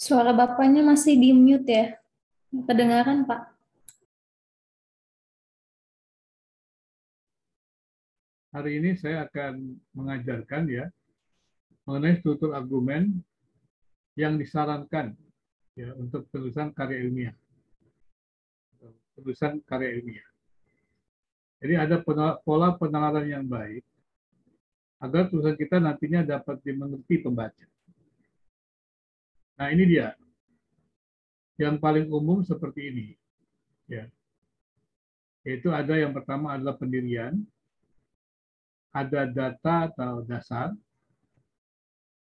Suara Bapaknya masih di mute ya? Kedengaran, Pak? Hari ini saya akan mengajarkan ya mengenai struktur argumen yang disarankan ya untuk tulisan karya ilmiah. Tulisan karya ilmiah. Jadi ada pola penalaran yang baik agar tulisan kita nantinya dapat dimengerti pembaca. Nah, ini dia. Yang paling umum seperti ini. Ya. Yaitu ada yang pertama adalah pendirian, ada data atau dasar,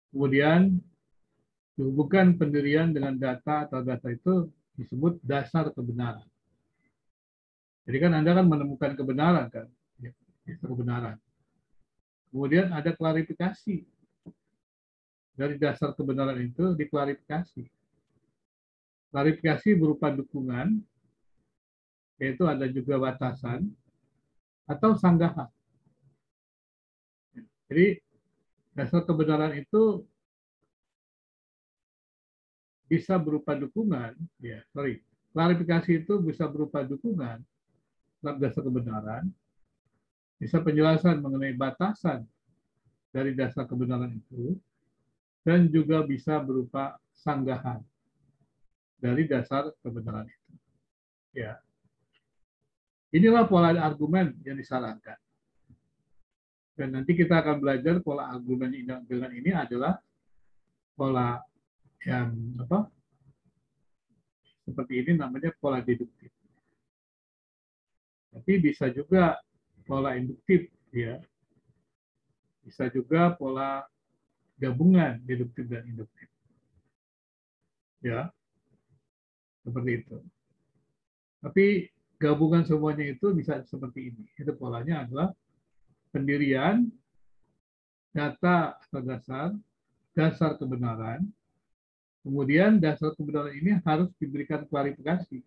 kemudian dihubungkan pendirian dengan data atau data itu disebut dasar kebenaran. Jadi kan Anda kan menemukan kebenaran kan, ya, kebenaran. Kemudian ada klarifikasi. Dari dasar kebenaran itu diklarifikasi. Klarifikasi berupa dukungan, yaitu ada juga batasan, atau sanggahan. Jadi dasar kebenaran itu bisa berupa dukungan, ya, sorry. Klarifikasi itu bisa berupa dukungan terhadap dasar kebenaran, bisa penjelasan mengenai batasan dari dasar kebenaran itu, dan juga bisa berupa sanggahan dari dasar kebenaran itu. Ya, inilah pola argumen yang disarankan. Dan nanti kita akan belajar pola argumen dengan ini adalah pola yang seperti ini namanya pola deduktif. Tapi bisa juga pola induktif, ya. Bisa juga pola gabungan deduktif dan induktif. Ya, seperti itu. Tapi gabungan semuanya itu bisa seperti ini. Itu polanya adalah pendirian, data atau dasar kebenaran. Kemudian dasar kebenaran ini harus diberikan klarifikasi.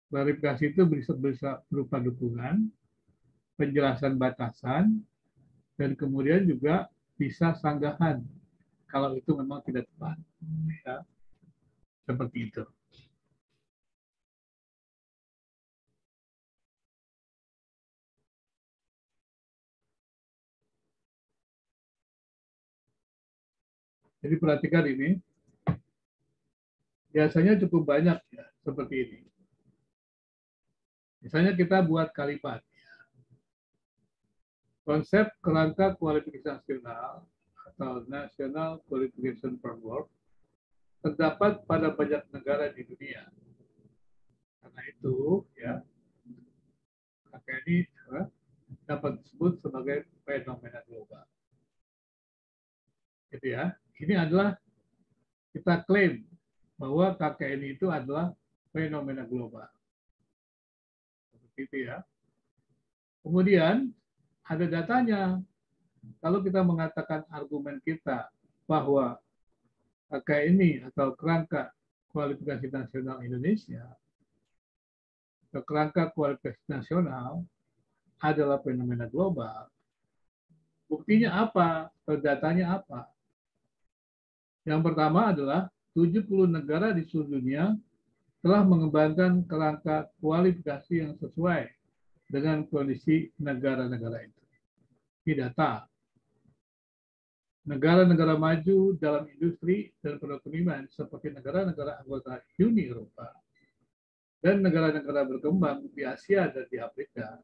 Klarifikasi itu bisa berupa dukungan, penjelasan batasan, dan kemudian juga bisa sanggahan kalau itu memang tidak tepat. Ya, seperti itu. Jadi perhatikan ini, biasanya cukup banyak ya, seperti ini. Misalnya kita buat kalimat. Konsep kerangka kualifikasi nasional atau National Qualification Framework terdapat pada banyak negara di dunia. Karena itu, ya, maka ini dapat disebut sebagai fenomena global. Gitu ya. Ini adalah kita klaim bahwa KKN itu adalah fenomena global. Seperti itu ya. Kemudian ada datanya. Kalau kita mengatakan argumen kita bahwa KKN ini atau kerangka kualifikasi nasional Indonesia atau kerangka kualifikasi nasional adalah fenomena global, buktinya apa? Atau datanya apa? Yang pertama adalah 70 negara di seluruh dunia telah mengembangkan kerangka kualifikasi yang sesuai dengan kondisi negara-negara itu. Ini data. Negara-negara maju dalam industri dan perekonomian seperti negara-negara anggota Uni Eropa dan negara-negara berkembang di Asia dan di Afrika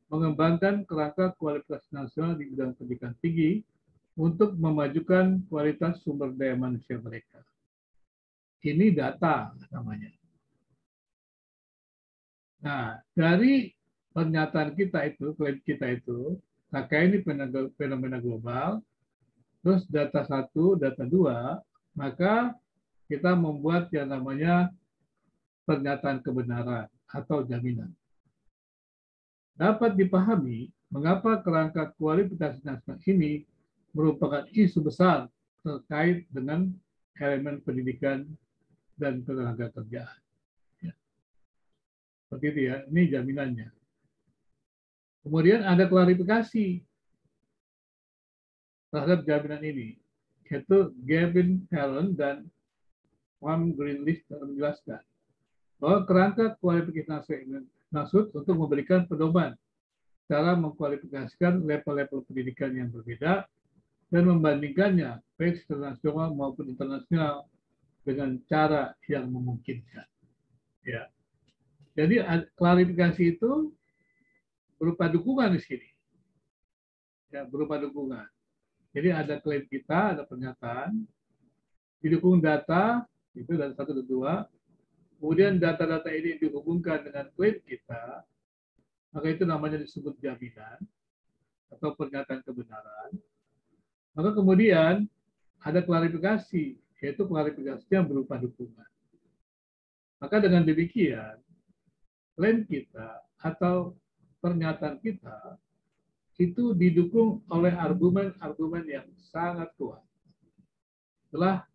mengembangkan kerangka kualifikasi nasional di bidang pendidikan tinggi untuk memajukan kualitas sumber daya manusia mereka. Ini data namanya. Nah, dari pernyataan kita itu, klaim kita itu, KKN ini fenomena global, terus data 1, data 2, maka kita membuat yang namanya pernyataan kebenaran atau jaminan. Dapat dipahami mengapa kerangka kualifikasi nasional ini merupakan isu besar terkait dengan elemen pendidikan dan tenaga kerjaan. Ya. Seperti itu ya, ini jaminannya. Kemudian ada klarifikasi terhadap jaminan ini, yaitu Gavin Helen dan Juan Greenleaf menjelaskan bahwa kerangka kualifikasi maksud untuk memberikan pedoman cara mengkualifikasikan level-level pendidikan yang berbeda dan membandingkannya baik secara nasional maupun internasional dengan cara yang memungkinkan. Ya. Jadi klarifikasi itu berupa dukungan di sini. Ya, berupa dukungan. Jadi ada klaim kita, ada pernyataan, didukung data, itu dari 1 dan 2. Kemudian data-data ini dihubungkan dengan klaim kita, maka itu namanya disebut jaminan atau pernyataan kebenaran. Maka kemudian ada klarifikasi, yaitu klarifikasinya berupa dukungan. Maka dengan demikian, klaim kita atau pernyataan kita itu didukung oleh argumen-argumen yang sangat kuat. Itulah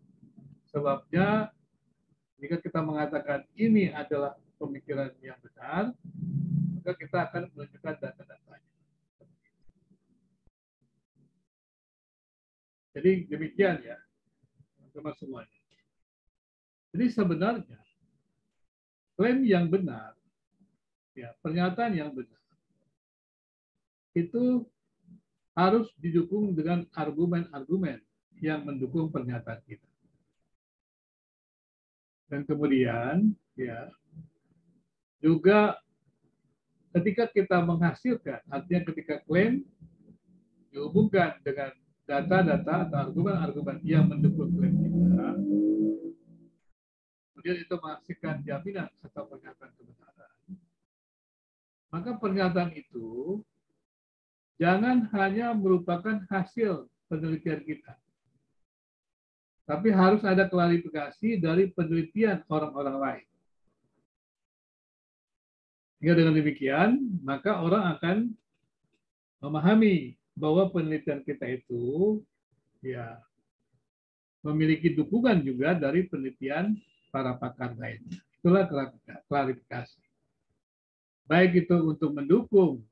sebabnya jika kita mengatakan ini adalah pemikiran yang benar, maka kita akan menunjukkan data-datanya. Jadi demikian ya, teman-teman semuanya. Jadi sebenarnya klaim yang benar, ya pernyataan yang benar, itu harus didukung dengan argumen-argumen yang mendukung pernyataan kita. Dan kemudian, ya juga ketika kita menghasilkan, artinya ketika klaim dihubungkan dengan data-data atau argumen-argumen yang mendukung klaim kita, kemudian itu menghasilkan jaminan atau pernyataan kebenaran. Maka pernyataan itu jangan hanya merupakan hasil penelitian kita, tapi harus ada klarifikasi dari penelitian orang-orang lain. Sehingga dengan demikian, maka orang akan memahami bahwa penelitian kita itu ya memiliki dukungan juga dari penelitian para pakar lainnya. Itulah klarifikasi. Baik itu untuk mendukung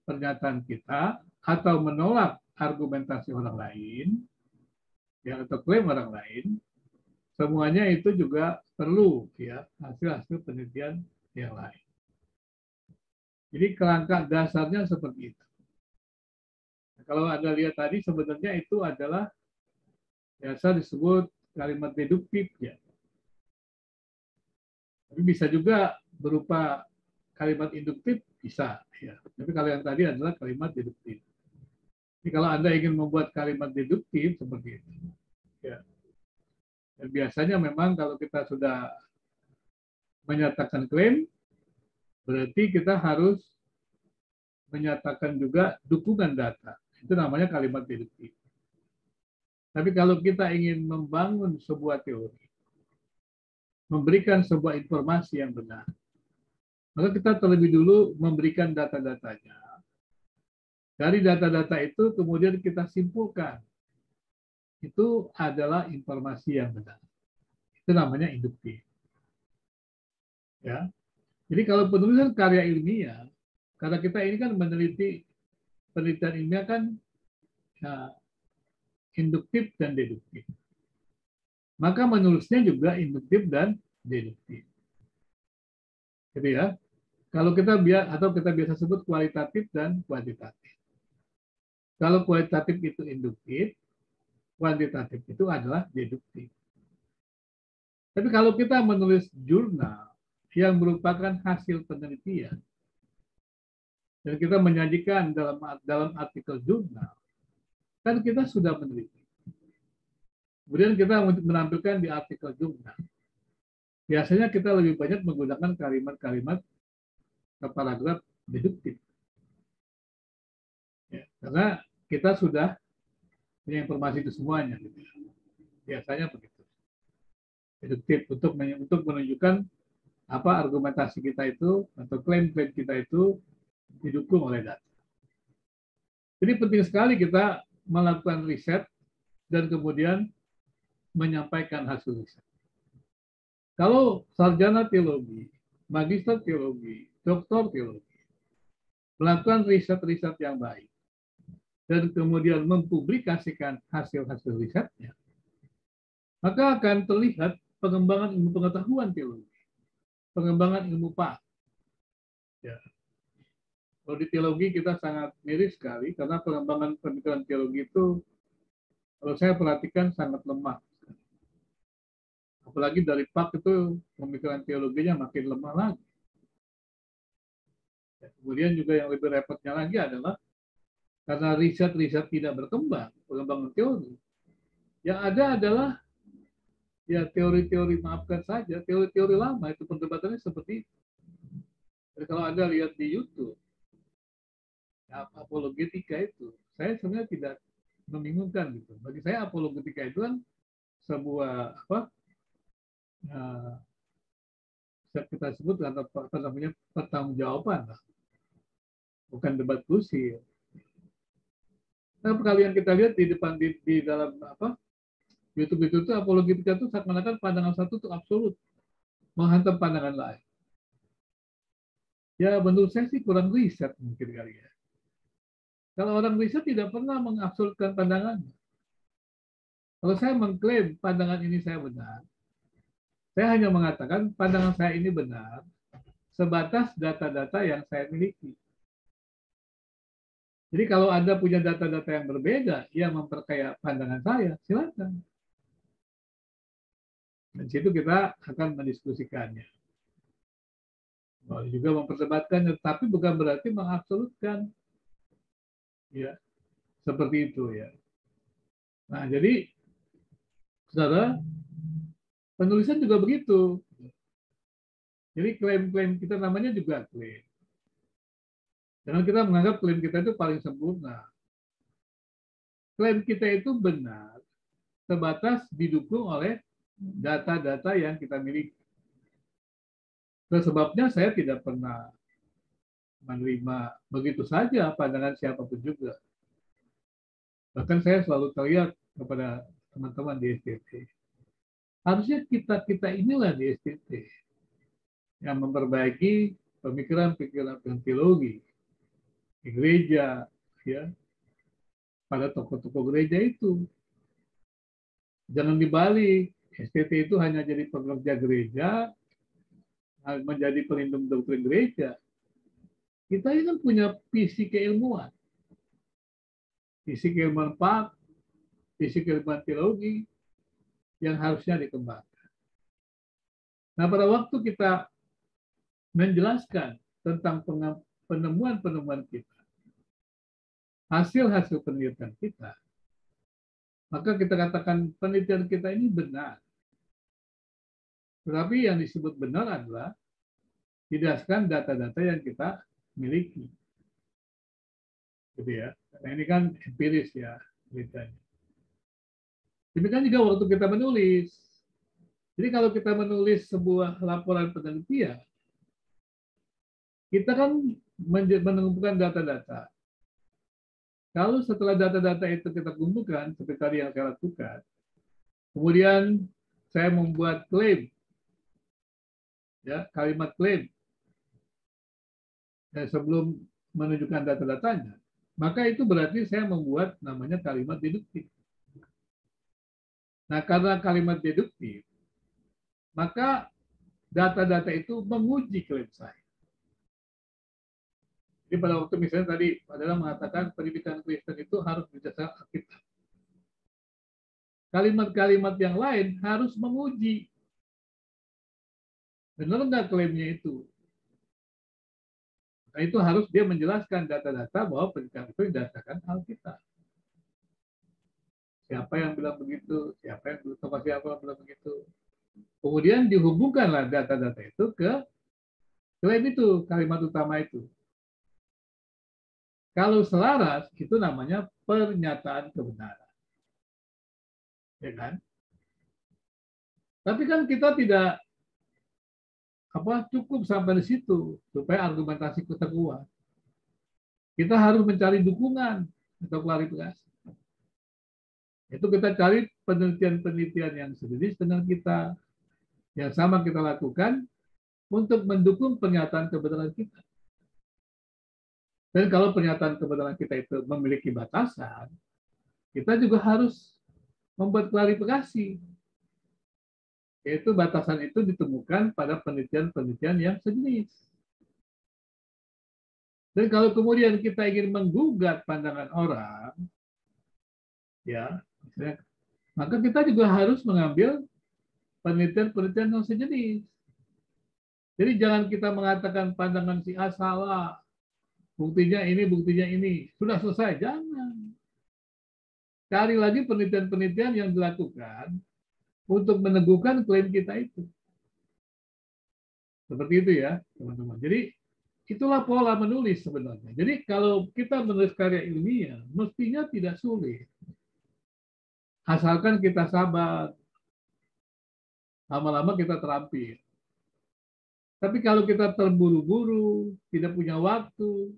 pernyataan kita atau menolak argumentasi orang lain, ya atau klaim orang lain, semuanya itu juga perlu ya hasil-hasil penelitian yang lain. Jadi kerangka dasarnya seperti itu. Nah, kalau Anda lihat tadi sebenarnya itu adalah biasa disebut kalimat deduktif ya. Tapi bisa juga berupa kalimat induktif bisa ya. Tapi kalau yang tadi adalah kalimat deduktif. Jadi kalau Anda ingin membuat kalimat deduktif seperti itu ya. Dan biasanya memang kalau kita sudah menyatakan klaim, berarti kita harus menyatakan juga dukungan data. Itu namanya kalimat deduktif. Tapi kalau kita ingin membangun sebuah teori, memberikan sebuah informasi yang benar, maka kita terlebih dulu memberikan data-datanya. Dari data-data itu kemudian kita simpulkan. Itu adalah informasi yang benar. Itu namanya induktif. Ya. Jadi kalau penulisan karya ilmiah, karena kita ini kan meneliti penelitian ilmiah kan ya, induktif dan deduktif. Maka menulisnya juga induktif dan deduktif. Gitu ya. Kalau kita biasa sebut kualitatif dan kuantitatif. Kalau kualitatif itu induktif, kuantitatif itu adalah deduktif. Tapi kalau kita menulis jurnal yang merupakan hasil penelitian, dan kita menyajikan dalam artikel jurnal, kan kita sudah meneliti. Kemudian kita menampilkan di artikel jurnal. Biasanya kita lebih banyak menggunakan kalimat-kalimat paragraf deduktif. Ya, karena kita sudah punya informasi itu semuanya. Gitu. Biasanya begitu. Deduktif untuk menunjukkan apa argumentasi kita itu atau klaim-klaim kita itu didukung oleh data. Jadi penting sekali kita melakukan riset dan kemudian menyampaikan hasil riset. Kalau sarjana teologi, magister teologi, doktor teologi melakukan riset-riset yang baik dan kemudian mempublikasikan hasil-hasil risetnya, maka akan terlihat pengembangan ilmu pengetahuan teologi, pengembangan ilmu pak. Ya. Kalau di teologi kita sangat miris sekali karena pengembangan pemikiran teologi itu kalau saya perhatikan sangat lemah. Apalagi dari pak itu pemikiran teologinya makin lemah lagi. Ya, kemudian juga yang lebih repotnya lagi adalah karena riset-riset tidak berkembang, pengembangan teori. Yang ada adalah ya teori-teori, maafkan saja, teori-teori lama itu perdebatannya seperti itu. Jadi kalau Anda lihat di YouTube, ya, apologetika itu, saya sebenarnya tidak membingungkan gitu. Bagi saya apologetika itu kan sebuah kita sebut apa namanya pertanggungjawaban, bukan debat kusir. Nah, kalau yang kita lihat di depan di dalam YouTube itu apologetika itu seakan-akan pandangan satu itu absolut, menghantam pandangan lain. Ya menurut saya sih kurang riset mungkin kali ya. Kalau orang riset tidak pernah mengabsolutkan pandangannya. Kalau saya mengklaim pandangan ini saya benar, saya hanya mengatakan pandangan saya ini benar sebatas data-data yang saya miliki. Jadi kalau Anda punya data-data yang berbeda yang memperkaya pandangan saya, silakan. Dan situ kita akan mendiskusikannya. Juga memperdebatkannya, tapi bukan berarti mengabsolutkan. Ya, seperti itu ya. Nah, jadi saudara, penulisan juga begitu. Jadi klaim-klaim kita namanya juga klaim. Jangan kita menganggap klaim kita itu paling sempurna. Klaim kita itu benar sebatas didukung oleh data-data yang kita miliki. Sebabnya saya tidak pernah menerima begitu saja pandangan siapapun juga. Bahkan saya selalu teriak kepada teman-teman di STT. Harusnya kita inilah di STT yang memperbaiki pemikiran-pemikiran teologi di gereja, ya, pada tokoh-tokoh gereja itu. Jangan dibalik, STT itu hanya jadi pekerja gereja, menjadi pelindung doktrin gereja. Kita ini kan punya visi keilmuan, visi keilmuan pak, visi keilmuan teologi yang harusnya dikembangkan. Nah, pada waktu kita menjelaskan tentang penemuan-penemuan kita, hasil-hasil penelitian kita, maka kita katakan penelitian kita ini benar. Tetapi yang disebut benar adalah berdasarkan data-data yang kita miliki. Gitu ya. Karena ini kan empiris ya penelitiannya. Demikian juga waktu kita menulis. Jadi kalau kita menulis sebuah laporan penelitian, kita kan mengumpulkan data-data. Kalau setelah data-data itu kita kumpulkan, seperti tadi yang saya lakukan, kemudian saya membuat klaim, ya, kalimat klaim, sebelum menunjukkan data-datanya, maka itu berarti saya membuat namanya kalimat deduktif. Nah, karena kalimat deduktif, maka data-data itu menguji klaim saya. Jadi pada waktu misalnya tadi adalah mengatakan pendidikan Kristen itu harus berdasarkan Alkitab. Kalimat-kalimat yang lain harus menguji. Benar nggak klaimnya itu? Nah, itu harus dia menjelaskan data-data bahwa pendidikan itu berdasarkan Alkitab. Siapa yang bilang begitu? Siapa yang bilang begitu? Kemudian dihubungkanlah data-data itu ke klaim itu, kalimat utama itu. Kalau selaras, itu namanya pernyataan kebenaran. Ya kan? Tapi kan kita tidak cukup sampai di situ supaya argumentasi kita kuat. Kita harus mencari dukungan atau klarifikasi. Itu kita cari penelitian-penelitian yang sejenis dengan kita, yang sama kita lakukan untuk mendukung pernyataan kebenaran kita. Dan kalau pernyataan kebenaran kita itu memiliki batasan, kita juga harus membuat klarifikasi. Yaitu batasan itu ditemukan pada penelitian-penelitian yang sejenis. Dan kalau kemudian kita ingin menggugat pandangan orang, ya, maka kita juga harus mengambil penelitian-penelitian yang sejenis. Jadi jangan kita mengatakan pandangan si A salah, buktinya ini, sudah selesai. Jangan. Cari lagi penelitian-penelitian yang dilakukan untuk meneguhkan klaim kita itu. Seperti itu ya, teman-teman. Jadi itulah pola menulis sebenarnya. Jadi kalau kita menulis karya ilmiah, mestinya tidak sulit. Asalkan kita sabar, lama-lama kita terampil. Tapi kalau kita terburu-buru, tidak punya waktu,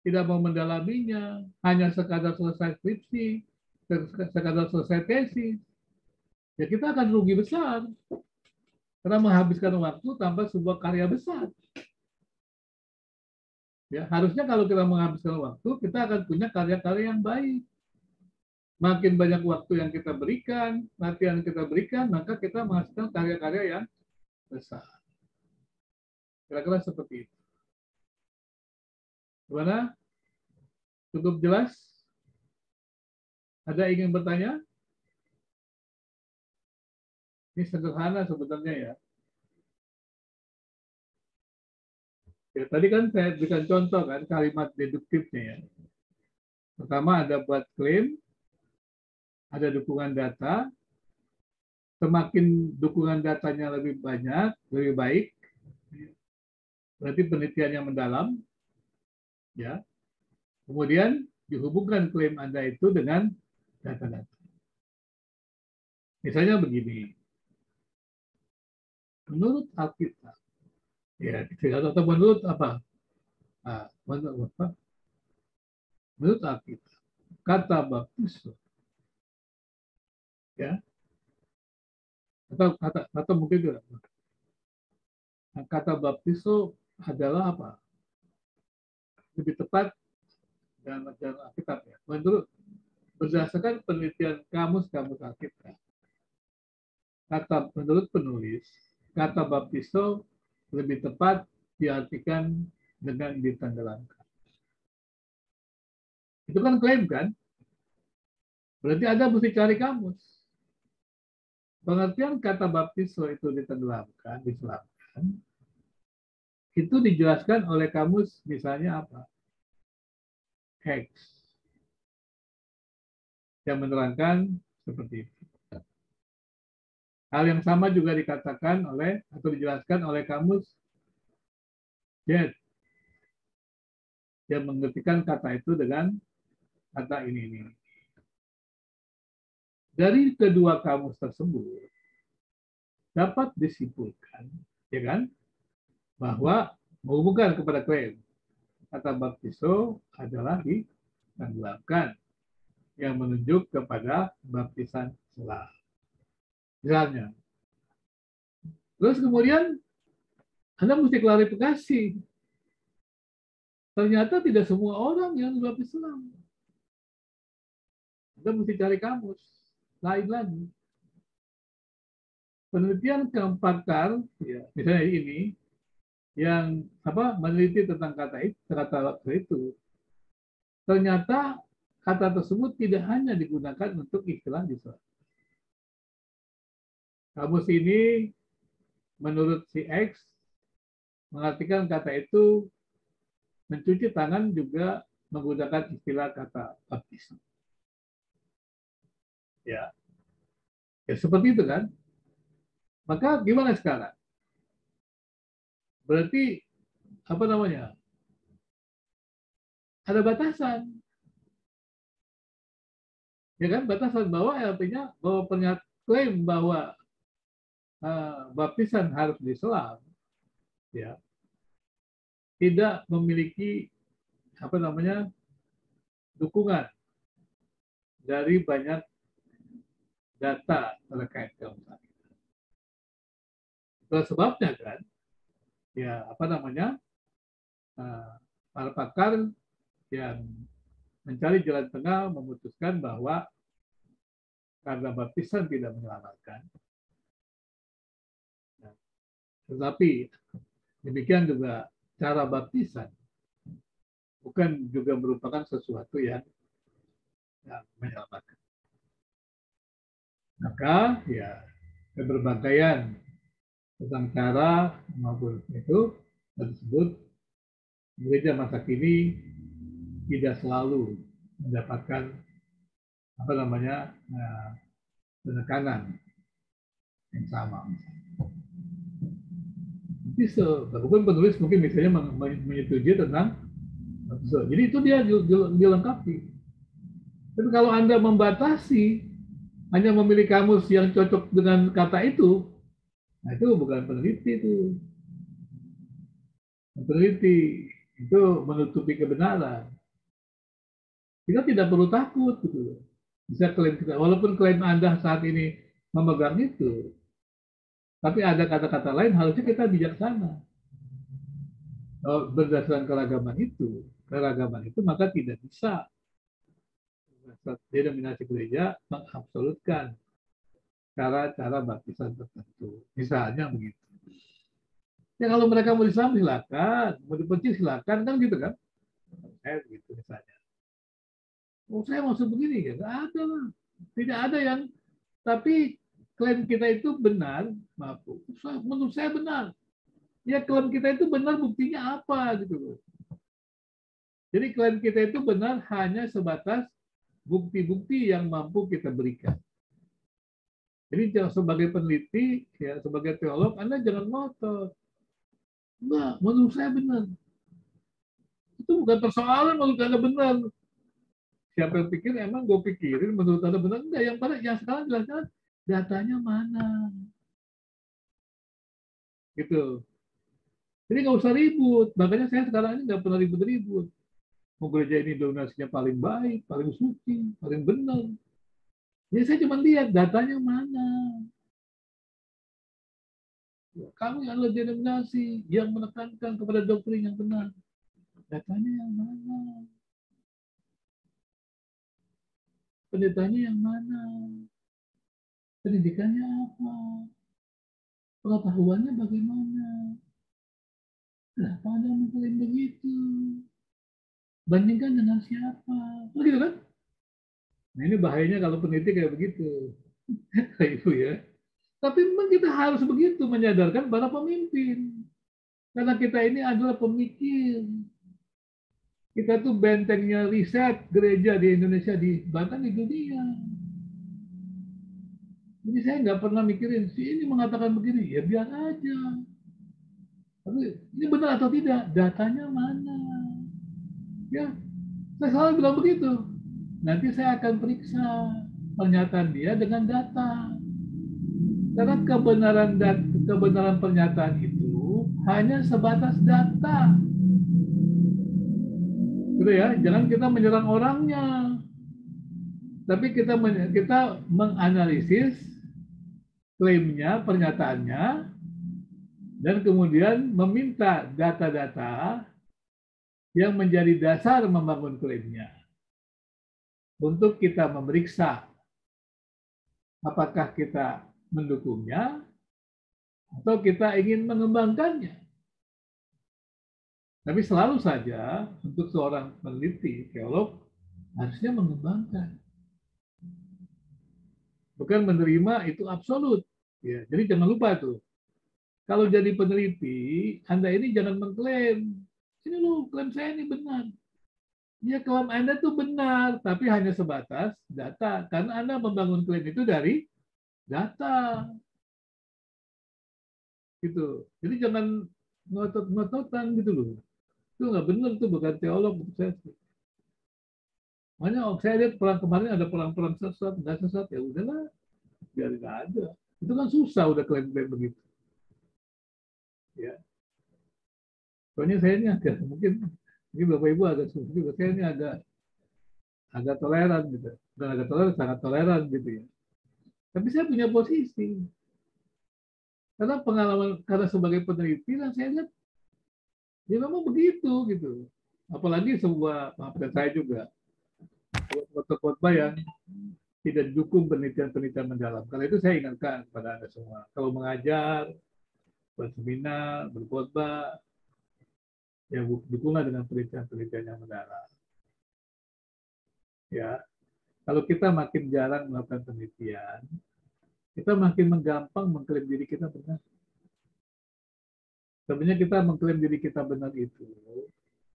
tidak mau mendalaminya, hanya sekadar selesai skripsi, sekadar selesai tesis, ya kita akan rugi besar. Karena menghabiskan waktu tanpa sebuah karya besar. Ya, harusnya kalau kita menghabiskan waktu, kita akan punya karya-karya yang baik. Makin banyak waktu yang kita berikan, latihan kita berikan, maka kita menghasilkan karya-karya yang besar. Kira-kira seperti itu. Gimana? Cukup jelas? Ada ingin bertanya? Ini sederhana sebenarnya ya. Ya, tadi kan saya berikan contoh kan kalimat deduktifnya ya. Pertama ada buat klaim, ada dukungan data. Semakin dukungan datanya lebih banyak, lebih baik, berarti penelitian yang mendalam, ya. Kemudian dihubungkan klaim Anda itu dengan data-data. Misalnya begini, menurut Alkitab, ya, atau menurut apa? Menurut apa? Menurut Alkitab, kata baptiso, ya, atau mungkin tidak. Kata baptiso adalah apa? Lebih tepat dalam Alkitab ya. Berdasarkan penelitian kamus-kamus Alkitab, menurut penulis, kata baptiso lebih tepat diartikan dengan ditenggelamkan. Itu kan klaim kan? Berarti Anda mesti cari kamus. Pengertian kata baptiso itu ditenggelamkan, diselamkan, itu dijelaskan oleh kamus misalnya apa? Hex. Yang menerangkan seperti itu. Hal yang sama juga dikatakan oleh atau dijelaskan oleh kamus Jet yang mengertikan kata itu dengan kata ini. Dari kedua kamus tersebut dapat disimpulkan, ya kan, bahwa menghubungkan kepada klaim kata baptiso adalah ditenggelamkan yang menunjuk kepada baptisan selam. Misalnya. Terus kemudian Anda mesti klarifikasi. Ternyata tidak semua orang yang dibaptis selam. Anda mesti cari kamus lain lagi. Penelitian keempat ya, misalnya ini yang meneliti tentang kata itu, ternyata kata tersebut tidak hanya digunakan untuk istilah disolat. Kamus ini menurut si X mengartikan kata itu mencuci tangan juga menggunakan istilah kata baptis. Ya, seperti itu kan. Maka gimana sekarang? Berarti ada batasan. Ya kan, batasan bahwa artinya bahwa klaim bahwa baptisan harus diselam, ya, tidak memiliki dukungan dari banyak data terkait keempat. Itulah sebabnya kan, ya para pakar yang mencari jalan tengah memutuskan bahwa karena baptisan tidak menyelamatkan, Tetapi demikian juga cara baptisan bukan juga merupakan sesuatu yang menyelamatkan. Maka ya keberbantaian tentang cara maupun itu tersebut gereja masa kini tidak selalu mendapatkan apa namanya penekanan yang sama. Walaupun penulis mungkin misalnya menyetujui tentang jadi itu dia dilengkapi. Tapi kalau Anda membatasi hanya memilih kamus yang cocok dengan kata itu, nah itu bukan peneliti itu. Peneliti itu menutupi kebenaran. Kita tidak perlu takut gitu. Bisa klaim kita, walaupun klaim Anda saat ini memegang itu, tapi ada kata-kata lain harusnya kita bijaksana. Kalau berdasarkan keragaman itu maka tidak bisa denominasi gereja mengabsolutkan cara-cara baptisan tertentu. Misalnya begitu. Ya kalau mereka mau Islam silakan, mau dibenci silakan, kan gitu kan? Saya begitu misalnya. Oh saya maksud begini ya, nggak ada lah. Tidak ada yang, tapi klaim kita itu benar, maaf, menurut saya benar. Ya klaim kita itu benar, buktinya apa gitu loh. Jadi klaim kita itu benar hanya sebatas bukti-bukti yang mampu kita berikan. Jadi sebagai peneliti, ya sebagai teolog, Anda jangan ngotot. Enggak, menurut saya benar. Itu bukan persoalan menurut Anda benar. Siapa yang pikir emang gue pikirin menurut Anda benar? Enggak, yang sekarang jelaskan datanya mana. Gitu. Jadi nggak usah ribut. Makanya saya sekarang ini nggak pernah ribut-ribut. Mau gereja ini donasinya paling baik, paling suci, paling benar. Ya saya cuma lihat datanya mana. Kami adalah denominasi yang menekankan kepada doktrin yang benar. Datanya yang mana? Pendetanya yang mana? Pendidikannya apa? Pengetahuannya bagaimana? Kenapa Anda mengklaim begitu? Bandingkan dengan siapa? Begitu kan? Nah ini bahayanya kalau peneliti kayak begitu. Ibu ya. Tapi memang kita harus begitu menyadarkan para pemimpin. Karena kita ini adalah pemikir. Kita tuh bentengnya riset gereja di Indonesia, bahkan di dunia. Jadi saya nggak pernah mikirin, si ini mengatakan begini, ya biar aja. Tapi ini benar atau tidak? Datanya mana? Ya, saya selalu bilang begitu. Nanti saya akan periksa pernyataan dia dengan data. Karena kebenaran pernyataan itu hanya sebatas data. Gitu ya, jangan kita menyerang orangnya. Tapi kita menganalisis klaimnya, pernyataannya, dan kemudian meminta data-data yang menjadi dasar membangun klaimnya. Untuk kita memeriksa apakah kita mendukungnya atau kita ingin mengembangkannya. Tapi selalu saja untuk seorang peneliti, teolog, harusnya mengembangkan. Bukan menerima itu absolut. Ya, jadi jangan lupa tuh. Kalau jadi peneliti, Anda ini jangan mengklaim. Ini loh, klaim saya ini benar. Ya, klaim Anda tuh benar, tapi hanya sebatas data. Karena Anda membangun klaim itu dari data. Gitu. Jadi jangan ngotot-ngototan gitu loh. Itu nggak benar, itu bukan teolog. Makanya saya lihat perang kemarin ada perang-perang sesat, nggak sesat, ya udahlah, biarin aja. Itu kan susah udah klaim-klaim begitu. Ya. Soalnya saya ini mungkin Bapak Ibu agak susah juga. Saya ini agak toleran gitu. Dan agak toleran, sangat toleran gitu ya. Tapi saya punya posisi. Karena pengalaman, karena sebagai peneliti, dan saya lihat, ya memang begitu gitu. Apalagi sebuah, maafkan saya juga, khotbah yang tidak didukung penelitian-penelitian mendalam. Karena itu saya ingatkan kepada Anda semua. Kalau mengajar, buat seminar, berkhotbah, ya dukunglah dengan penelitian-penelitian yang mendalam. Ya, kalau kita makin jarang melakukan penelitian, kita makin menggampang mengklaim diri kita benar. Sebenarnya kita mengklaim diri kita benar itu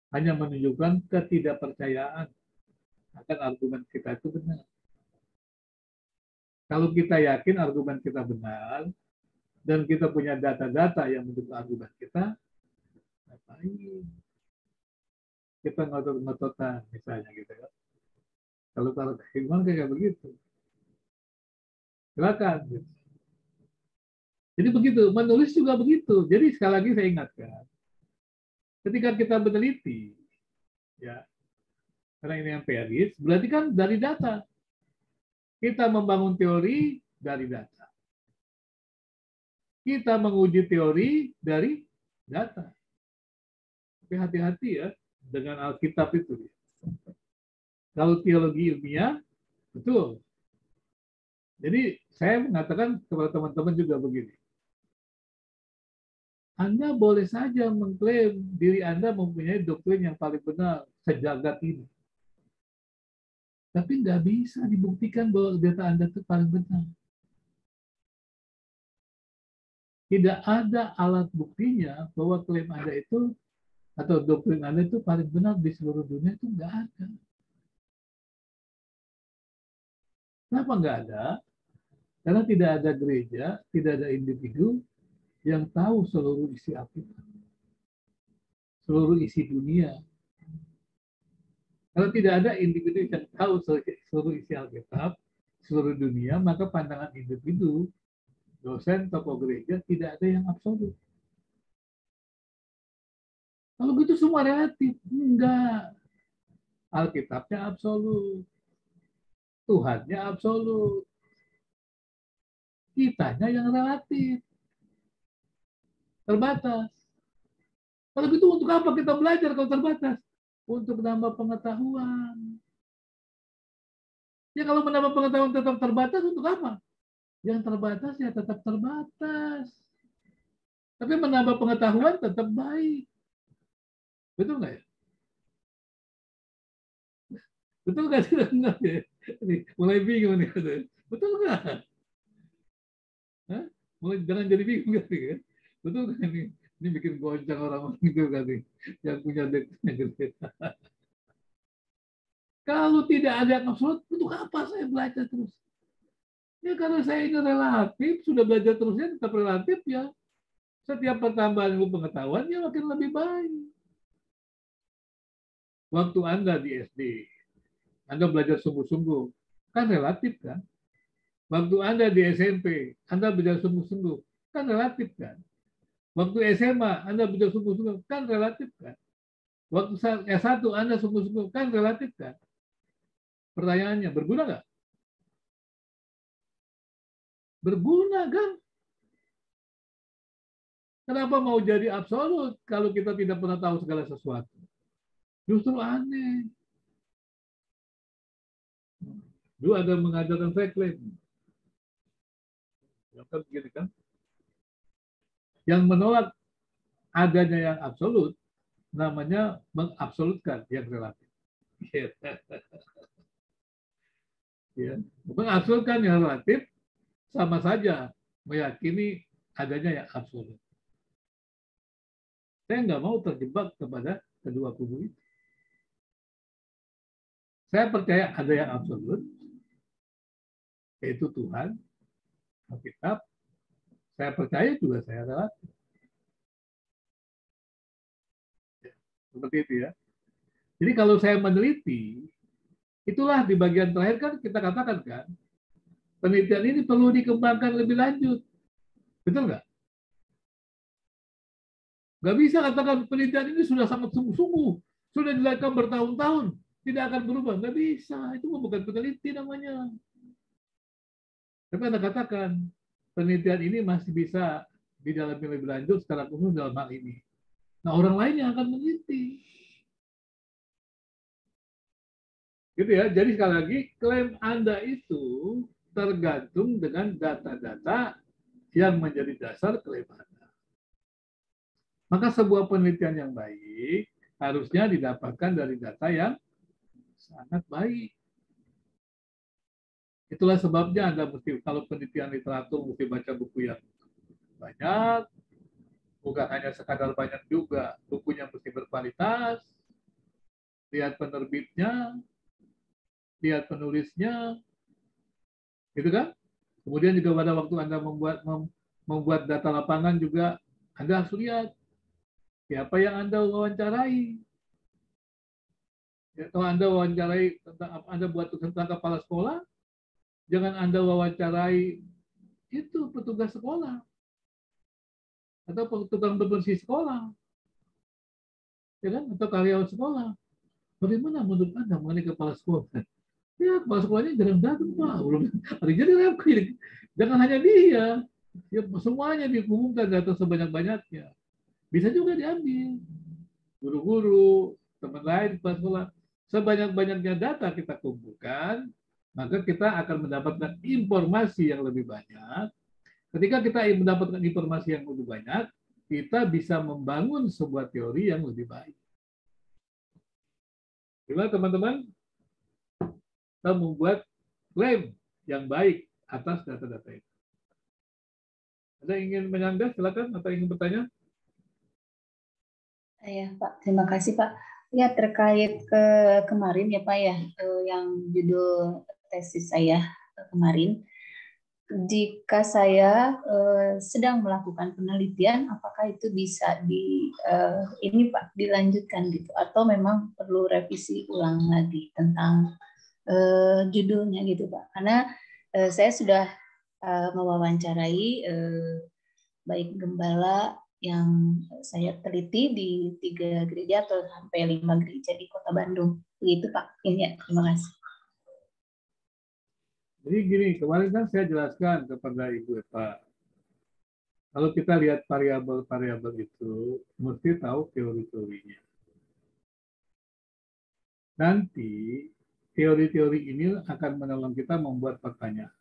hanya menunjukkan ketidakpercayaan akan argumen kita itu benar. Kalau kita yakin argumen kita benar dan kita punya data-data yang mendukung argumen kita, ngapain kita ngotot-ngototan misalnya gitu ya. Kalau keilmuan kayak begitu, silakan. Gitu. Jadi begitu, menulis juga begitu. Jadi sekali lagi saya ingatkan, ketika kita meneliti, ya, karena ini empiris, berarti kan dari data. Kita membangun teori dari data. Kita menguji teori dari data. Tapi hati-hati ya dengan Alkitab itu. Kalau teologi ilmiah, betul. Jadi saya mengatakan kepada teman-teman juga begini. Anda boleh saja mengklaim diri Anda mempunyai doktrin yang paling benar sejagat ini. Tapi nggak bisa dibuktikan bahwa data Anda itu paling benar. Tidak ada alat buktinya bahwa klaim Anda itu atau doktrin Anda itu paling benar di seluruh dunia, itu nggak ada. Kenapa nggak ada? Karena tidak ada gereja, tidak ada individu yang tahu seluruh isi Alkitab, seluruh isi dunia. Kalau tidak ada individu yang tahu seluruh isi Alkitab, seluruh dunia, maka pandangan individu, dosen, tokoh gereja tidak ada yang absolut. Kalau gitu semua relatif. Enggak. Alkitabnya absolut. Tuhannya absolut. Kitanya yang relatif. Terbatas. Kalau gitu untuk apa kita belajar kalau terbatas? Untuk menambah pengetahuan. Ya kalau menambah pengetahuan tetap terbatas, untuk apa? Yang terbatas ya tetap terbatas. Tapi menambah pengetahuan tetap baik. Betul nggak ya? Betul nggak sih? Mulai bingung nih. Betul nggak? Hah? Mulai jangan jadi bingung kan? Betul nggak ini? Ini bikin goncang orang-orang itu kan yang punya dekatnya gitu. Kalau tidak ada yang absolut, untuk apa saya belajar terus? Ya karena saya ini relatif, sudah belajar terusnya tetap relatif ya. Setiap pertambahan ilmu pengetahuan ya makin lebih baik. Waktu Anda di SD, Anda belajar sungguh-sungguh, kan relatif kan? Waktu Anda di SMP, Anda belajar sungguh-sungguh, kan relatif kan? Waktu SMA, Anda belajar sungguh-sungguh, kan relatif kan? Waktu S1, Anda sungguh-sungguh, kan relatif kan? Pertanyaannya, berguna nggak? Berguna kan? Kenapa mau jadi absolut kalau kita tidak pernah tahu segala sesuatu? Justru aneh. Dulu ada mengajarkan saya klaim. Ya kan begini kan? Yang menolak adanya yang absolut, namanya mengabsolutkan yang relatif. Ya. Mengabsolutkan yang relatif sama saja meyakini adanya yang absolut. Saya nggak mau terjebak kepada kedua kubu itu. Saya percaya ada yang absolut, yaitu Tuhan, Alkitab. Saya percaya juga saya relatif. Seperti itu ya. Jadi kalau saya meneliti, itulah di bagian terakhir kan kita katakan kan, penelitian ini perlu dikembangkan lebih lanjut. Betul nggak? Nggak bisa katakan penelitian ini sudah sangat sungguh-sungguh, sudah dilakukan bertahun-tahun, tidak akan berubah. Nggak bisa, itu bukan peneliti namanya. Tapi Anda katakan, penelitian ini masih bisa didalami lebih lanjut secara umum dalam hal ini. Nah, orang lain yang akan meneliti. Gitu ya. Jadi sekali lagi, klaim Anda itu tergantung dengan data-data yang menjadi dasar klaim Anda. Maka sebuah penelitian yang baik harusnya didapatkan dari data yang sangat baik. Itulah sebabnya Anda mesti, kalau penelitian literatur, mesti baca buku yang banyak, bukan hanya sekadar banyak juga, bukunya mesti berkualitas, lihat penerbitnya, lihat penulisnya, gitu kan? Kemudian juga pada waktu Anda membuat data lapangan juga, Anda harus lihat siapa yang Anda wawancarai. Ya, kalau Anda wawancarai tentang Anda buat tentang kepala sekolah, jangan Anda wawancarai itu petugas sekolah atau tukang bebersih sekolah, ya kan? Atau karyawan sekolah. Bagaimana menurut Anda mengenai kepala sekolah? Ya, kepala sekolahnya jarang datang, Pak. Belum hari jadi repot. Jangan hanya dia. Ya, semuanya dihubungkan data sebanyak-banyaknya. Bisa juga diambil. Guru-guru, teman lain, kepala sekolah. Sebanyak-banyaknya data kita kumpulkan, maka kita akan mendapatkan informasi yang lebih banyak. Ketika kita mendapatkan informasi yang lebih banyak, kita bisa membangun sebuah teori yang lebih baik. Gimana teman-teman? Kita membuat klaim yang baik atas data-data itu. Ada yang ingin menyanggah, silakan, atau ingin bertanya? Ya, Pak. Terima kasih, Pak. Ya, terkait kemarin ya, Pak ya, yang judul tesis saya kemarin. Jika saya sedang melakukan penelitian, apakah itu bisa ini Pak dilanjutkan gitu, atau memang perlu revisi ulang lagi tentang judulnya gitu Pak? Karena saya sudah mewawancarai baik gembala yang saya teliti di 3 gereja atau sampai 5 gereja di Kota Bandung. Begitu Pak. Ini ya, terima kasih. Jadi gini, kemarin kan saya jelaskan kepada Ibu Eva, kalau kita lihat variabel-variabel itu, mesti tahu teori-teorinya. Nanti teori-teori ini akan menolong kita membuat pertanyaan.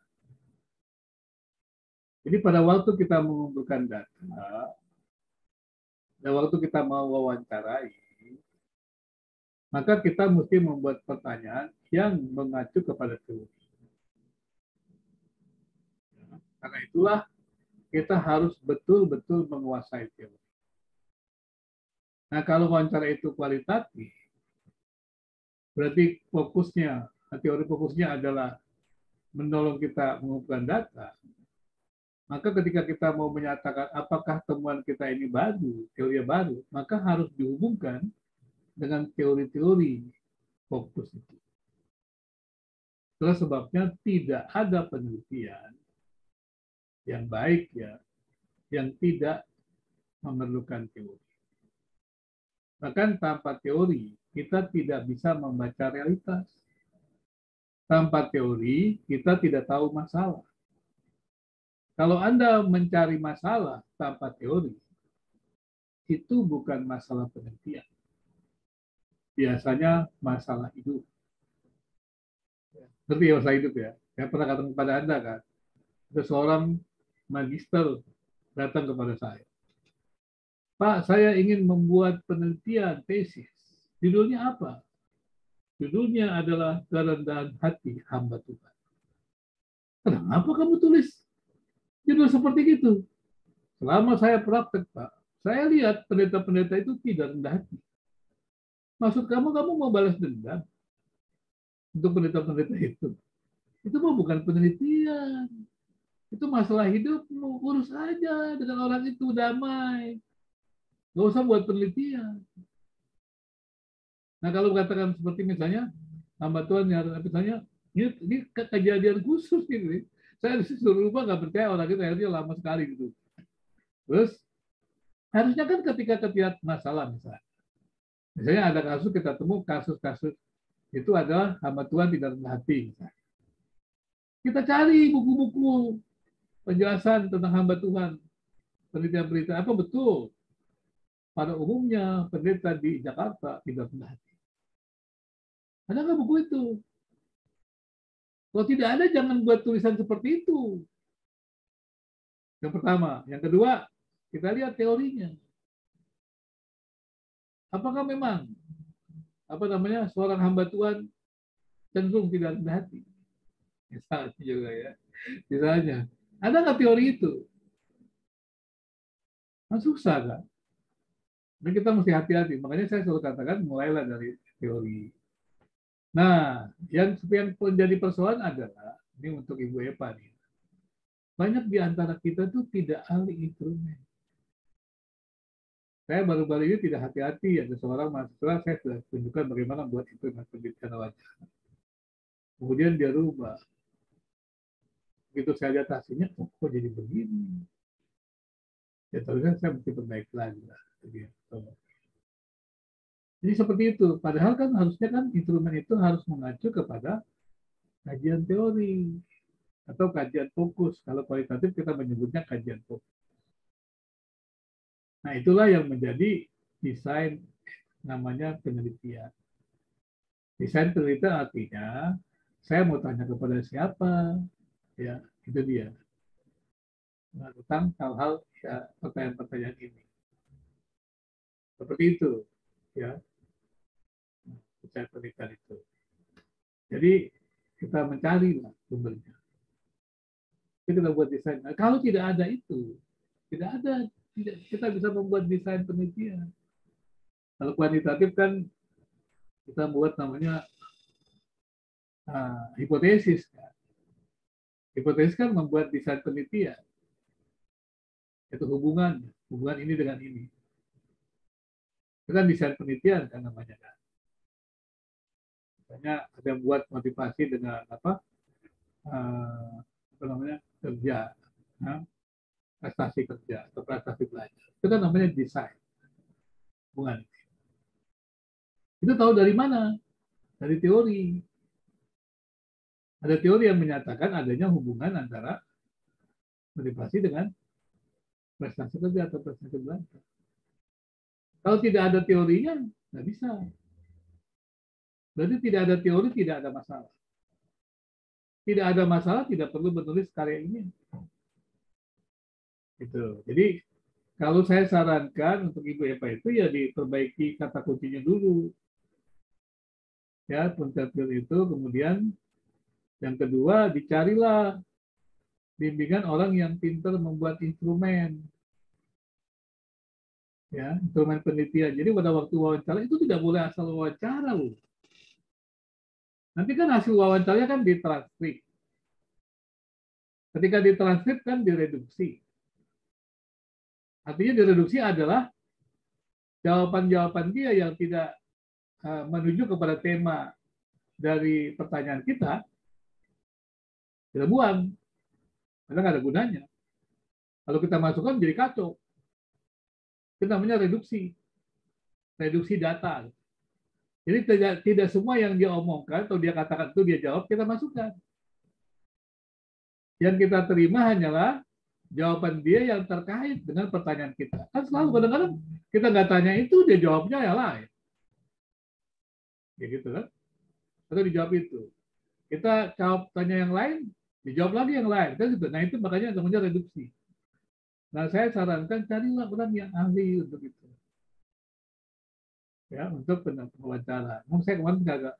Jadi pada waktu kita mengumpulkan data, dan waktu kita mau wawancarai, maka kita mesti membuat pertanyaan yang mengacu kepada teori. Karena itulah kita harus betul-betul menguasai teori. Nah, kalau wawancara itu kualitatif, berarti fokusnya, teori fokusnya adalah menolong kita mengumpulkan data. Maka ketika kita mau menyatakan apakah temuan kita ini baru, teori baru, maka harus dihubungkan dengan teori-teori fokus itu. Itulah sebabnya tidak ada penelitian yang baik ya, yang tidak memerlukan teori. Bahkan tanpa teori, kita tidak bisa membaca realitas. Tanpa teori, kita tidak tahu masalah. Kalau Anda mencari masalah tanpa teori, itu bukan masalah penelitian. Biasanya masalah hidup. Ngerti ya masalah hidup ya? Saya pernah katakan kepada Anda kan, ada seorang magister datang kepada saya. Pak, saya ingin membuat penelitian tesis. Judulnya apa? Judulnya adalah kerendahan hati hamba Tuhan. Kenapa kamu tulis judul seperti itu? Selama saya praktek, Pak, saya lihat pendeta-pendeta itu tidak rendah hati. Maksud kamu mau balas dendam untuk pendeta-pendeta itu? Itu mah bukan penelitian. Itu masalah hidupmu. Urus aja dengan orang itu, damai. Gak usah buat penelitian. Nah, kalau katakan seperti misalnya, hamba Tuhan yang misalnya, ini kejadian khusus ini. Saya disuruh rumah nggak percaya orang itu akhirnya lama sekali gitu. Terus harusnya kan ketika ketiak masalah misalnya ada kasus kita temu kasus-kasus itu adalah hamba Tuhan tidak rendah hati. Kita cari buku-buku penjelasan tentang hamba Tuhan, penelitian-penelitian apa betul pada umumnya pendeta di Jakarta tidak rendah hati. Ada nggak buku itu? Kalau tidak ada, jangan buat tulisan seperti itu. Yang pertama. Yang kedua, kita lihat teorinya. Apakah memang seorang hamba Tuhan cenderung tidak rendah hati? Misalnya juga ya. Misalnya, ada nggak teori itu? Kan susah kan? Dan kita mesti hati-hati. Makanya saya selalu katakan mulailah dari teori. Nah, yang menjadi persoalan adalah, ini untuk Ibu Eva nih, banyak di antara kita tuh tidak ahli instrumen. Saya baru-baru ini tidak hati-hati, ada seorang mahasiswa, saya sudah tunjukkan bagaimana buat instrumen pendidikan wawancara. Kemudian dia rubah. Begitu saya lihat hasilnya, kok jadi begini? Ya terusnya saya mesti perbaiki lagi lah. Jadi seperti itu. Padahal kan harusnya kan instrumen itu harus mengacu kepada kajian teori atau kajian fokus. Kalau kualitatif kita menyebutnya kajian fokus. Nah itulah yang menjadi desain namanya penelitian. Desain penelitian artinya saya mau tanya kepada siapa, ya itu dia. Nah, tentang hal-hal ya, pertanyaan-pertanyaan ini. Seperti itu, ya. Desain penelitian itu. Jadi kita mencari lah sumbernya. Kita buat desain. Nah, kalau tidak ada itu, tidak ada, kita bisa membuat desain penelitian. Kalau kuantitatif kan kita buat namanya hipotesis. Kan. Hipotesis kan membuat desain penelitian. Itu hubungan ini dengan ini. Itu kan desain penelitian kan namanya kan. Misalnya ada yang buat motivasi dengan kerja, prestasi kerja atau prestasi belajar. Itu kan namanya desain hubungan. Itu tahu dari mana? Dari teori. Ada teori yang menyatakan adanya hubungan antara motivasi dengan prestasi kerja atau prestasi belajar. Kalau tidak ada teorinya, nggak bisa. Berarti tidak ada teori, tidak ada masalah. Tidak ada masalah, tidak perlu menulis karya ini. Gitu. Jadi kalau saya sarankan untuk Ibu Eva itu ya diperbaiki kata kuncinya dulu. Ya, pencertil itu, kemudian yang kedua dicarilah bimbingan orang yang pintar membuat instrumen. Ya, instrumen penelitian. Jadi pada waktu wawancara itu tidak boleh asal wawancara loh. Nanti kan hasil wawancaranya kan ditranskrip. Ketika ditranskrip kan direduksi. Artinya direduksi adalah jawaban-jawaban dia yang tidak menuju kepada tema dari pertanyaan kita, kita buang. Karena nggak ada gunanya. Kalau kita masukkan jadi kacau. Itu namanya reduksi. Reduksi data. Jadi tidak semua yang dia omongkan atau dia katakan itu dia jawab, kita masukkan. Yang kita terima hanyalah jawaban dia yang terkait dengan pertanyaan kita. Kan selalu kadang-kadang kita nggak tanya itu, dia jawabnya yang lain. Ya gitu kan. Atau dijawab itu. Kita jawab tanya yang lain, dijawab lagi yang lain. Kan gitu. Nah itu makanya namanya reduksi. Nah saya sarankan carilah orang yang ahli untuk itu. Ya, untuk wawancara. Memang saya kemarin agak,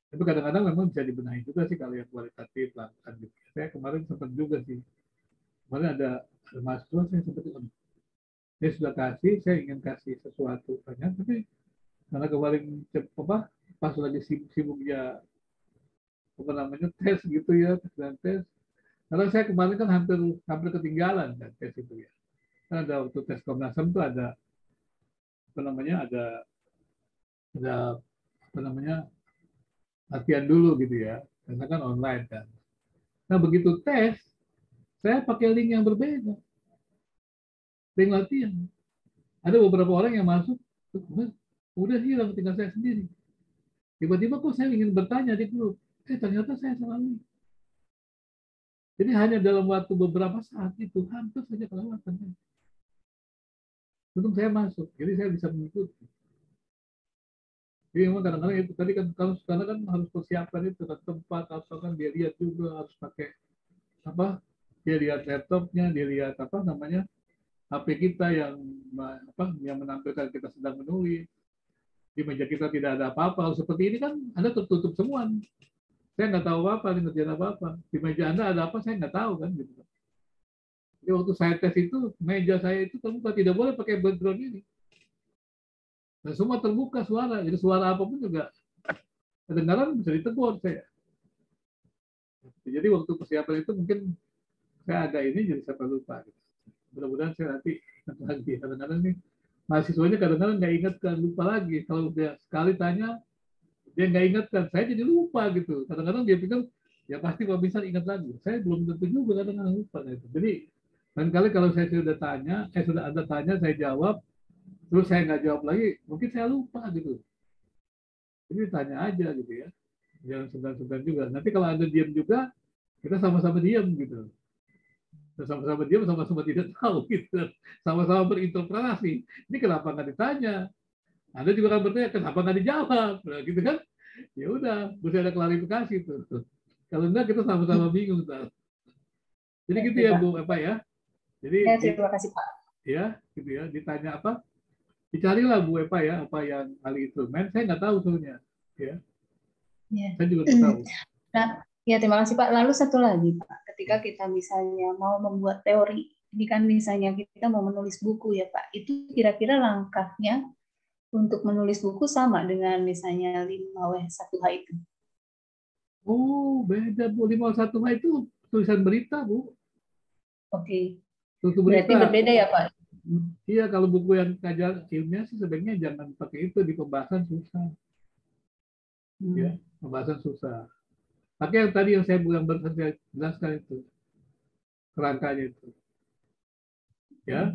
tapi kadang-kadang memang bisa dibenahi juga sih kalau yang kualitatif lah. Saya kemarin sempat juga sih. Kemarin ada mahasiswa saya sempat dia sudah kasih, saya ingin kasih sesuatu banyak, tapi karena kemarin pas lagi sibuk-sibuknya tes gitu ya, tes. Karena saya kemarin kan hampir ketinggalan kan tes itu ya. Kan ada waktu tes Komnas HAM itu ada latihan dulu gitu ya, karena kan online kan. Nah begitu tes, saya pakai link yang berbeda, link latihan. Ada beberapa orang yang masuk, udah hilang, tinggal saya sendiri. Tiba-tiba kok saya ingin bertanya di grup, ternyata saya salah link. Jadi hanya dalam waktu beberapa saat itu hampir saja kelewatan. Untung saya masuk, jadi saya bisa mengikuti. Jadi memang kadang-kadang itu tadi kan kalau sekarang kan harus persiapkan itu kan tempat atau kan dia lihat juga harus pakai dia lihat laptopnya, dia lihat HP kita yang menampilkan kita sedang menulis. Di meja kita tidak ada apa-apa. Kalau seperti ini kan Anda tertutup semua. Saya nggak tahu apa-apa, ngerjain apa-apa. Di meja Anda ada apa, saya nggak tahu kan. Gitu. Jadi waktu saya tes itu, meja saya itu terbuka, tidak boleh pakai background ini. Dan semua terbuka suara, jadi suara apapun juga kedengaran bisa ditegur saya. Jadi waktu persiapan itu mungkin saya agak ini jadi saya lupa. Mudah-mudahan saya nanti ingat lagi. Kadang-kadang nih mahasiswanya kadang-kadang nggak ingat kan, lupa lagi. Kalau dia sekali tanya, dia nggak ingatkan. Saya jadi lupa gitu. Kadang-kadang dia pikir ya pasti Pak bisa ingat lagi. Saya belum tentu juga kadang-kadang lupa. Gitu. Jadi lain kali kalau saya sudah tanya, sudah ada tanya, saya jawab, terus saya nggak jawab lagi, mungkin saya lupa gitu. Jadi tanya aja gitu ya. Jangan segan-segan juga. Nanti kalau Anda diam juga, kita sama-sama diam gitu. Sama-sama diam, sama-sama tidak tahu gitu. Sama-sama berinterpretasi. Ini kenapa nggak ditanya? Anda juga kan bertanya, kenapa nggak dijawab? Nah, gitu kan? Ya udah, mesti ada klarifikasi tuh. Kalau enggak kita sama-sama bingung. Tuh. Jadi gitu ya Bu, apa ya? Jadi ya, terima kasih Pak. Ya, gitu ya. Ditanya apa? Dicarilah Bu Eva ya, apa yang ahli instrumen. Saya nggak tahu soalnya. Ya. Ya. Saya juga nggak tahu. Nah, ya terima kasih Pak. Lalu satu lagi Pak, ketika kita misalnya mau membuat teori, ini kan misalnya kita mau menulis buku ya Pak, itu kira-kira langkahnya untuk menulis buku sama dengan misalnya 5W1H itu? Oh, beda Bu. 501H itu tulisan berita Bu. Oke. Tulis Berarti berita. berbeda ya Pak? Iya, kalau buku yang kajian ilmiah sih sebaiknya jangan pakai itu, di pembahasan susah. Ya, pembahasan susah. Pakai yang tadi yang saya jelaskan itu, kerangkanya itu. Ya.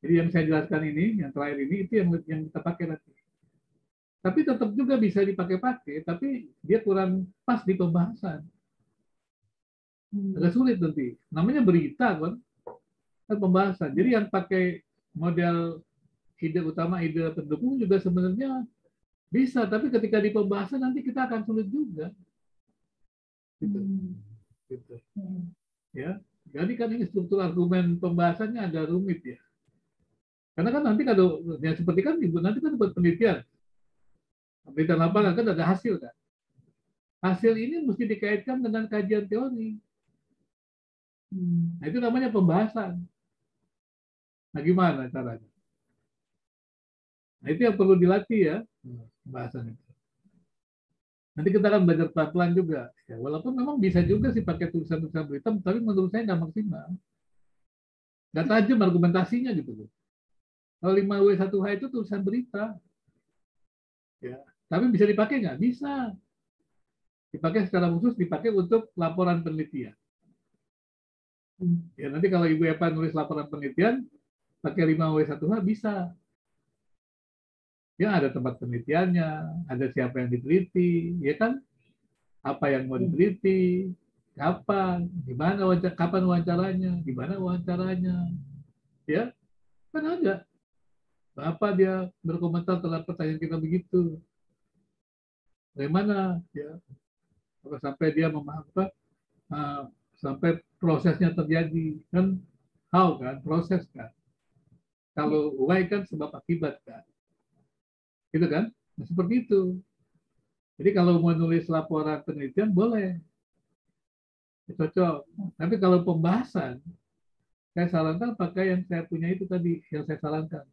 Jadi yang saya jelaskan ini, yang terakhir ini, itu yang kita pakai nanti. Tapi tetap juga bisa dipakai-pakai, tapi dia kurang pas di pembahasan. Agak sulit nanti. Namanya berita kan pembahasan. Jadi yang pakai model ide utama, ide pendukung juga sebenarnya bisa, tapi ketika di pembahasan nanti kita akan sulit juga. Gitu. Gitu. Ya. Jadi kan ini struktur argumen pembahasannya agak rumit ya. Karena kan nanti kalau ya seperti kan ibu nanti kan buat penelitian. Penelitian lapangan kan ada hasil kan. Hasil ini mesti dikaitkan dengan kajian teori. Nah, itu namanya pembahasan. Nah, gimana caranya? Nah, itu yang perlu dilatih ya, pembahasan itu. Nanti kita akan belajar pelan-pelan juga. Ya, walaupun memang bisa juga sih pakai tulisan-tulisan berita, tapi menurut saya nggak maksimal. Nggak tajam argumentasinya gitu. Kalau 5W1H itu tulisan berita. Ya. Tapi bisa dipakai nggak? Bisa. Dipakai secara khusus, dipakai untuk laporan penelitian. Ya, nanti kalau Ibu Eva nulis laporan penelitian, pakai 5W1H bisa. Ya, ada tempat penelitiannya, ada siapa yang diteliti, ya kan? Apa yang mau diteliti, kapan, kapan wawancaranya, di mana wawancaranya, ya kan ada. Apa dia berkomentar terhadap pertanyaan kita begitu? Bagaimana, ya? Sampai dia memahami sampai prosesnya terjadi kan, how kan, proses kan. Kalau why kan sebab akibat kan, gitu kan? Nah, seperti itu. Jadi kalau mau nulis laporan penelitian boleh, cocok. Tapi kalau pembahasan, saya sarankan pakai yang saya punya itu tadi, yang saya sarankan.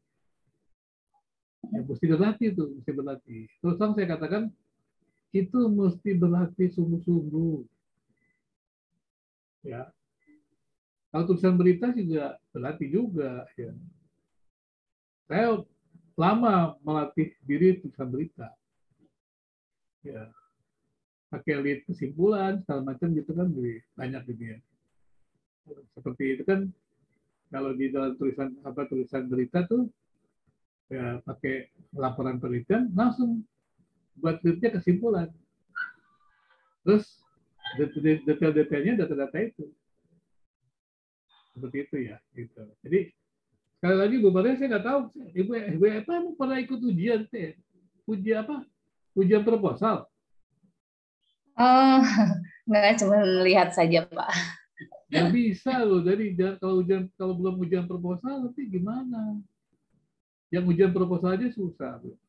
Ya, mesti berlatih itu, mesti berlatih. Terus terang saya katakan, itu mesti berlatih sungguh-sungguh. Ya. Kalau tulisan berita juga berlatih juga. Ya. Saya lama melatih diri tulisan berita. Ya. Pakai lead kesimpulan, segala macam gitu kan, banyak gitu ya. Seperti itu kan, kalau di dalam tulisan berita tuh, ya pakai laporan penelitian, langsung buat leadnya kesimpulan. Terus detail-detailnya data-data itu. Seperti itu ya. Gitu. Jadi sekali lagi Bu Maria, saya nggak tahu Ibu apa pernah ikut ujian teh? Ujian apa? Ujian proposal? Oh, nggak, cuma lihat saja Pak. Nggak bisa loh. Jadi kalau belum ujian proposal nanti gimana? Yang ujian proposal aja susah. Bu.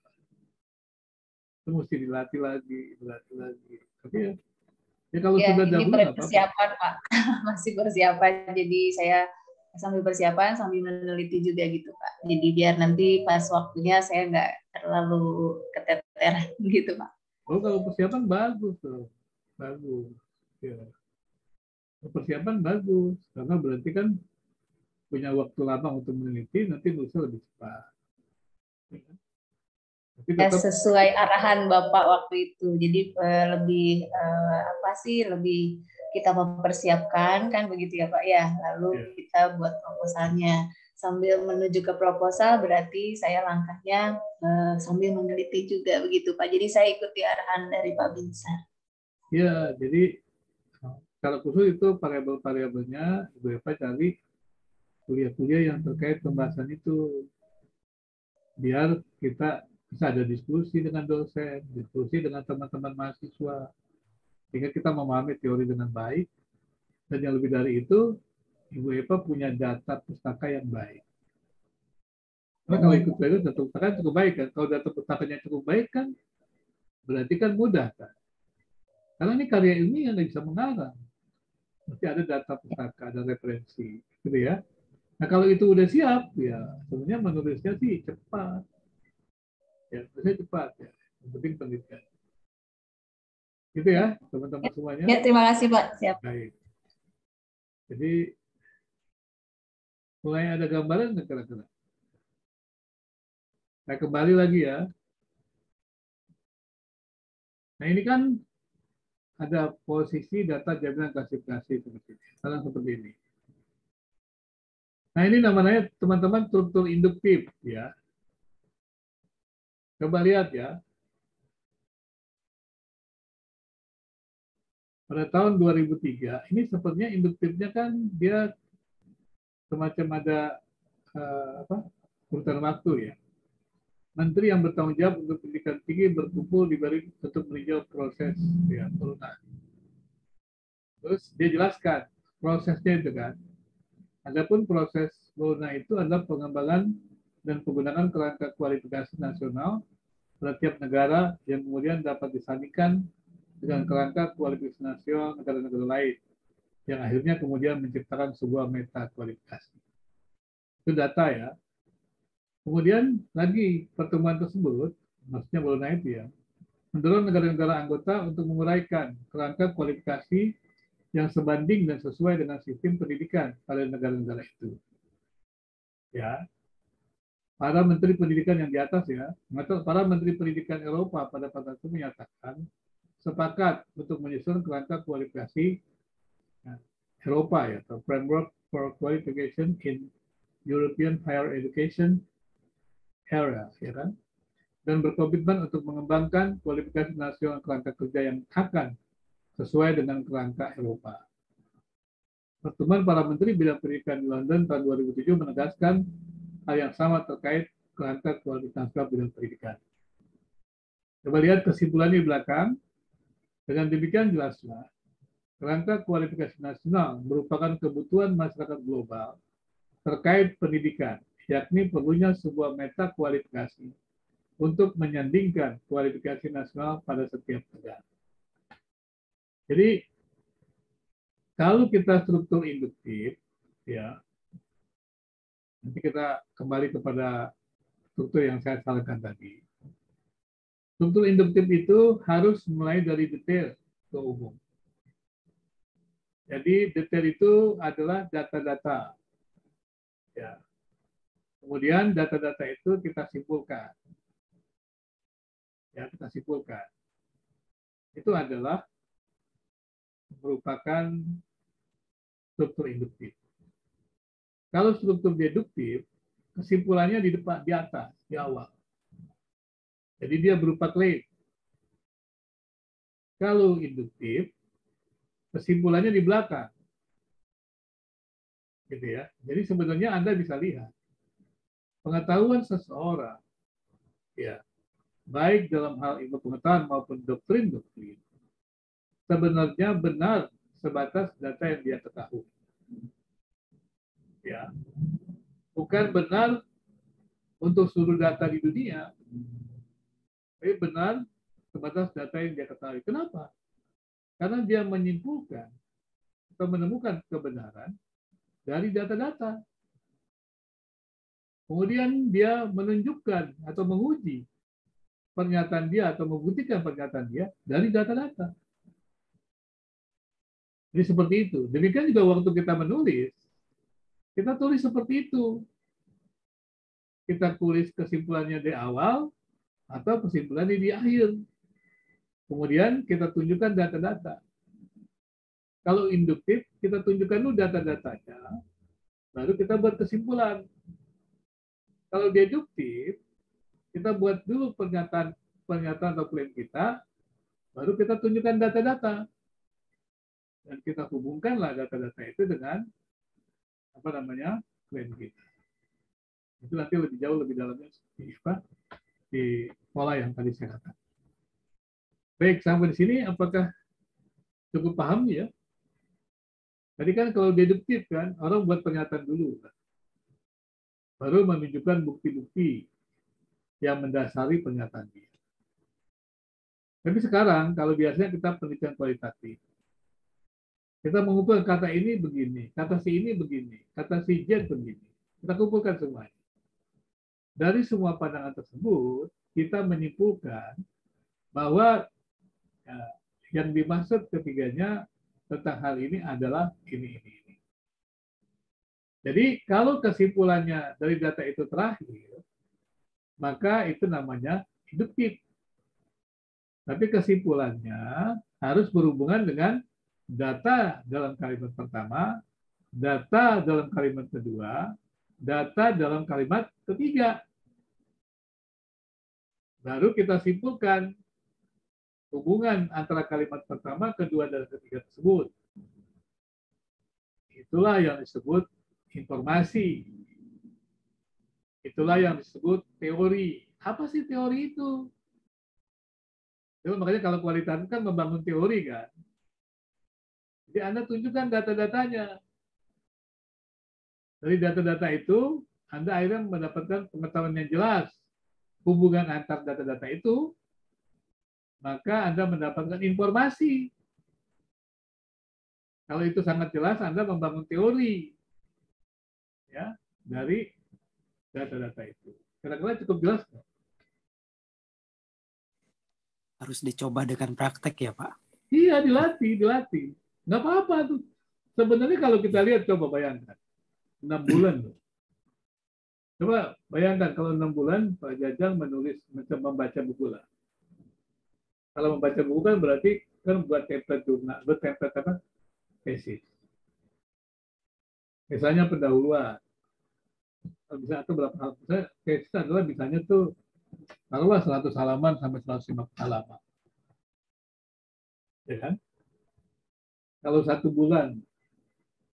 Itu mesti dilatih lagi, dilatih lagi. Tapi ya kalau Ya, sudah ini dahulu nggak apa-apa. persiapan Pak, masih persiapan. Jadi saya sambil persiapan sambil meneliti juga gitu Pak. Jadi biar nanti pas waktunya saya nggak terlalu keteteran gitu Pak. Oh, kalau persiapan bagus tuh, bagus. Ya, persiapan bagus karena berarti kan punya waktu lama untuk meneliti, nanti lulus lebih cepat. Ya kan? Tapi Ya, tetap sesuai arahan Bapak waktu itu. Jadi lebih apa sih lebih kita mempersiapkan kan begitu ya Pak ya. Lalu ya, kita buat proposalnya. Sambil menuju ke proposal berarti saya langkahnya sambil meneliti juga begitu Pak. Jadi saya ikuti arahan dari Pak Binsar. ya jadi secara khusus itu variabel-variabelnya Ibu Eva cari kuliah-kuliah yang terkait pembahasan itu biar kita bisa ada diskusi dengan dosen, diskusi dengan teman-teman mahasiswa, sehingga kita memahami teori dengan baik, dan yang lebih dari itu, Ibu Eva punya data pustaka yang baik. Karena kalau ikut belajar data pustaka cukup baik kan, kalau data pustakanya cukup baik kan, berarti kan mudah kan. Karena ini karya ilmiah yang nggak bisa mengarang, mesti ada data pustaka, ada referensi, gitu ya. Nah kalau itu udah siap, ya sebenarnya menulisnya sih cepat, ya menulisnya cepat ya. Yang penting penelitian. Gitu ya, teman-teman semuanya. Ya, terima kasih Pak. Siap. Baik. Jadi mulai ada gambaran nggak kira-kira? Saya kembali lagi ya. Nah ini kan ada posisi data jaminan klasifikasi seperti ini. Salah seperti ini. Nah ini namanya teman-teman struktur induktif ya. Coba lihat ya. Pada tahun 2003 ini sepertinya induktifnya kan dia semacam ada urutan waktu ya. Menteri yang bertanggung jawab untuk pendidikan tinggi berkumpul di Bali untuk meninjau proses ya, turunan. Terus dia jelaskan prosesnya itu kan. Adapun proses Luna itu adalah pengembangan dan penggunaan kerangka kualifikasi nasional pada tiap negara yang kemudian dapat disandingkan dengan kerangka kualifikasi nasional negara-negara lain yang akhirnya kemudian menciptakan sebuah meta kualifikasi. Itu data ya. Kemudian lagi pertemuan tersebut, maksudnya Luna itu ya, mendorong negara-negara anggota untuk menguraikan kerangka kualifikasi yang sebanding dan sesuai dengan sistem pendidikan pada negara-negara itu. Ya, para menteri pendidikan yang di atas ya, para menteri pendidikan Eropa pada itu menyatakan sepakat untuk menyusun kerangka kualifikasi ya, Eropa ya, atau Framework for Qualification in European Higher Education Area, ya kan? Dan berkomitmen untuk mengembangkan kualifikasi nasional kerangka kerja yang akan sesuai dengan kerangka Eropa. Pertemuan para menteri bidang pendidikan di London tahun 2007 menegaskan hal yang sama terkait kerangka kualitas nasional bidang pendidikan. Coba lihat kesimpulannya di belakang. Dengan demikian jelaslah, kerangka kualifikasi nasional merupakan kebutuhan masyarakat global terkait pendidikan, yakni perlunya sebuah meta kualifikasi untuk menyandingkan kualifikasi nasional pada setiap negara. Jadi, kalau kita struktur induktif, ya, nanti kita kembali kepada struktur yang saya sarankan tadi. Struktur induktif itu harus mulai dari detail ke umum. Jadi detail itu adalah data-data. Ya. Kemudian data-data itu kita simpulkan. Ya, kita simpulkan. Itu adalah merupakan struktur induktif. Kalau struktur deduktif, kesimpulannya di depan, di atas, di awal. Jadi dia berupa klaim. Kalau induktif, kesimpulannya di belakang. Gitu ya. Jadi sebenarnya Anda bisa lihat pengetahuan seseorang ya, baik dalam hal ilmu pengetahuan maupun doktrin-doktrin sebenarnya benar sebatas data yang dia ketahui. Ya. Bukan benar untuk seluruh data di dunia, tapi benar sebatas data yang dia ketahui. Kenapa? Karena dia menyimpulkan atau menemukan kebenaran dari data-data. Kemudian dia menunjukkan atau menguji pernyataan dia atau membuktikan pernyataan dia dari data-data. Jadi seperti itu. Demikian juga waktu kita menulis, kita tulis seperti itu. Kita tulis kesimpulannya di awal atau kesimpulannya di akhir. Kemudian kita tunjukkan data-data. Kalau induktif, kita tunjukkan dulu data-datanya, baru kita buat kesimpulan. Kalau deduktif, kita buat dulu pernyataan atau klaim kita, baru kita tunjukkan data-data. Dan kita hubungkanlah data-data itu dengan klaim kita. Itu nanti lebih jauh, lebih dalamnya di pola yang tadi saya katakan. Baik, sampai di sini apakah cukup paham ya? Tadi kan kalau deduktif kan, orang buat pernyataan dulu. Baru menunjukkan bukti-bukti yang mendasari pernyataan dia. Tapi sekarang, kalau biasanya kita penelitian kualitatif, kita mengumpulkan kata ini begini, kata si ini begini, kata si Z begini. Kita kumpulkan semuanya. Dari semua pandangan tersebut, kita menyimpulkan bahwa yang dimaksud ketiganya tentang hal ini adalah ini. Jadi kalau kesimpulannya dari data itu terakhir, maka itu namanya induktif. Tapi kesimpulannya harus berhubungan dengan data dalam kalimat pertama, data dalam kalimat kedua, data dalam kalimat ketiga. Baru kita simpulkan hubungan antara kalimat pertama, kedua, dan ketiga tersebut. Itulah yang disebut informasi. Itulah yang disebut teori. Apa sih teori itu? Jadi makanya kalau kualitatif kan membangun teori kan. Jadi Anda tunjukkan data-datanya. Dari data-data itu, Anda akhirnya mendapatkan pengetahuan yang jelas. Hubungan antar data-data itu, maka Anda mendapatkan informasi. Kalau itu sangat jelas, Anda membangun teori ya dari data-data itu. Kira-kira cukup jelas nggak? Harus dicoba dengan praktek ya Pak? Iya, dilatih. Nggak apa-apa tuh. Sebenarnya kalau kita lihat, coba bayangkan. 6 bulan loh. Coba bayangkan kalau 6 bulan Pak Jajang membaca buku lah. Kalau membaca buku kan berarti kan buat template jurnal, buat template apa? Tesis. Misalnya pendahuluan. Bisa atau berapa halaman? Misalnya tesis adalah misalnya tuh taruhlah 100 halaman sampai 150 halaman. Ya kan? Kalau 1 bulan,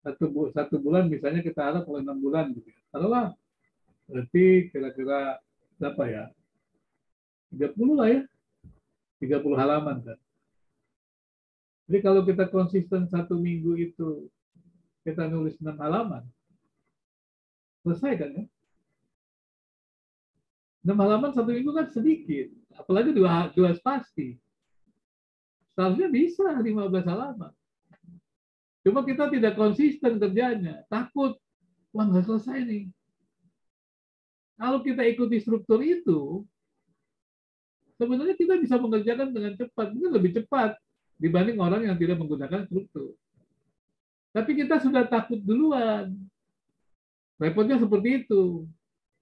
satu bulan misalnya kita harap kalau 6 bulan gitu. Taruhlah berarti kira-kira berapa ya? 30 lah ya. 30 halaman kan. Jadi kalau kita konsisten 1 minggu itu kita nulis 6 halaman, selesai kan ya? 6 halaman 1 minggu kan sedikit, apalagi dua spasi. Seharusnya bisa 15 halaman. Cuma kita tidak konsisten kerjanya, takut, wah nggak selesai nih. Kalau kita ikuti struktur itu, sebenarnya kita bisa mengerjakan dengan cepat, mungkin lebih cepat dibanding orang yang tidak menggunakan struktur. Tapi kita sudah takut duluan. Repotnya seperti itu.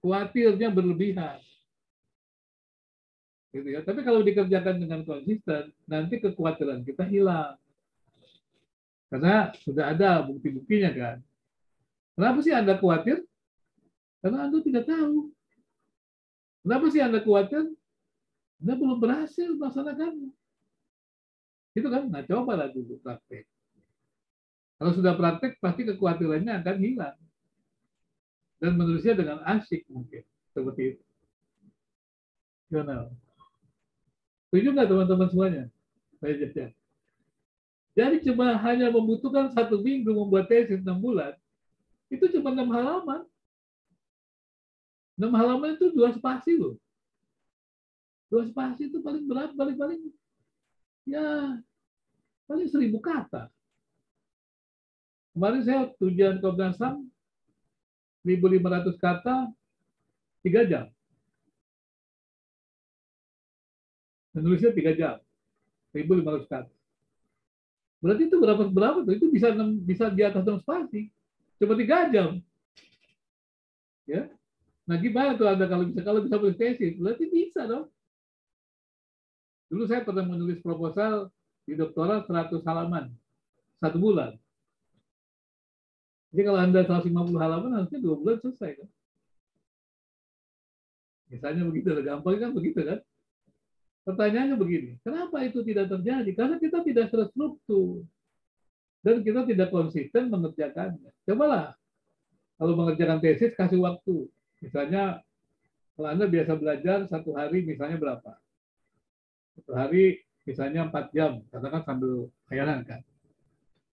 Khawatirnya berlebihan. Gitu ya. Tapi kalau dikerjakan dengan konsisten, nanti kekhawatiran kita hilang. Karena sudah ada bukti-buktinya kan. Kenapa sih Anda khawatir? Karena Anda tidak tahu. Kenapa sih Anda khawatir? Anda belum berhasil melaksanakannya. Gitu kan? Nah, cobalah dulu praktek. Kalau sudah praktek, pasti kekhawatirannya akan hilang. Dan menulisnya dengan asyik mungkin. Seperti itu. Gimana? Setuju nggak teman-teman semuanya? Saya jajah. Jadi cuma hanya membutuhkan 1 minggu membuat tesis 6 bulan. Itu cuma 6 halaman. 6 halaman itu 2 spasi loh. 2 spasi itu paling berat, paling ya paling 1000 kata. Kemarin saya ujian Komnas HAM 1.500 kata 3 jam. Menulisnya 3 jam. 1.500 kata. Berarti itu berapa tuh? Itu bisa di atas 6 spasi. Cuma 3 jam. Ya. Nah, gimana tuh Anda kalau bisa menulis tesis? Berarti bisa dong. Dulu saya pernah menulis proposal di doktoral 100 halaman. 1 bulan. Jadi kalau Anda 150 halaman, harusnya 2 bulan selesai kan? Misalnya begitu, gampang kan begitu kan? Pertanyaannya begini, kenapa itu tidak terjadi? Karena kita tidak terstruktur. Dan kita tidak konsisten mengerjakannya. Cobalah, kalau mengerjakan tesis, kasih waktu. Misalnya, kalau Anda biasa belajar 1 hari, misalnya berapa? 1 hari, misalnya 4 jam. Katakan sambil khayalan kan.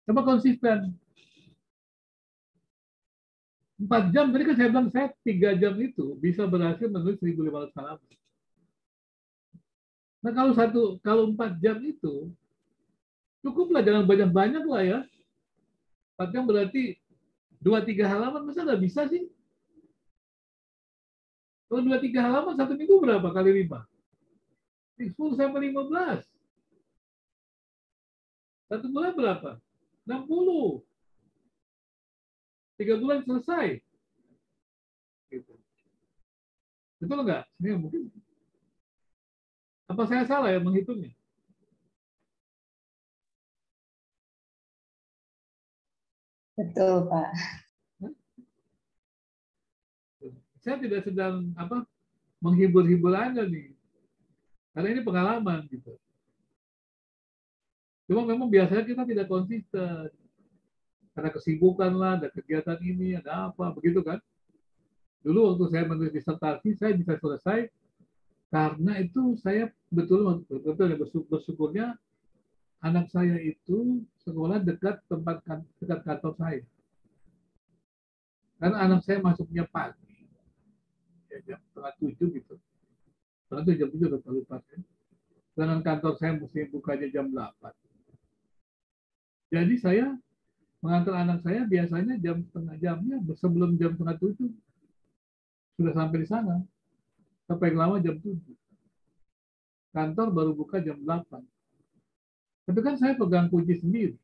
Coba konsisten. 4 jam, tadi kan saya bilang, saya 3 jam itu bisa berhasil menulis 1.500 halaman. Nah, kalau 4 jam itu, cukuplah, jangan banyak-banyak lah ya. 4 jam berarti 2-3 halaman, masa nggak bisa sih? Kalau 2-3 halaman, 1 minggu berapa kali 5? 10 sampai 15. 1 bulan berapa? 60. 3 bulan selesai. Gitu. Betul nggak? Ini mungkin. Apa saya salah ya menghitungnya? Betul, Pak. Saya tidak sedang menghibur-hibur Anda nih. Karena ini pengalaman gitu. Cuma memang biasanya kita tidak konsisten. Karena kesibukan lah, ada kegiatan ini, ada apa, begitu kan? Dulu waktu saya menulis disertasi, saya bisa selesai karena itu saya betul bersyukurnya anak saya itu sekolah dekat kantor saya. Karena anak saya masuknya pagi, ya, jam 6:30 gitu. Karena jam 7 udah lupa kan. Dengan kantor saya mesti bukanya jam 8. Jadi saya mengantar anak saya biasanya setengah jamnya sebelum jam 6:30 sudah sampai di sana. Sampai lama jam 7. Kantor baru buka jam 8. Tapi kan saya pegang kunci sendiri.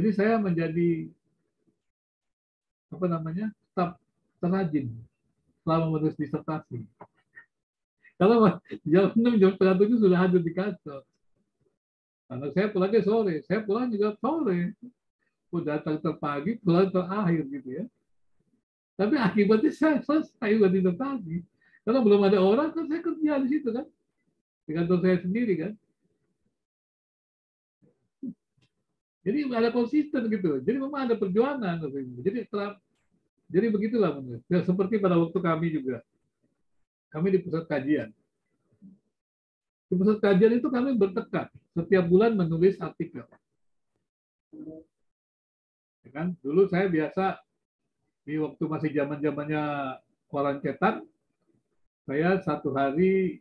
Jadi saya menjadi tetap terrajin selama menulis disertasi. Kalau jam 6, jam setengah 7 sudah hadir di kantor. Karena saya pulangnya sore, saya pulang juga sore. Datang terpagi, pulang terakhir gitu ya. Tapi akibatnya saya selesai buat disertasi. Karena belum ada orang, kan saya kerja di situ kan. Di kantor saya sendiri kan. Jadi ada konsisten gitu. Jadi memang ada perjuangan. Jadi begitulah menurut. Ya, seperti pada waktu kami juga. Kami di pusat kajian. Di pusat kajian itu kami bertekad setiap bulan menulis artikel. Ya kan? Dulu saya biasa di waktu masih zaman-zamannya koran cetak, saya 1 hari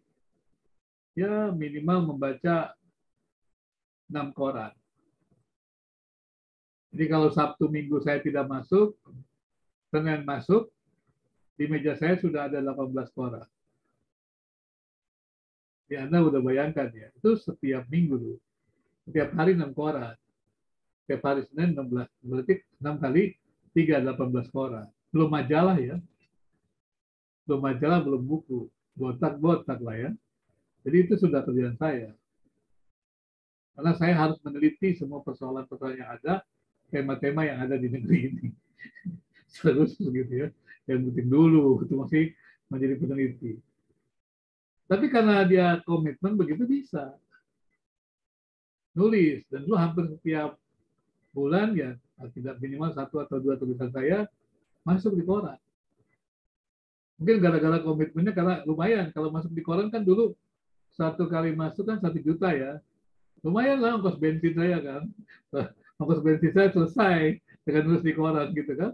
ya minimal membaca 6 koran. Jadi kalau Sabtu Minggu saya tidak masuk, Senin masuk, di meja saya sudah ada 18 koran. Ya Anda udah bayangkan ya, itu setiap minggu dulu. Setiap hari 6 koran. Setiap hari Senin 16. Berarti 6 kali 3, 18 koran. Belum majalah ya. Belum majalah, belum buku. Botak-botak lah ya. Jadi itu sudah kerjaan saya. Karena saya harus meneliti semua persoalan-persoalan yang ada, tema-tema yang ada di negeri ini. Terus begitu ya. Yang penting dulu, itu masih menjadi peneliti. Tapi karena dia komitmen, begitu bisa. Nulis. Dan dulu hampir setiap bulan ya, tidak minimal 1 atau 2 tulisan saya masuk di koran. Mungkin gara-gara komitmennya, karena lumayan. Kalau masuk di koran kan dulu 1 kali masuk kan 1 juta ya. Lumayan lah ongkos bensin saya kan. Ongkos bensin saya selesai dengan nulis di koran gitu kan.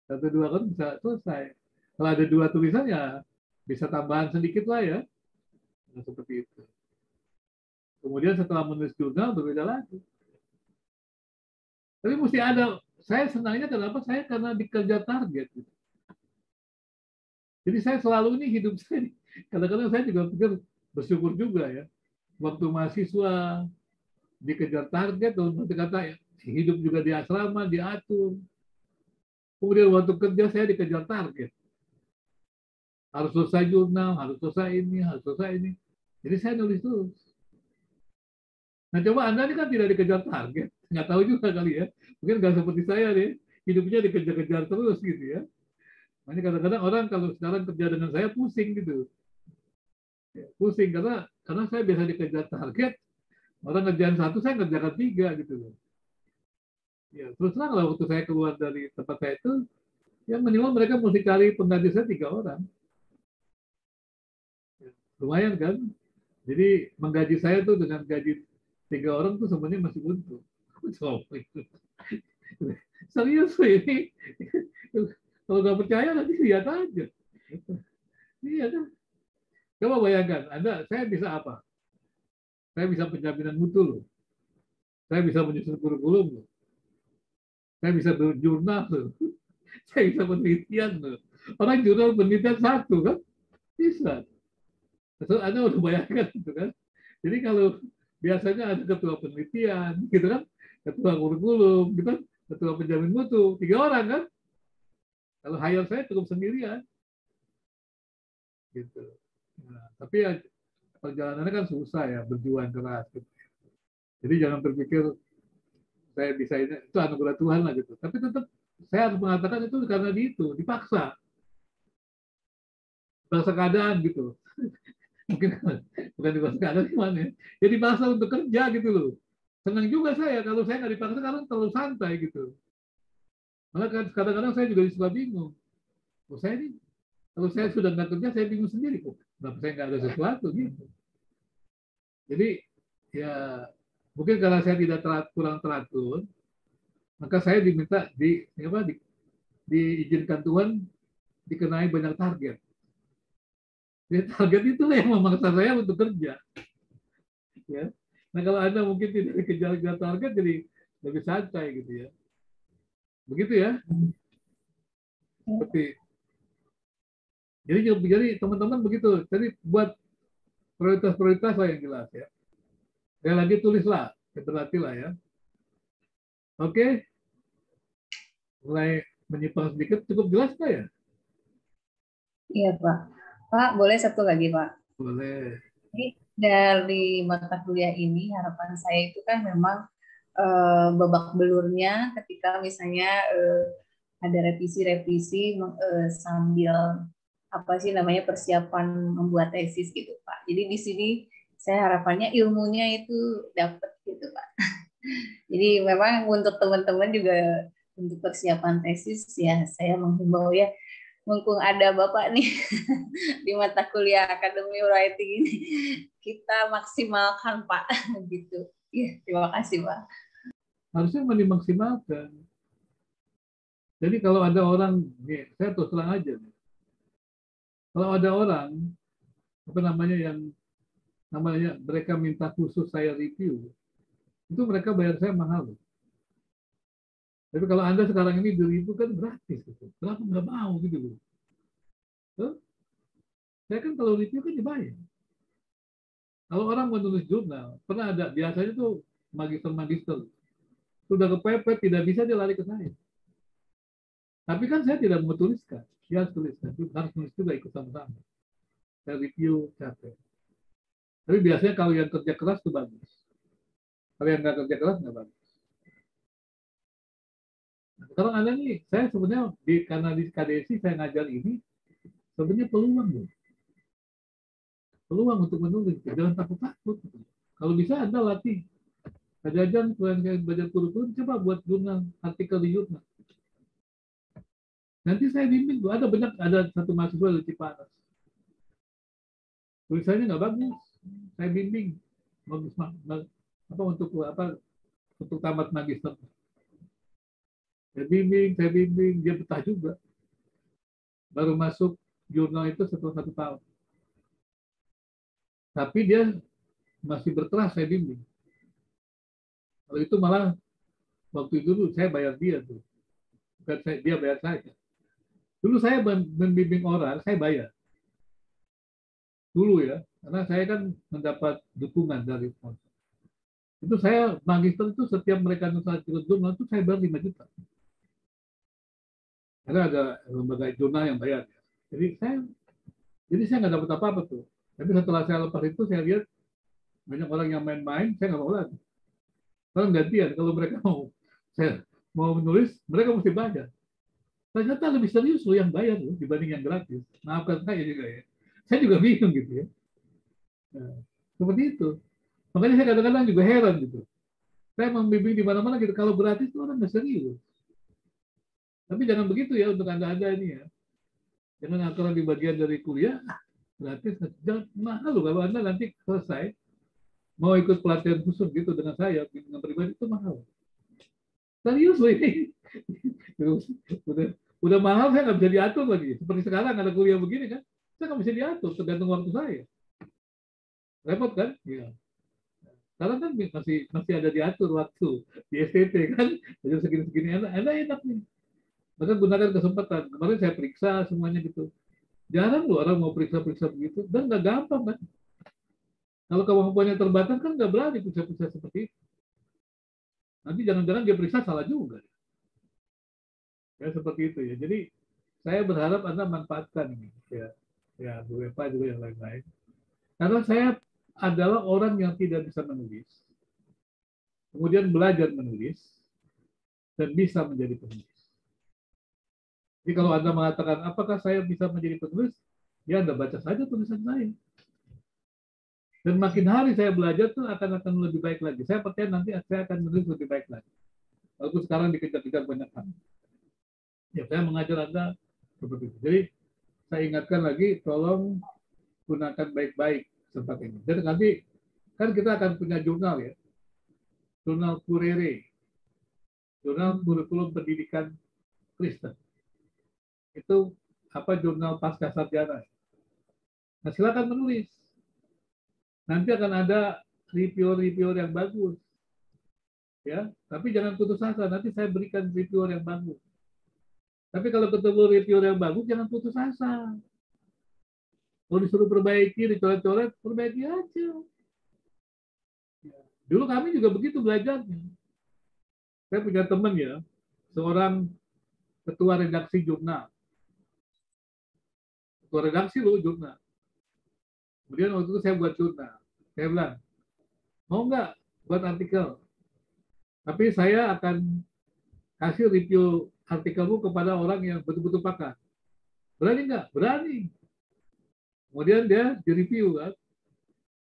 1-2 kan bisa selesai. Kalau ada 2 tulisan ya bisa tambahan sedikit lah ya. Nah, seperti itu. Kemudian setelah menulis jurnal berbeda lagi. Tapi mesti ada, saya senangnya kenapa? Saya karena dikejar target. Gitu. Jadi saya selalu ini hidup saya, kadang-kadang saya juga pikir bersyukur juga ya. Waktu mahasiswa dikejar target, dalam arti kata hidup juga di asrama, diatur. Kemudian waktu kerja saya dikejar target. Harus selesai jurnal, harus selesai ini, harus selesai ini. Jadi saya nulis terus. Nah coba Anda ini kan tidak dikejar target. Nggak tahu juga kali ya. Mungkin nggak seperti saya nih. Hidupnya dikejar-kejar terus gitu ya. Makanya kadang-kadang orang kalau sekarang kerja dengan saya pusing gitu. Ya, pusing karena saya biasa dikejar target. Orang kerjaan satu, saya ngerjakan 3 gitu loh. Ya, terus terang lah waktu saya keluar dari tempat saya itu, ya minimal mereka mesti cari pengganti saya 3 orang. Ya, lumayan kan? Jadi menggaji saya tuh dengan gaji 3 orang tuh sebenarnya masih untung. Serius ini. Kalau nggak percaya nanti lihat aja. Iya kan? Coba bayangkan, saya bisa apa? Saya bisa penjaminan mutu loh. Saya bisa menyusun kurikulum loh. Saya bisa jurnal loh. Saya bisa penelitian loh. Orang jurnal penelitian 1 kan? Bisa. So, Anda udah bayangkan gitu kan? Jadi kalau biasanya ada ketua penelitian, gitu kan? Ketua kurikulum, gitu kan? Ketua penjamin mutu, 3 orang kan? Kalau hire saya cukup sendirian. Gitu. Nah, tapi ya perjalanannya kan susah ya, berjuang keras. Gitu. Jadi jangan berpikir saya bisa ini, itu anugerah Tuhan lah gitu. Tapi tetap saya harus mengatakan itu karena dipaksa. Dipaksa keadaan gitu. Mungkin bukan dipaksa keadaan gimana ya. Ya dipaksa untuk kerja gitu loh. Senang juga saya kalau saya nggak dipaksa karena terlalu santai gitu. Malah kadang-kadang saya juga suka bingung. Oh, saya ini kalau saya sudah nggak kerja saya bingung sendiri kok. Kenapa saya nggak ada sesuatu gitu. Jadi ya mungkin karena saya tidak kurang teratur, maka saya diminta diizinkan Tuhan dikenai banyak target. Jadi target itu yang memaksa saya untuk kerja. Ya. Nah kalau Anda mungkin tidak dikejar target jadi lebih santai gitu ya. Begitu ya. Seperti jadi teman-teman begitu. Jadi buat prioritas-prioritas lah yang jelas ya. Sekali lagi tulislah, berlatihlah ya. Oke. Mulai menyimpang sedikit, cukup jelas nggak ya? Iya, Pak. Pak, boleh satu lagi, Pak? Boleh. Jadi dari mata kuliah ini, harapan saya itu kan memang babak belurnya ketika misalnya ada revisi-revisi sambil apa sih namanya persiapan membuat tesis gitu, Pak. Jadi di sini saya harapannya ilmunya itu dapat gitu, Pak. Jadi memang untuk teman-teman juga untuk persiapan tesis ya saya menghimbau ya mumpung ada Bapak nih di mata kuliah Academy Writing ini kita maksimalkan Pak gitu. Ya, terima kasih Pak. Harusnya dimaksimalkan. Jadi kalau ada orang, nih, saya terus terang aja. Kalau ada orang apa namanya yang namanya mereka minta khusus saya review, itu mereka bayar saya mahal. Tapi kalau Anda sekarang ini di review kan gratis, gitu. Kenapa nggak mau gitu loh? Saya kan kalau review kan dibayar. Kalau orang menulis jurnal, pernah ada biasanya tuh magister-magister sudah kepepet tidak bisa dia lari ke saya. Tapi kan saya tidak mau tuliskan, dia harus tuliskan, harus tulis juga ikut sama-sama. Saya review capek. Tapi biasanya kalau yang kerja keras itu bagus. Kalau yang nggak kerja keras nggak bagus. Nah, sekarang Anda nih, saya sebenarnya karena di KDSI saya ngajar ini, sebenarnya peluang loh. Peluang untuk menulis, jangan takut-takut. Kalau bisa Anda latih. Jajan selain belajar kurikulum, coba buat jurnal, artikel di jurnal. Nanti saya bimbing, ada satu mahasiswa dari Cipanas. Tulisannya nggak bagus, saya bimbing. Bagus untuk tamat magister. Saya bimbing, dia betah juga. Baru masuk jurnal itu setelah 1 tahun. Tapi dia masih berkeras saya bimbing. Kalau itu malah waktu itu dulu saya bayar dia tuh. Bukan dia bayar saya. Dulu saya membimbing orang, saya bayar. Dulu ya, karena saya kan mendapat dukungan dari sponsor. Itu saya magister itu setiap mereka nulis jurnal itu saya bayar 5 juta. Karena ada lembaga jurnal yang bayar. Jadi saya nggak dapat apa-apa tuh. Tapi setelah saya lepas itu saya lihat banyak orang yang main-main, saya nggak mau lagi. Kalau gantian, kalau mereka mau menulis, mereka mesti bayar. Ternyata lebih serius loh yang bayar loh dibanding yang gratis. Maafkan saya juga ya. Saya juga bingung gitu ya. Nah, seperti itu. Makanya saya kadang-kadang juga heran gitu. Saya membimbing di mana-mana gitu. Kalau gratis itu orang nggak serius. Tapi jangan begitu ya untuk Anda ini ya. Jangan aturan di bagian dari kuliah, gratis. Jangan mahal loh kalau Anda nanti selesai mau ikut pelatihan khusus gitu dengan saya, dengan pribadi itu mahal. Serius loh ini. udah mahal saya nggak bisa diatur lagi. Seperti sekarang ada kuliah begini kan, saya nggak bisa diatur tergantung waktu saya. Repot kan? Iya. Sekarang kan masih ada diatur waktu di STT kan, jam segini-segini enak nih. Maka gunakan kesempatan. Kemarin saya periksa semuanya gitu. Jarang loh orang mau periksa-periksa begitu dan nggak gampang kan. Kalau kemampuannya terbatas kan nggak berani periksa-periksa seperti itu. Nanti jangan-jangan dia periksa salah juga. Ya seperti itu ya. Jadi saya berharap Anda manfaatkan ini. Ya Bu Eva juga yang lain-lain. Karena saya adalah orang yang tidak bisa menulis. Kemudian belajar menulis dan bisa menjadi penulis. Jadi kalau Anda mengatakan, apakah saya bisa menjadi penulis? Ya Anda baca saja tulisan saya. Dan makin hari saya belajar tuh akan lebih baik lagi. Saya percaya nanti saya akan menulis lebih baik lagi. Walaupun sekarang dikejar-kejar banyak hal. Ya saya mengajar Anda seperti itu. Jadi saya ingatkan lagi, tolong gunakan baik-baik tempat ini. Jadi nanti kan kita akan punya jurnal ya. Jurnal Curere. Jurnal Kurikulum Pendidikan Kristen. Itu jurnal pasca sarjana. Nah, silakan menulis. Nanti akan ada reviewer yang bagus. Ya, tapi jangan putus asa. Nanti saya berikan reviewer yang bagus. Tapi kalau ketemu reviewer yang bagus, jangan putus asa. Kalau disuruh perbaiki, dicoret-coret, perbaiki aja. Dulu kami juga begitu belajarnya. Saya punya teman ya, seorang ketua redaksi jurnal. Ketua redaksi loh jurnal. Kemudian waktu itu saya buat jurnal. Saya bilang, mau nggak buat artikel? Tapi saya akan kasih review artikelmu kepada orang yang betul-betul pakar. Berani nggak? Berani. Kemudian dia direview kan.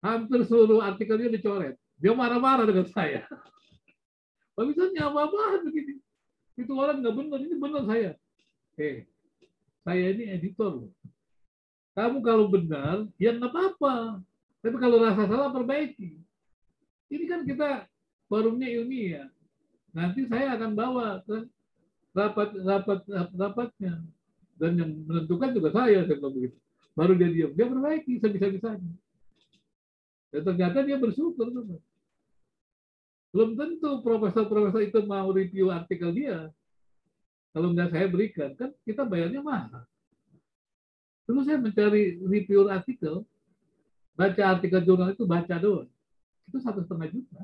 Hampir seluruh artikelnya dicoret. Dia marah-marah dengan saya. Tapi misalnya apa-apaan begini. Itu orang nggak benar, ini benar saya. Saya ini editor. Kamu kalau benar, ya nggak apa-apa. Tapi kalau rasa salah, perbaiki. Ini kan kita forumnya ilmiah. Nanti saya akan bawa ke rapatnya. Dan yang menentukan juga saya bilang begitu. Baru dia diam. Dia perbaiki sebisa-bisanya. Dan ternyata dia bersyukur. Belum tentu profesor-profesor itu mau review artikel dia. Kalau nggak saya berikan, kan kita bayarnya mahal. Terus saya mencari review artikel, baca artikel jurnal itu baca doang. Itu 1,5 juta.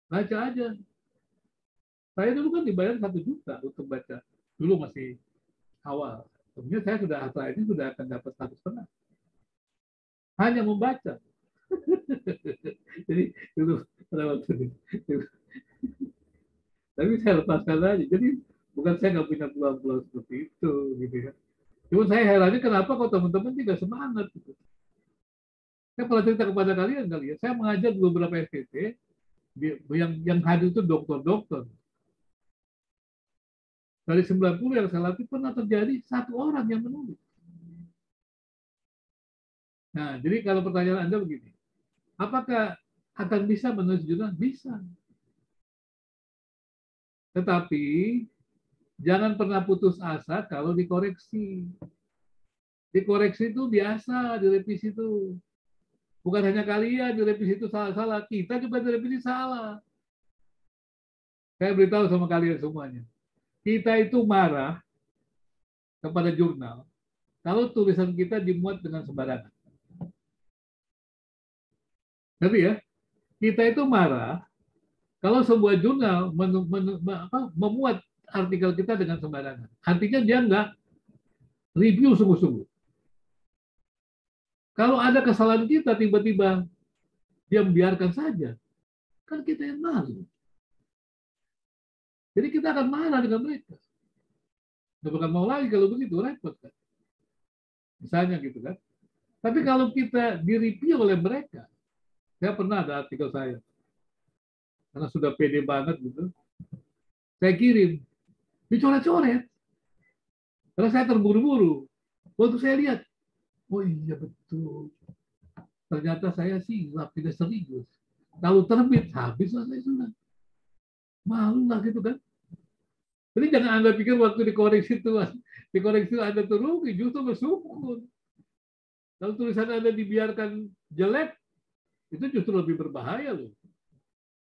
Baca aja. Saya dulu kan dibayar 1 juta untuk baca. Dulu masih awal. Kemudian saya sudah akan dapat 1,5. Hanya membaca. Jadi dulu pada waktu itu. Tapi saya lepaskan aja. Jadi bukan saya nggak punya peluang-peluang seperti itu, gitu ya. Cuma saya herannya kenapa kok teman-teman tidak semangat. Gitu. Saya pernah cerita kepada kalian kali ya. Saya mengajar di beberapa STT yang hadir itu dokter-dokter. Dari 90 yang saya latih pernah terjadi 1 orang yang menulis. Nah, jadi kalau pertanyaan Anda begini, apakah akan bisa menulis jurnal? Bisa. Tetapi jangan pernah putus asa kalau dikoreksi. Dikoreksi itu biasa, direvisi itu. Bukan hanya kalian direvisi itu salah-salah, kita juga direvisi salah. Saya beritahu sama kalian semuanya. Kita itu marah kepada jurnal kalau tulisan kita dimuat dengan sembarangan. Ngerti ya? Kita itu marah kalau sebuah jurnal memuat artikel kita dengan sembarangan. Artinya dia nggak review sungguh-sungguh. Kalau ada kesalahan kita tiba-tiba dia membiarkan saja, kan kita yang malu. Jadi kita akan marah dengan mereka. Nggak bakal mau lagi kalau begitu, repot kan. Misalnya gitu kan. Tapi kalau kita di-review oleh mereka, saya pernah ada artikel saya, karena sudah pede banget gitu, saya kirim, dicoret-coret. Karena saya terburu-buru. Waktu saya lihat, oh iya betul. Ternyata saya silap, tidak serius. Kalau terbit, habis lah saya sudah. Malu lah gitu kan. Jadi jangan Anda pikir waktu dikoreksi itu Anda tuh rugi, justru bersyukur. Kalau tulisan Anda dibiarkan jelek, itu justru lebih berbahaya loh.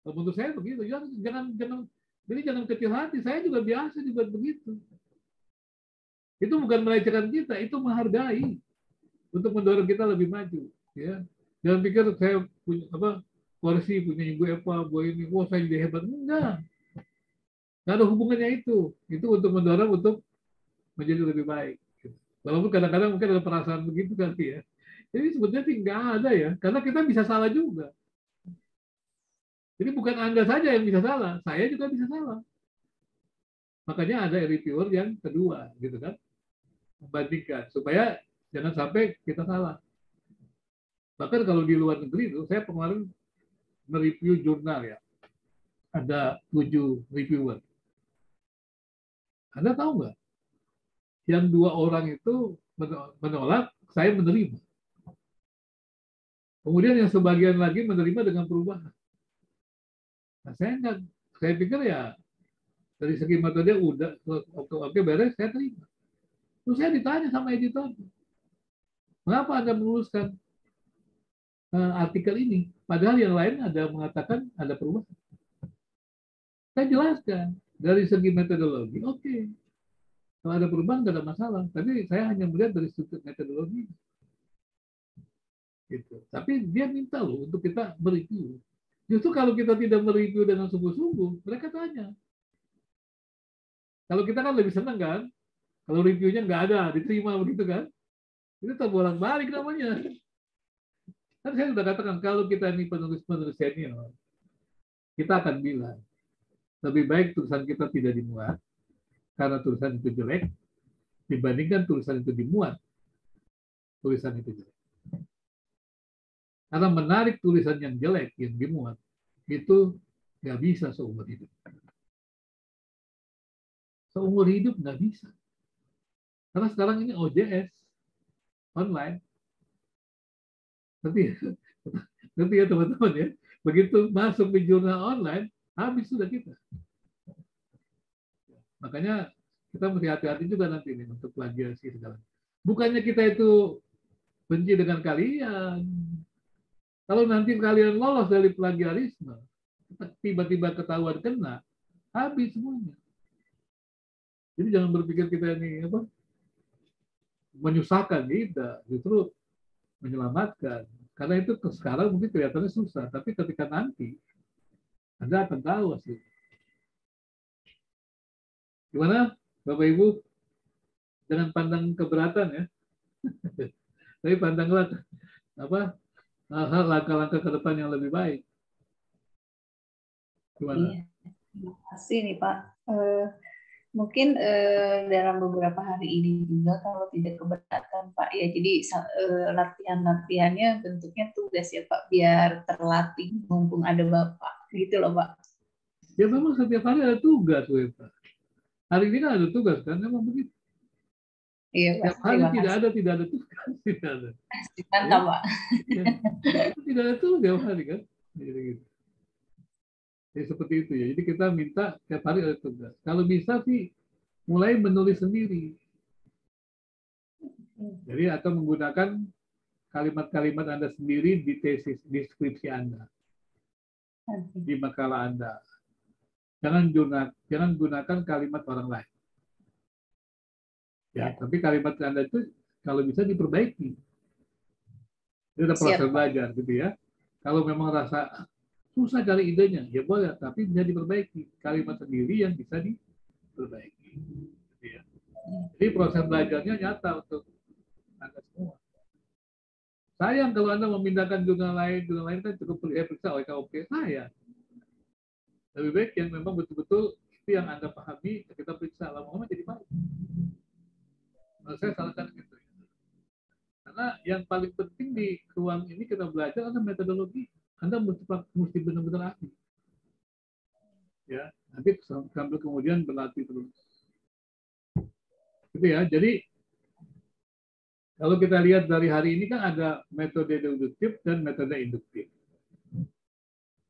Kalau menurut saya begitu. Jadi jangan kecil hati. Saya juga biasa dibuat begitu. Itu bukan melecehkan kita, itu menghargai untuk mendorong kita lebih maju. Ya, jangan pikir saya punya koreksi punya Ibu Eva, ini, wah saya jadi hebat. Enggak. Nggak ada hubungannya itu. Itu untuk mendorong untuk menjadi lebih baik. Walaupun kadang-kadang mungkin ada perasaan begitu nanti ya. Jadi sebetulnya sih nggak ada ya, karena kita bisa salah juga. Jadi bukan Anda saja yang bisa salah, saya juga bisa salah. Makanya ada reviewer yang kedua, gitu kan, membandingkan supaya jangan sampai kita salah. Bahkan kalau di luar negeri itu, saya kemarin mereview jurnal ya, ada 7 reviewer. Anda tahu nggak? Yang 2 orang itu menolak, saya menerima. Kemudian yang sebagian lagi menerima dengan perubahan. Nah, saya pikir ya dari segi metode udah oke beres, saya terima. Terus saya ditanya sama editor, mengapa Anda menuliskan artikel ini? Padahal yang lain ada mengatakan ada perubahan. Saya jelaskan dari segi metodologi, oke. Kalau ada perubahan nggak ada masalah. Tapi saya hanya melihat dari sudut metodologi. Gitu. Tapi dia minta loh untuk kita mereview. Justru kalau kita tidak mereview dengan sungguh-sungguh, mereka tanya. Kalau kita kan lebih senang kan, kalau reviewnya nggak ada, diterima begitu kan, itu terbolak-balik namanya. Kan saya sudah katakan, kalau kita ini penulis-penulis senior, kita akan bilang, lebih baik tulisan kita tidak dimuat, karena tulisan itu jelek, dibandingkan tulisan itu dimuat, tulisan itu jelek. Karena menarik tulisan yang jelek, yang dimuat, itu nggak bisa seumur hidup. Seumur hidup nggak bisa. Karena sekarang ini OJS, online. Nanti ya teman-teman ya. Begitu masuk di jurnal online, habis sudah kita. Makanya kita mesti hati-hati juga nanti nih untuk plagiasi segala. Bukannya kita itu benci dengan kalian. Kalau nanti kalian lolos dari plagiarisme, tiba-tiba ketahuan kena, habis semuanya. Jadi jangan berpikir kita ini menyusahkan, tidak, justru menyelamatkan. Karena itu sekarang mungkin kelihatannya susah, tapi ketika nanti Anda akan tahu sih. Gimana, Bapak Ibu? Jangan pandang keberatan ya, tapi pandanglah hal-hal langkah-langkah ke depan yang lebih baik. Gimana? Iya, terima kasih nih Pak. Mungkin dalam beberapa hari ini juga kalau tidak keberatan Pak ya, jadi latihan-latihannya bentuknya tugas ya Pak, biar terlatih mumpung ada Bapak gitu loh Pak. Ya memang setiap hari ada tugas, Pak. Hari ini kan ada tugas kan, memang begitu. Iya Pak. Setiap hari tidak ada tugas, tidak ada. Mantap Pak. Ya, tidak ada tugas setiap hari kan, gitu. Ya, seperti itu ya. Jadi kita minta setiap hari ada tugas. Kalau bisa sih mulai menulis sendiri. Jadi atau menggunakan kalimat-kalimat Anda sendiri di tesis, di skripsi Anda, di makalah Anda. Jangan gunakan kalimat orang lain. Ya, tapi kalimat Anda itu kalau bisa diperbaiki. Itu ada proses belajar gitu ya. Kalau memang rasa susah cari idenya, ya boleh, tapi bisa diperbaiki. Kalimat sendiri yang bisa diperbaiki. Gitu ya. Jadi proses belajarnya nyata untuk Anda semua. Sayang kalau Anda memindahkan jurnal lain kan cukup periksa oleh KOP saya. Lebih baik yang memang betul-betul itu yang Anda pahami, kita periksa lama-lama jadi baik. Nah, saya sarankan gitu. Karena yang paling penting di ruang ini kita belajar adalah metodologi. Anda mesti benar-benar ahli. Ya, nanti sambil kemudian berlatih terus. Gitu ya. Jadi kalau kita lihat dari hari ini kan ada metode deduktif dan metode induktif.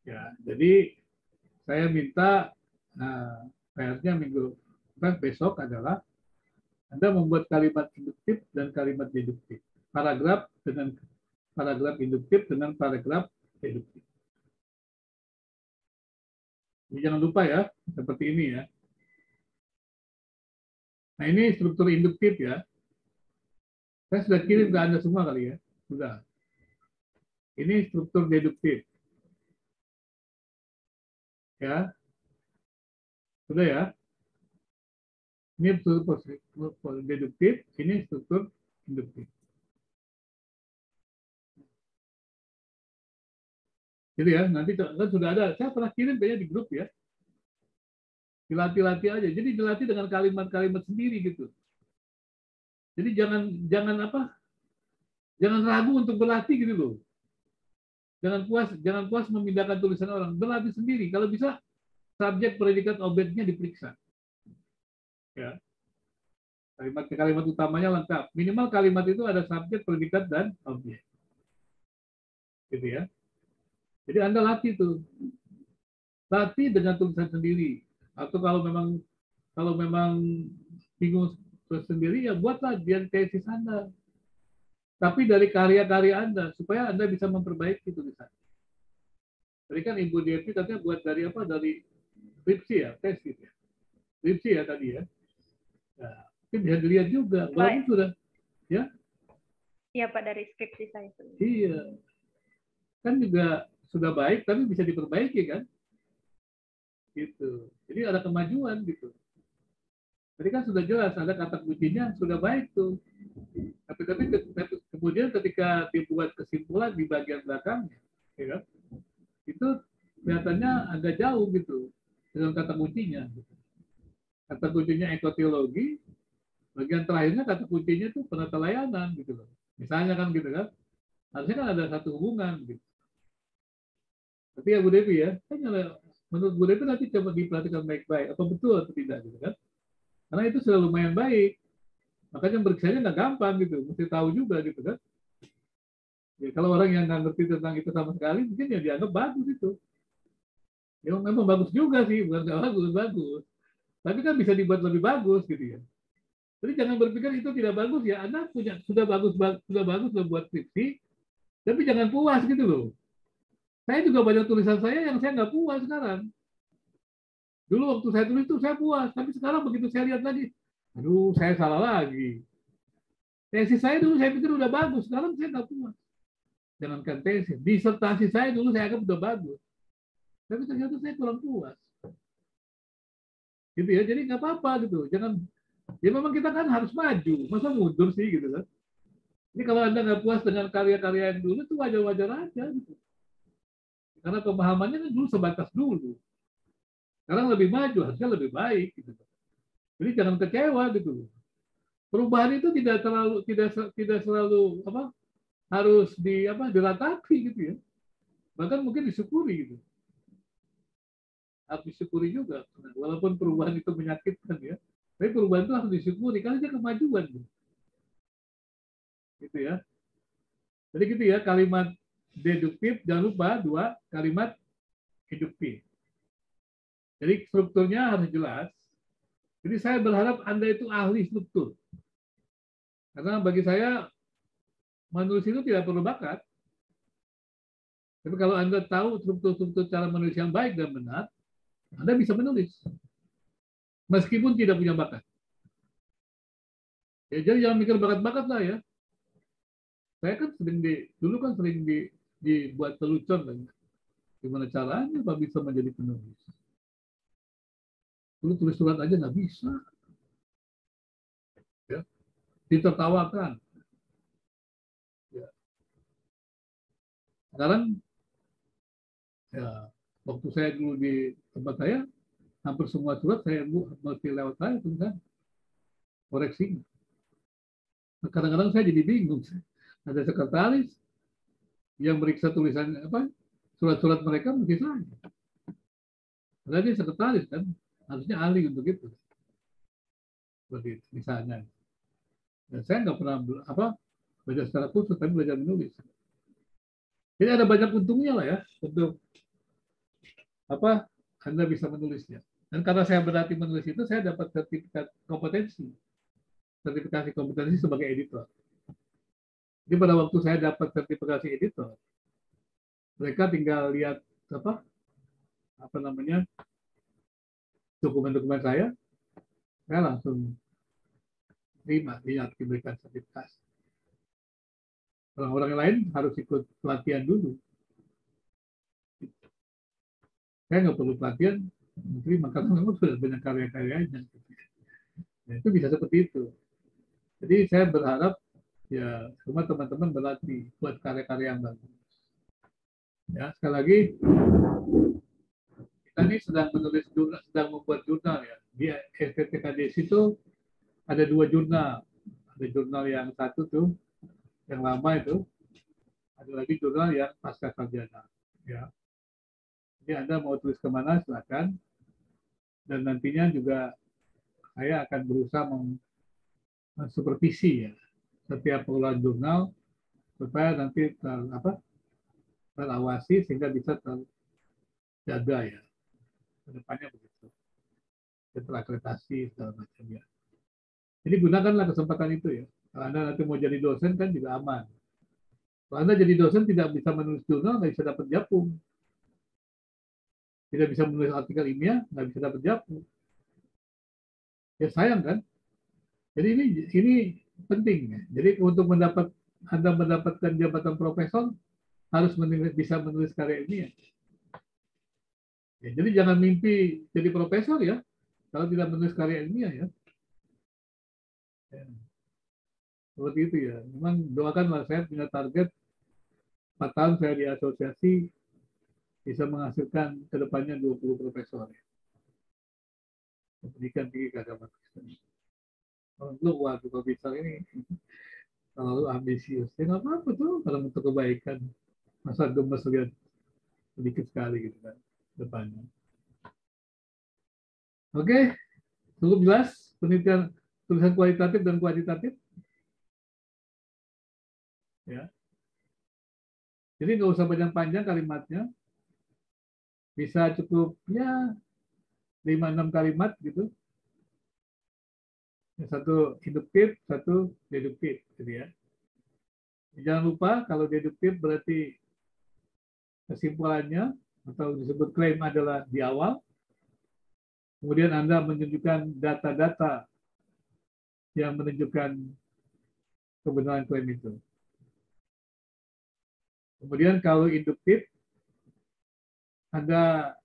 Ya, jadi saya minta PR-nya besok adalah Anda membuat kalimat induktif dan kalimat deduktif. Paragraf dengan paragraf induktif dengan paragraf deduktif. Jadi jangan lupa ya, seperti ini ya. Nah ini struktur induktif ya. Saya sudah kirim ke Anda semua kali ya. Sudah. Ini struktur deduktif. Ya. Sudah ya. Ini struktur deduktif, ini struktur induktif. Jadi ya, nanti kan sudah ada. Saya pernah kirim kayaknya di grup ya. Dilatih-latih aja. Jadi dilatih dengan kalimat-kalimat sendiri gitu. Jadi jangan ragu untuk berlatih gitu loh. Jangan puas memindahkan tulisan orang. Berlatih sendiri. Kalau bisa subjek, predikat, objeknya diperiksa. Ya. Kalimat utamanya lengkap. Minimal kalimat itu ada subjek, predikat, dan objek. Gitu ya. Jadi Anda latih tuh. Latih dengan tulisan sendiri. Atau kalau memang bingung sendiri, ya buatlah dia tesis Anda. Tapi dari karya-karya Anda, supaya Anda bisa memperbaiki tulisan. Tadi kan Ibu Devi katanya buat dari apa? Dari skripsi ya, tesis ya. Skripsi ya tadi ya. Nah, mungkin bisa dilihat juga. Walaupun sudah, ya? Iya Pak, dari skripsi saya. Iya. Kan juga sudah baik, tapi bisa diperbaiki kan? Gitu. Jadi ada kemajuan gitu. Tadi kan sudah jelas, ada kata kuncinya sudah baik tuh. Tapi kemudian ketika dibuat kesimpulan di bagian belakangnya, ya kan? Itu kelihatannya agak jauh gitu dengan kata kuncinya. Kata kuncinya ekoteologi, bagian terakhirnya kata kuncinya itu penata layanan gitu loh. Misalnya kan gitu kan, harusnya kan ada satu hubungan gitu. Tapi ya Bu Devi ya, kan menurut Bu Devi nanti coba diperhatikan baik-baik, apa betul atau tidak gitu kan? Karena itu sudah lumayan baik. Makanya periksanya nggak gampang gitu, mesti tahu juga gitu kan. Ya, kalau orang yang nggak ngerti tentang itu sama sekali, mungkin ya dianggap bagus itu. Ya memang bagus juga sih, bukan nggak bagus, bagus. Tapi kan bisa dibuat lebih bagus gitu ya. Jadi jangan berpikir itu tidak bagus ya. Anda sudah bagus buat skripsi, tapi jangan puas gitu loh. Saya juga banyak tulisan saya yang saya nggak puas sekarang. Dulu waktu saya tulis itu saya puas, tapi sekarang begitu saya lihat lagi, aduh saya salah lagi. Tesis saya dulu saya pikir udah bagus, sekarang saya nggak puas. Jangankan tesis, disertasi saya dulu saya anggap udah bagus, tapi ternyata saya kurang puas. Gitu ya, jadi nggak apa-apa gitu. Jangan, ya memang kita kan harus maju, masa mundur sih gitu kan. Ini kalau Anda nggak puas dengan karya-karya yang dulu itu wajar-wajar aja gitu. Karena pemahamannya kan dulu sebatas dulu. Sekarang lebih maju, harusnya lebih baik gitu. Jadi jangan kecewa gitu. Perubahan itu tidak selalu harus diratapi gitu ya. Bahkan mungkin disyukuri gitu. Harus disyukuri juga. Walaupun perubahan itu menyakitkan ya. Tapi perubahan itu harus disyukuri karena dia kemajuan gitu. Gitu ya. Jadi gitu ya, kalimat deduktif jangan lupa 2 kalimat induktif. Jadi strukturnya harus jelas. Jadi saya berharap Anda itu ahli struktur. Karena bagi saya menulis itu tidak perlu bakat. Tapi kalau Anda tahu struktur-struktur cara menulis yang baik dan benar, Anda bisa menulis. Meskipun tidak punya bakat. Ya, jadi jangan mikir bakat-bakat lah ya. Saya kan dulu kan sering dibuat lelucon kan. Gimana caranya Pak bisa menjadi penulis? Dulu tulis surat aja nggak bisa. Ya. Ditertawakan. Ya. Sekarang ya, waktu saya dulu di tempat saya, hampir semua surat saya mesti lewat saya kan koreksi. Kadang-kadang saya jadi bingung. Ada sekretaris yang meriksa tulisan surat-surat mereka mesti saya. Padahal dia sekretaris kan, harusnya ahli untuk itu. Seperti itu, misalnya. Dan saya nggak pernah belajar secara khusus, tapi belajar menulis. Jadi ada banyak untungnya lah ya untuk Anda bisa menulisnya. Dan karena saya berlatih menulis itu, saya dapat sertifikasi kompetensi sebagai editor. Jadi pada waktu saya dapat sertifikasi editor, mereka tinggal lihat dokumen-dokumen saya langsung terima, diberikan sertifikasi. Orang-orang lain harus ikut pelatihan dulu. Saya nggak perlu pelatihan, terima karena memang sudah banyak karya-karyanya. Nah, itu bisa seperti itu. Jadi saya berharap ya semua teman-teman berlatih buat karya-karya yang bagus. Ya, sekali lagi kita ini sedang membuat jurnal ya. Di STTKDS itu ada 2 jurnal. Ada jurnal yang satu tuh, yang lama itu. Ada lagi jurnal yang pasca sarjana. Ya. Jadi Anda mau tulis kemana silakan. Dan nantinya juga saya akan berusaha mensupervisi ya setiap pengelolaan jurnal supaya nanti terawasi sehingga bisa terjaga ya. Kedepannya begitu. Terakreditasi segala macam ya. Jadi gunakanlah kesempatan itu ya. Kalau Anda nanti mau jadi dosen kan juga aman. Kalau Anda jadi dosen tidak bisa menulis jurnal, nggak bisa dapat japung. Tidak bisa menulis artikel ilmiah, nggak bisa dapat japung. Ya sayang kan? Jadi ini penting ya. Jadi untuk Anda mendapatkan jabatan profesor harus bisa menulis karya ilmiah. Ya, jadi jangan mimpi jadi profesor ya kalau tidak menulis karya ilmiah ya. Seperti itu ya. Memang doakanlah, saya punya target 4 tahun saya di asosiasi bisa menghasilkan ke depannya 20 profesor. Ya. Pendidikan tinggi keagamaan Kristen. Kalau belum, waduh profesor ini terlalu ambisius. Ya nggak apa-apa tuh kalau untuk kebaikan. Masa gemes lihat sedikit sekali gitu kan depannya. Oke, cukup jelas penelitian tulisan kualitatif dan kuantitatif. Ya. Jadi nggak usah panjang-panjang kalimatnya. Bisa cukup ya 5-6 kalimat gitu. Satu induktif, satu deduktif gitu ya. Jangan lupa kalau deduktif berarti kesimpulannya atau disebut klaim adalah di awal. Kemudian Anda menunjukkan data-data yang menunjukkan kebenaran klaim itu. Kemudian kalau induktif, Anda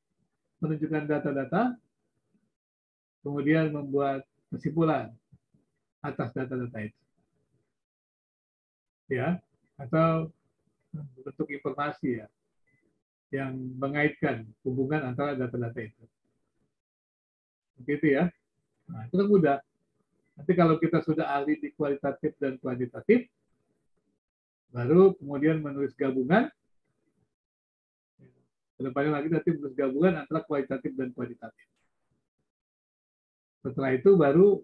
menunjukkan data-data, kemudian membuat kesimpulan atas data-data itu. Ya, atau bentuk informasi ya, yang mengaitkan hubungan antara data-data itu. Begitu ya. Nah, itu kan mudah. Nanti kalau kita sudah ahli di kualitatif dan kuantitatif, baru kemudian menulis gabungan. Kedepannya lagi nanti menulis gabungan antara kualitatif dan kuantitatif. Setelah itu baru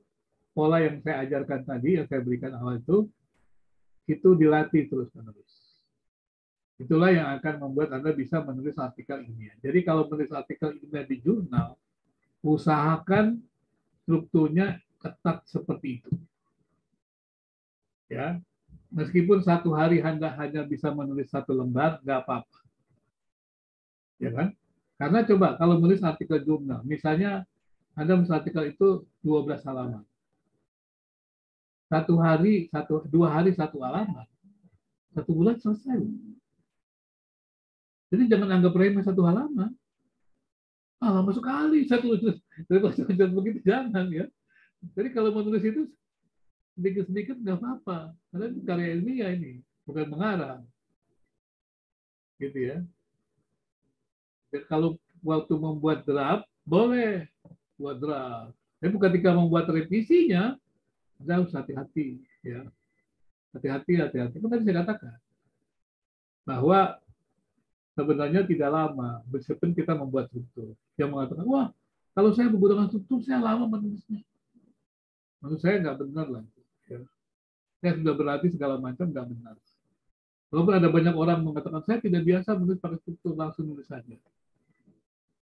pola yang saya ajarkan tadi, yang saya berikan awal itu dilatih terus-menerus. Itulah yang akan membuat Anda bisa menulis artikel ilmiah. Jadi kalau menulis artikel ilmiah di jurnal, usahakan strukturnya ketat seperti itu. Ya, meskipun satu hari Anda hanya bisa menulis satu lembar, nggak apa-apa. Ya kan? Karena coba kalau menulis artikel jurnal, misalnya Anda menulis artikel itu 12 halaman. Satu hari, 2 hari satu halaman. 1 bulan selesai. Jadi jangan anggap remeh 1 halaman. Ah, lama sekali saya tulis. Jangan begitu, jangan ya. Jadi kalau menulis itu sedikit-sedikit nggak apa-apa. Karena karya ilmiah ini, bukan mengarang. Gitu ya. Dan kalau waktu membuat draft, boleh buat draft. Tapi ketika membuat revisinya, Anda harus hati-hati. Ya. Hati-hati. Kan tadi saya katakan bahwa sebenarnya tidak lama, meskipun kita membuat struktur. Yang mengatakan, wah, kalau saya menggunakan struktur, saya lama menulisnya. Menurut saya nggak benar lah. Ya. Saya sudah berlatih segala macam, nggak benar. Walaupun ada banyak orang mengatakan, saya tidak biasa menulis pakai struktur, langsung nulis saja.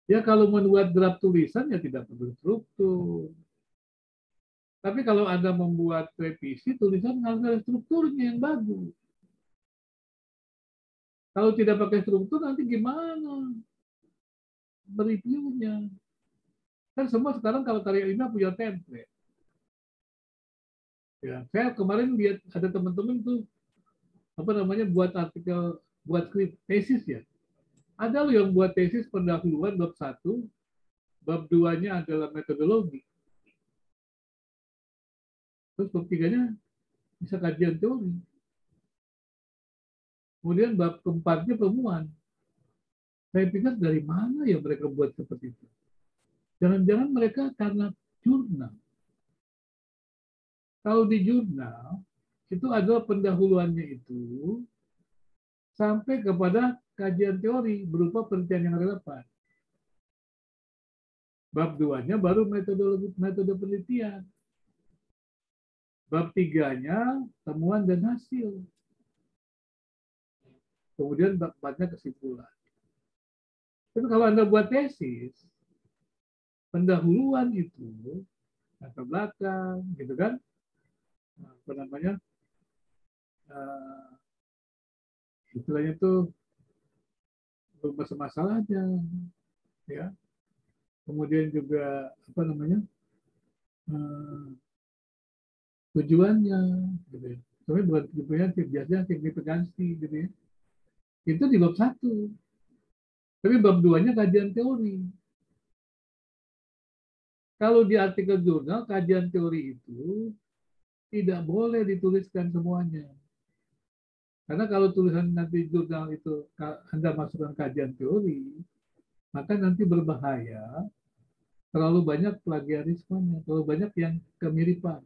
Ya kalau membuat draft tulisan, ya tidak perlu struktur. Tapi kalau Anda membuat revisi, tulisan harus ada strukturnya yang bagus. Kalau tidak pakai struktur, nanti gimana mereviewnya? Kan semua sekarang kalau karya ilmiah punya template. Ya, saya kemarin lihat ada teman-teman tuh apa namanya buat artikel, buat skrip tesis ya. Ada loh yang buat tesis pendahuluan bab 1, bab 2-nya adalah metodologi. Terus bab 3-nya bisa kajian teori. Kemudian bab keempatnya pemuan. Saya pikir dari mana ya mereka buat seperti itu? Jangan-jangan mereka karena jurnal. Kalau di jurnal, itu ada pendahuluannya itu sampai kepada kajian teori berupa penelitian yang relevan. Bab 2-nya baru metode penelitian. Bab 3-nya temuan dan hasil. Kemudian bab 4-nya kesimpulan. Tapi kalau Anda buat tesis, pendahuluan itu latar belakang, gitu kan? Apa namanya? Istilahnya itu masalahnya, ya. Kemudian juga apa namanya? Tujuannya, gitu ya. Tapi bukan tujuannya biasanya signifikansi, gitu ya. Itu di bab 1. Tapi bab 2-nya kajian teori. Kalau di artikel jurnal, kajian teori itu tidak boleh dituliskan semuanya. Karena kalau tulisan nanti jurnal itu Anda masukkan kajian teori, maka nanti berbahaya, terlalu banyak plagiarismenya, terlalu banyak yang kemiripan.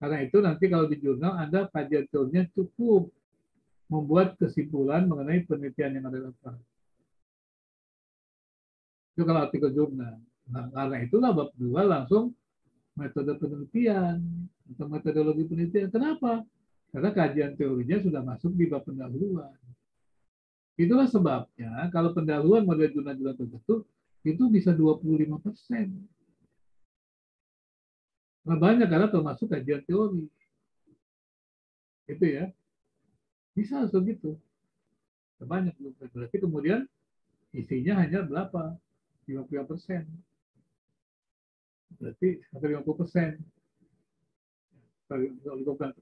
Karena itu nanti kalau di jurnal Anda kajian teorinya cukup membuat kesimpulan mengenai penelitian yang relevan. Itu kalau artikel jurnal. Nah, karena itulah bab 2 langsung metode penelitian atau metodologi penelitian. Kenapa? Karena kajian teorinya sudah masuk di bab pendahuluan. Itulah sebabnya kalau pendahuluan model jurnal-jurnal tertentu itu bisa 25%. Nah, banyak karena termasuk kajian teori. Itu ya. Bisa segitu. Banyak. Berarti kemudian isinya hanya berapa? 50%. Berarti sampai 50%.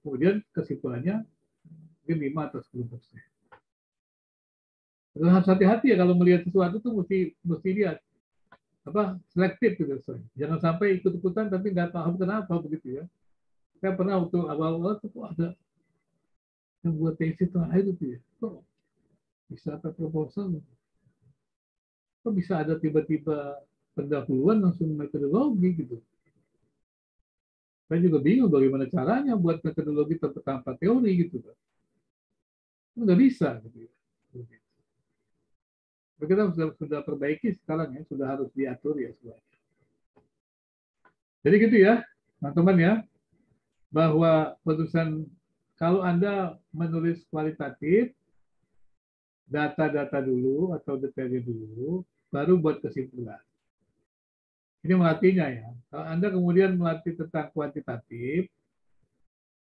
Kemudian kesimpulannya mungkin 5 atau 10%. Harus hati-hati ya kalau melihat sesuatu tuh mesti lihat apa selektif gitu. Jangan sampai ikut-ikutan tapi nggak paham kenapa begitu ya. Saya pernah waktu awal-awal tuh ada yang buat tesis terakhir itu ya. Kok bisa ada proposal? Kok bisa ada tiba-tiba pendahuluan langsung metodologi gitu? Saya juga bingung bagaimana caranya buat metodologi tanpa teori gitu kan. Nggak bisa gitu ya. Kita sudah perbaiki sekarang ya, sudah harus diatur ya semuanya. Jadi gitu ya, teman-teman ya, bahwa putusan kalau Anda menulis kualitatif, data-data dulu atau detailnya dulu, baru buat kesimpulan. Ini melatihnya ya. Kalau Anda kemudian melatih tentang kuantitatif,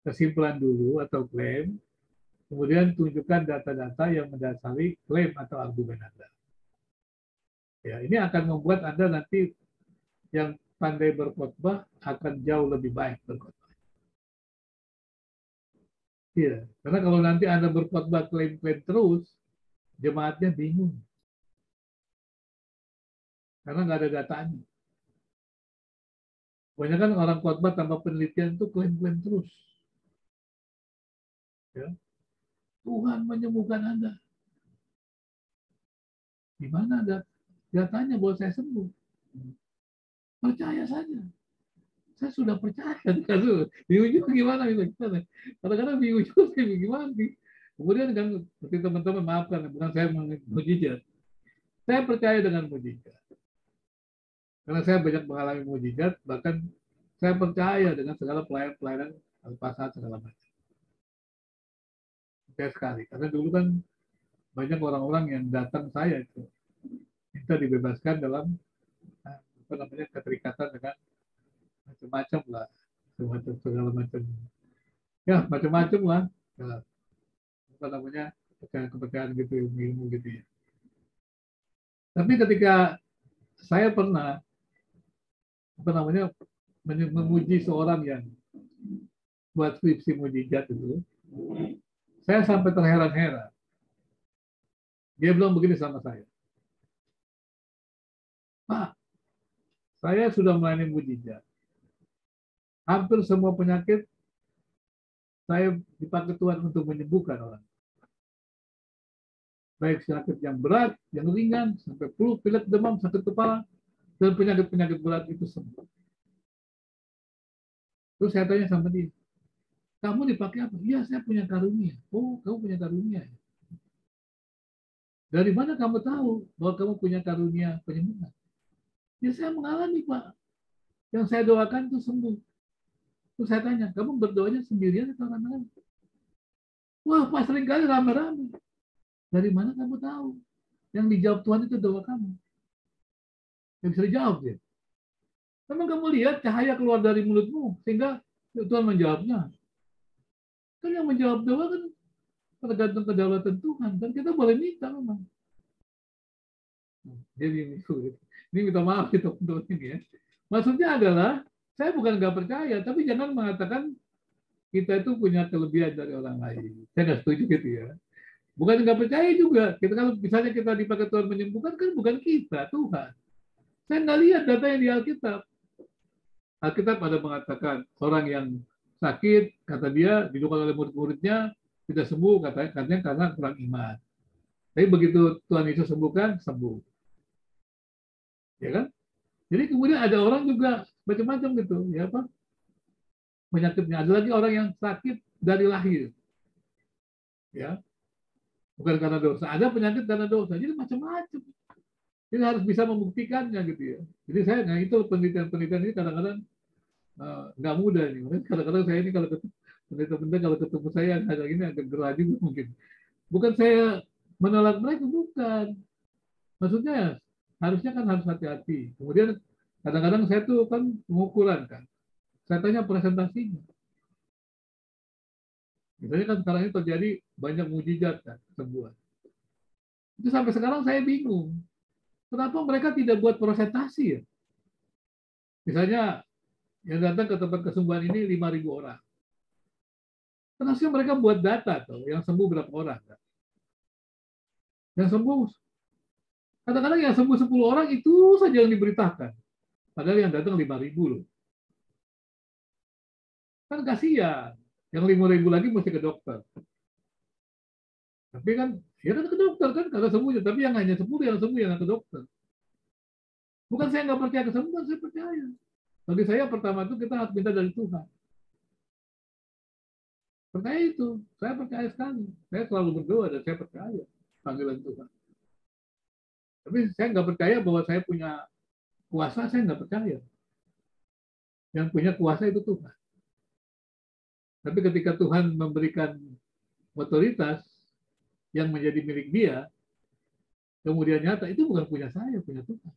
kesimpulan dulu atau klaim, kemudian tunjukkan data-data yang mendasari klaim atau argumen Anda. Ya, ini akan membuat Anda nanti yang pandai berkhotbah akan jauh lebih baik berkhotbah. Iya, karena kalau nanti Anda berkhotbah klaim-klaim terus, jemaatnya bingung. Karena nggak ada datanya. Banyak kan orang khotbah tanpa penelitian itu klaim-klaim terus. Ya. Tuhan menyembuhkan Anda. Di mana datanya bahwa saya sembuh? Percaya saja. Saya sudah percaya. Bingung juga gimana? Kadang-kadang bingung juga gimana. Kemudian kan seperti teman-teman maafkan, bukan saya mujizat. Saya percaya dengan mujizat. Karena saya banyak mengalami mujizat, bahkan saya percaya dengan segala pelayanan pasal segala macam. Percaya sekali. Karena dulu kan banyak orang-orang yang datang saya itu minta dibebaskan dalam keterikatan dengan macam-macam lah, segala macam, ya macam-macam lah, kepercayaan gitu, ilmu gitu ya. Tapi ketika saya pernah memuji seorang yang buat skripsi mujizat itu, saya sampai terheran-heran. Dia bilang begini sama saya, Pak, saya sudah melayani mujizat. Hampir semua penyakit saya dipakai Tuhan untuk menyembuhkan orang. Baik penyakit yang berat, yang ringan, sampai flu, pilek, demam, sakit kepala, dan penyakit-penyakit berat itu semua. Terus saya tanya sama dia, kamu dipakai apa? Iya, saya punya karunia. Oh, kamu punya karunia. Dari mana kamu tahu bahwa kamu punya karunia penyembuhan? Ya saya mengalami, Pak. Yang saya doakan itu sembuh. Terus saya tanya, kamu berdoanya sendirian atau rame-rame? Wah, Pak, seringkali rame-rame. Dari mana kamu tahu? Yang dijawab Tuhan itu doa kamu. Yang bisa dijawab dia. Memang kamu lihat cahaya keluar dari mulutmu, sehingga Tuhan menjawabnya. Kan yang menjawab doa kan tergantung kedaulatan Tuhan. Dan kita boleh minta memang. Jadi ini minta maaf itu untuk ini ya. Maksudnya adalah, saya bukan nggak percaya, tapi jangan mengatakan kita itu punya kelebihan dari orang lain. Saya nggak setuju gitu ya. Bukan nggak percaya juga. Kita kalau misalnya kita dipakai Tuhan menyembuhkan, kan bukan kita, Tuhan. Saya nggak lihat data yang di Alkitab. Alkitab ada mengatakan orang yang sakit, kata dia dilakukan oleh murid-muridnya tidak sembuh, katanya karena kurang iman. Tapi begitu Tuhan Yesus sembuhkan, sembuh. Ya kan? Jadi kemudian ada orang juga macam-macam gitu, ya apa? Penyakitnya. Ada lagi orang yang sakit dari lahir. Ya. Bukan karena dosa. Ada penyakit karena dosa. Jadi macam-macam. Jadi harus bisa membuktikannya gitu ya. Jadi saya, nah itu penelitian-penelitian ini kadang-kadang nggak mudah nih. Kadang-kadang saya ini kalau penelitian-penelitian kalau ketemu saya agak ini agak gerah juga mungkin. Bukan saya menolak mereka, bukan. Maksudnya harusnya kan harus hati-hati. Kemudian kadang-kadang saya tuh kan pengukuran kan. Saya tanya presentasinya. Misalnya kan sekarang ini terjadi banyak mujizat kan, kesembuhan. Itu sampai sekarang saya bingung. Kenapa mereka tidak buat presentasi ya? Misalnya yang datang ke tempat kesembuhan ini 5.000 orang. Kenapa mereka buat data tuh, yang sembuh berapa orang? Kan? Yang sembuh, kadang-kadang yang sembuh 10 orang itu saja yang diberitakan. Padahal yang datang 5.000 loh. Kan kasihan. Yang 5.000 lagi mesti ke dokter. Tapi kan, ya kan ke dokter kan, kalau sembuh. Tapi yang hanya 10 yang sembuh, yang ke dokter. Bukan saya nggak percaya kesembuhan, saya percaya. Bagi saya pertama itu kita harus minta dari Tuhan. Percaya itu, saya percaya sekali. Saya selalu berdoa dan saya percaya panggilan Tuhan. Tapi saya nggak percaya bahwa saya punya kuasa, saya nggak percaya. Yang punya kuasa itu Tuhan. Tapi ketika Tuhan memberikan otoritas yang menjadi milik dia, kemudian nyata, itu bukan punya saya, punya Tuhan.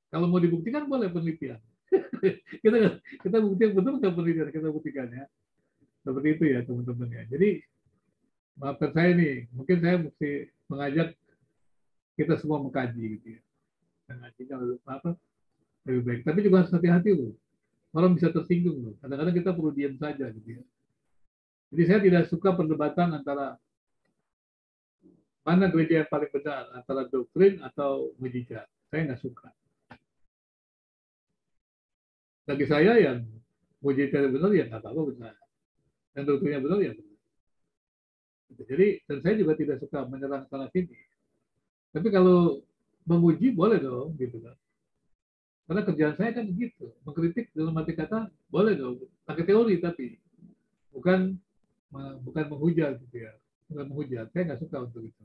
Kalau mau dibuktikan boleh penelitian. kita buktikan betul nggak penelitian kita buktikan ya. Seperti itu ya teman-teman ya. Jadi maafkan saya nih, mungkin saya mesti mengajak kita semua mengkaji gitu ya. Ngajinya lebih baik. Tapi juga harus hati-hati loh. Orang bisa tersinggung loh. Kadang-kadang kita perlu diam saja gitu ya. Jadi saya tidak suka perdebatan antara mana gereja yang paling benar, antara doktrin atau mujizat. Saya nggak suka. Bagi saya yang mujizat benar ya nggak apa-apa benar. Dan doktrinnya benar ya benar. Jadi dan saya juga tidak suka menyerang sana sini. Tapi kalau menguji boleh dong gitu kan. Karena kerjaan saya kan begitu, mengkritik dalam arti kata boleh dong, pakai teori tapi bukan menghujat gitu ya, bukan menghujat. Saya nggak suka untuk itu.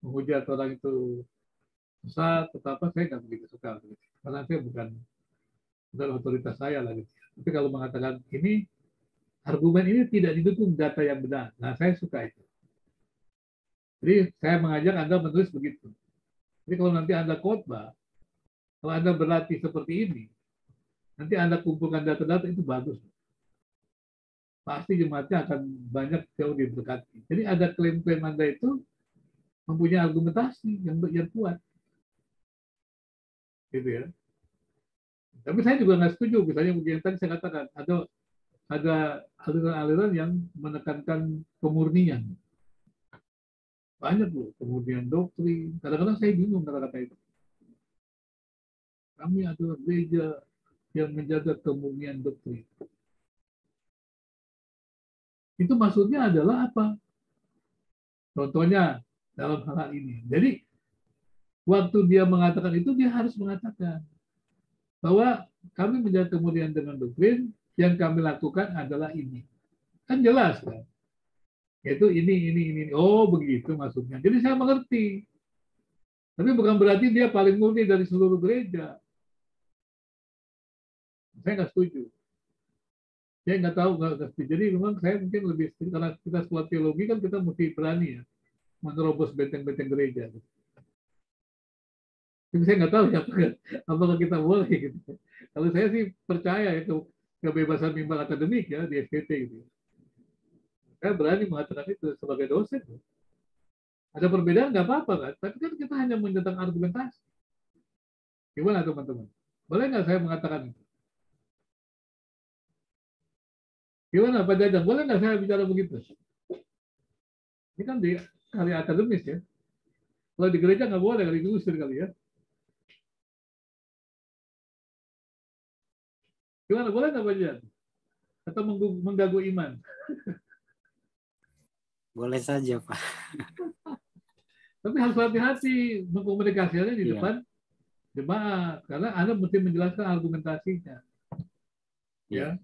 Menghujat orang itu sesat atau apa, saya nggak begitu suka untuk itu. Karena saya bukan otoritas saya lah gitu. Tapi kalau mengatakan ini argumen ini tidak didukung data yang benar, nah saya suka itu. Jadi saya mengajak Anda menulis begitu. Jadi kalau nanti Anda khotbah, kalau Anda berlatih seperti ini, nanti Anda kumpulkan data-data itu bagus. Pasti jemaatnya akan banyak jauh diberkati. Jadi ada klaim-klaim Anda itu mempunyai argumentasi yang kuat. Gitu ya. Tapi saya juga nggak setuju, misalnya yang tadi saya katakan, ada aliran-aliran yang menekankan kemurnian. Banyak loh, kemurnian doktrin. Kadang-kadang saya bingung kata-kata itu. Kami adalah gereja yang menjaga kemurnian doktrin. Itu maksudnya adalah apa? Contohnya dalam hal ini. Jadi waktu dia mengatakan itu, dia harus mengatakan bahwa kami menjaga kemurnian dengan doktrin, yang kami lakukan adalah ini. Kan jelas kan? Yaitu ini. Oh begitu maksudnya. Jadi saya mengerti. Tapi bukan berarti dia paling murni dari seluruh gereja. Saya nggak setuju. Saya nggak tahu, nggak setuju. Jadi memang saya mungkin lebih setuju, karena kita sekolah teologi kan kita mesti berani ya menerobos benteng-benteng gereja. Tapi saya nggak tahu ya apakah kita boleh gitu. Kalau saya sih percaya ya kebebasan bimbang akademik ya di SPT gitu. Saya berani mengatakan itu sebagai dosen. Ada perbedaan nggak apa-apa kan? Tapi kan kita hanya mendatang argumentasi. Gimana teman-teman? Boleh nggak saya mengatakan itu? Gimana Pak Jajang? Boleh nggak saya bicara begitu? Ini kan di karya akademis ya. Kalau di gereja nggak boleh, kali diusir kali ya. Gimana? Boleh nggak Pak Jajang? Atau mengganggu iman? Boleh saja, Pak. Tapi harus hati-hati mengkomunikasikannya di depan jemaat, karena Anda mesti menjelaskan argumentasinya. Ya.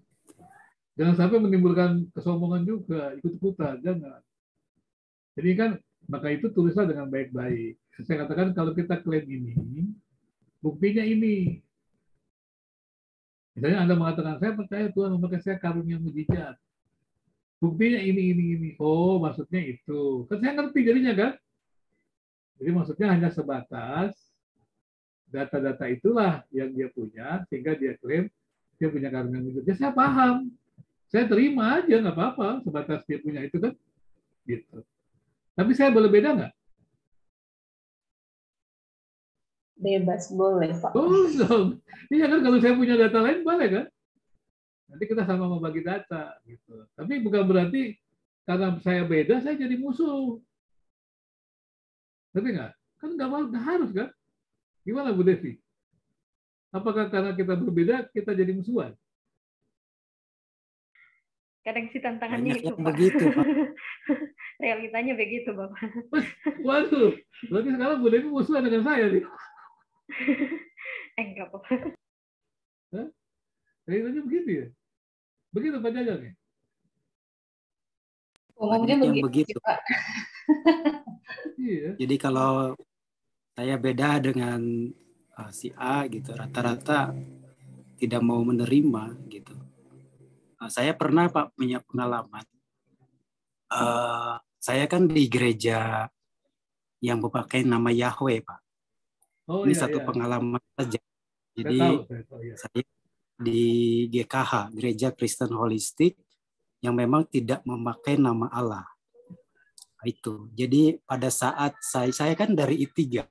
Jangan sampai menimbulkan kesombongan juga, ikut-ikutan, jangan. Jadi kan, maka itu tulislah dengan baik-baik. Saya katakan kalau kita klaim ini, buktinya ini. Misalnya Anda mengatakan, saya percaya Tuhan memberikan saya karunia mujizat. Buktinya ini. Oh, maksudnya itu. Kan saya ngerti jadinya kan? Jadi maksudnya hanya sebatas data-data itulah yang dia punya, sehingga dia klaim dia punya karunia mujizat. Ya, saya paham. Saya terima aja, nggak apa-apa, sebatas dia punya itu kan. Gitu. Tapi saya boleh beda nggak? Bebas, boleh Pak. Oh, dong. Iya kan, kalau saya punya data lain boleh kan? Nanti kita sama membagi data. Gitu. Tapi bukan berarti karena saya beda, saya jadi musuh. Tapi nggak? Kan nggak harus kan? Gimana Bu Devi? Apakah karena kita berbeda, kita jadi musuhan? Kadang sih tantangannya Banyak itu, yang Pak. begitu, Pak. Realitanya begitu, Bapak. Waduh, berarti sekarang Bu Devi musuhan dengan saya nih. Enggak, Bapak. Realitanya begitu ya? Begitu Pak Jajang ya? Umumnya Banyak yang begitu, begitu. Pak. Iya. Jadi kalau saya beda dengan si A gitu, rata-rata tidak mau menerima gitu. Saya pernah Pak punya pengalaman. Saya kan di gereja yang memakai nama Yahweh Pak. Oh Ini iya, satu iya. pengalaman saja. Jadi Saya tahu, ya. saya di GKH, Gereja Kristen Holistik, yang memang tidak memakai nama Allah. Itu. Jadi pada saat saya kan dari I3,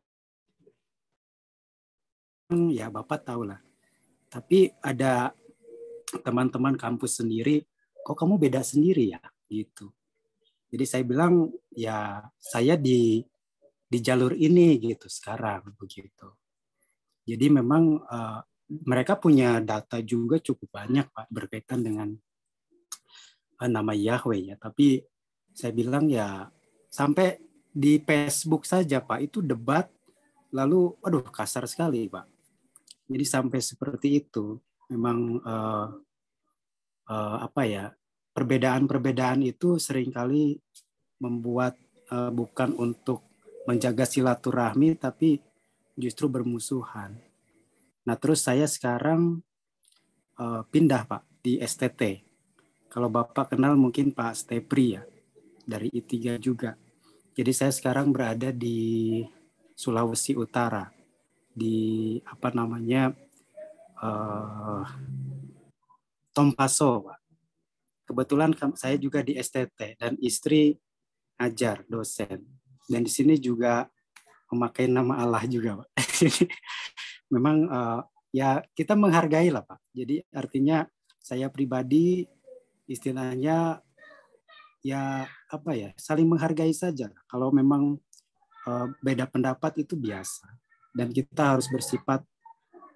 ya Bapak tahu lah. Tapi ada teman-teman kampus sendiri, kok kamu beda sendiri ya, gitu. Jadi saya bilang ya saya di jalur ini gitu sekarang begitu. Jadi memang mereka punya data juga cukup banyak Pak berkaitan dengan nama Yahweh ya. Tapi saya bilang ya sampai di Facebook saja Pak itu debat, lalu aduh kasar sekali Pak. Jadi sampai seperti itu. Memang apa ya, perbedaan-perbedaan itu seringkali membuat bukan untuk menjaga silaturahmi tapi justru bermusuhan. Nah terus saya sekarang pindah Pak di STT. Kalau Bapak kenal mungkin Pak Stepri ya, dari I3 juga. Jadi saya sekarang berada di Sulawesi Utara, di apa namanya Tompaso Pak. Kebetulan saya juga di STT dan istri ngajar, dosen. Dan di sini juga memakai nama Allah juga, Pak. Memang ya kita menghargai lah, Pak. Jadi artinya saya pribadi istilahnya ya apa ya, saling menghargai saja. Kalau memang beda pendapat itu biasa. Dan kita harus bersifat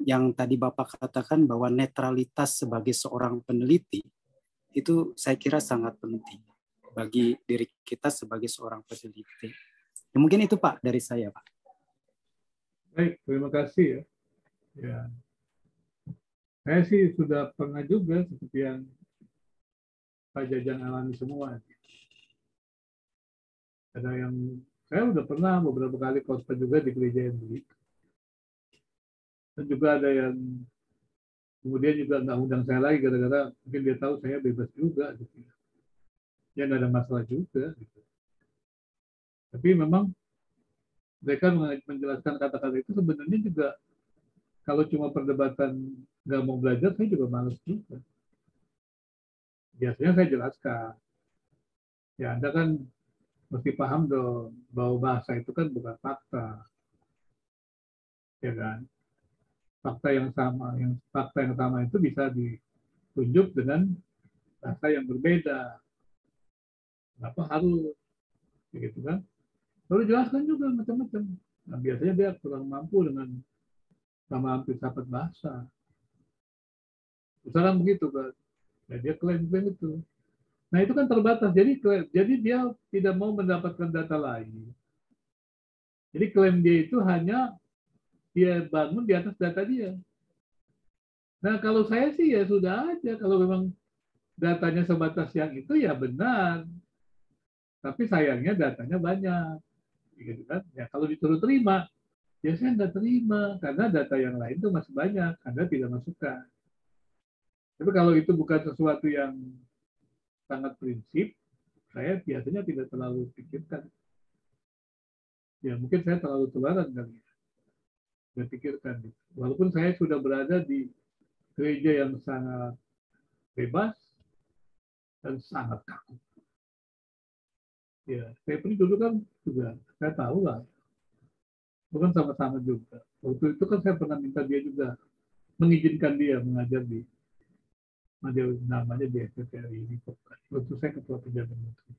yang tadi Bapak katakan bahwa netralitas sebagai seorang peneliti itu saya kira sangat penting bagi diri kita sebagai seorang peneliti. Ya, mungkin itu Pak dari saya Pak. Baik, terima kasih ya. Ya, saya sih sudah pernah juga seperti yang Pak Jajang alami semua. Ada yang saya udah pernah beberapa kali khotbah juga di gereja yang begitu. Dan juga ada yang kemudian juga nggak undang saya lagi gara-gara mungkin dia tahu saya bebas juga. Gitu. Ya nggak ada masalah juga. Gitu. Tapi memang mereka menjelaskan kata-kata itu sebenarnya juga kalau cuma perdebatan nggak mau belajar, saya juga males juga. Biasanya saya jelaskan. Ya Anda kan mesti paham dong bahwa bahasa itu kan bukan fakta. Ya kan? Fakta yang sama itu bisa ditunjuk dengan bahasa yang berbeda. Kenapa harus? Begitu kan? Lalu jelaskan juga macam-macam. Nah, biasanya dia kurang mampu dengan sama filsafat bahasa. Misalnya begitu kan. Ya, dia klaim-klaim itu. Nah itu kan terbatas. Jadi dia tidak mau mendapatkan data lain. Jadi klaim dia itu hanya dia bangun di atas data dia. Nah kalau saya sih ya sudah aja. Kalau memang datanya sebatas yang itu ya benar. Tapi sayangnya datanya banyak. Gitu kan? Ya kalau disuruh terima, ya saya nggak terima. Karena data yang lain itu masih banyak. Anda tidak masukkan. Tapi kalau itu bukan sesuatu yang sangat prinsip, saya biasanya tidak terlalu pikirkan. Ya mungkin saya terlalu toleran kali ya. Saya pikirkan. Walaupun saya sudah berada di gereja yang sangat bebas dan sangat kaku. Ya, saya pun dulu kan juga, saya tahu lah. Itu kan sama-sama juga. Waktu itu kan saya pernah minta dia juga, mengizinkan dia mengajar di namanya di SPTRI ini. Waktu saya ketua penjabat menteri.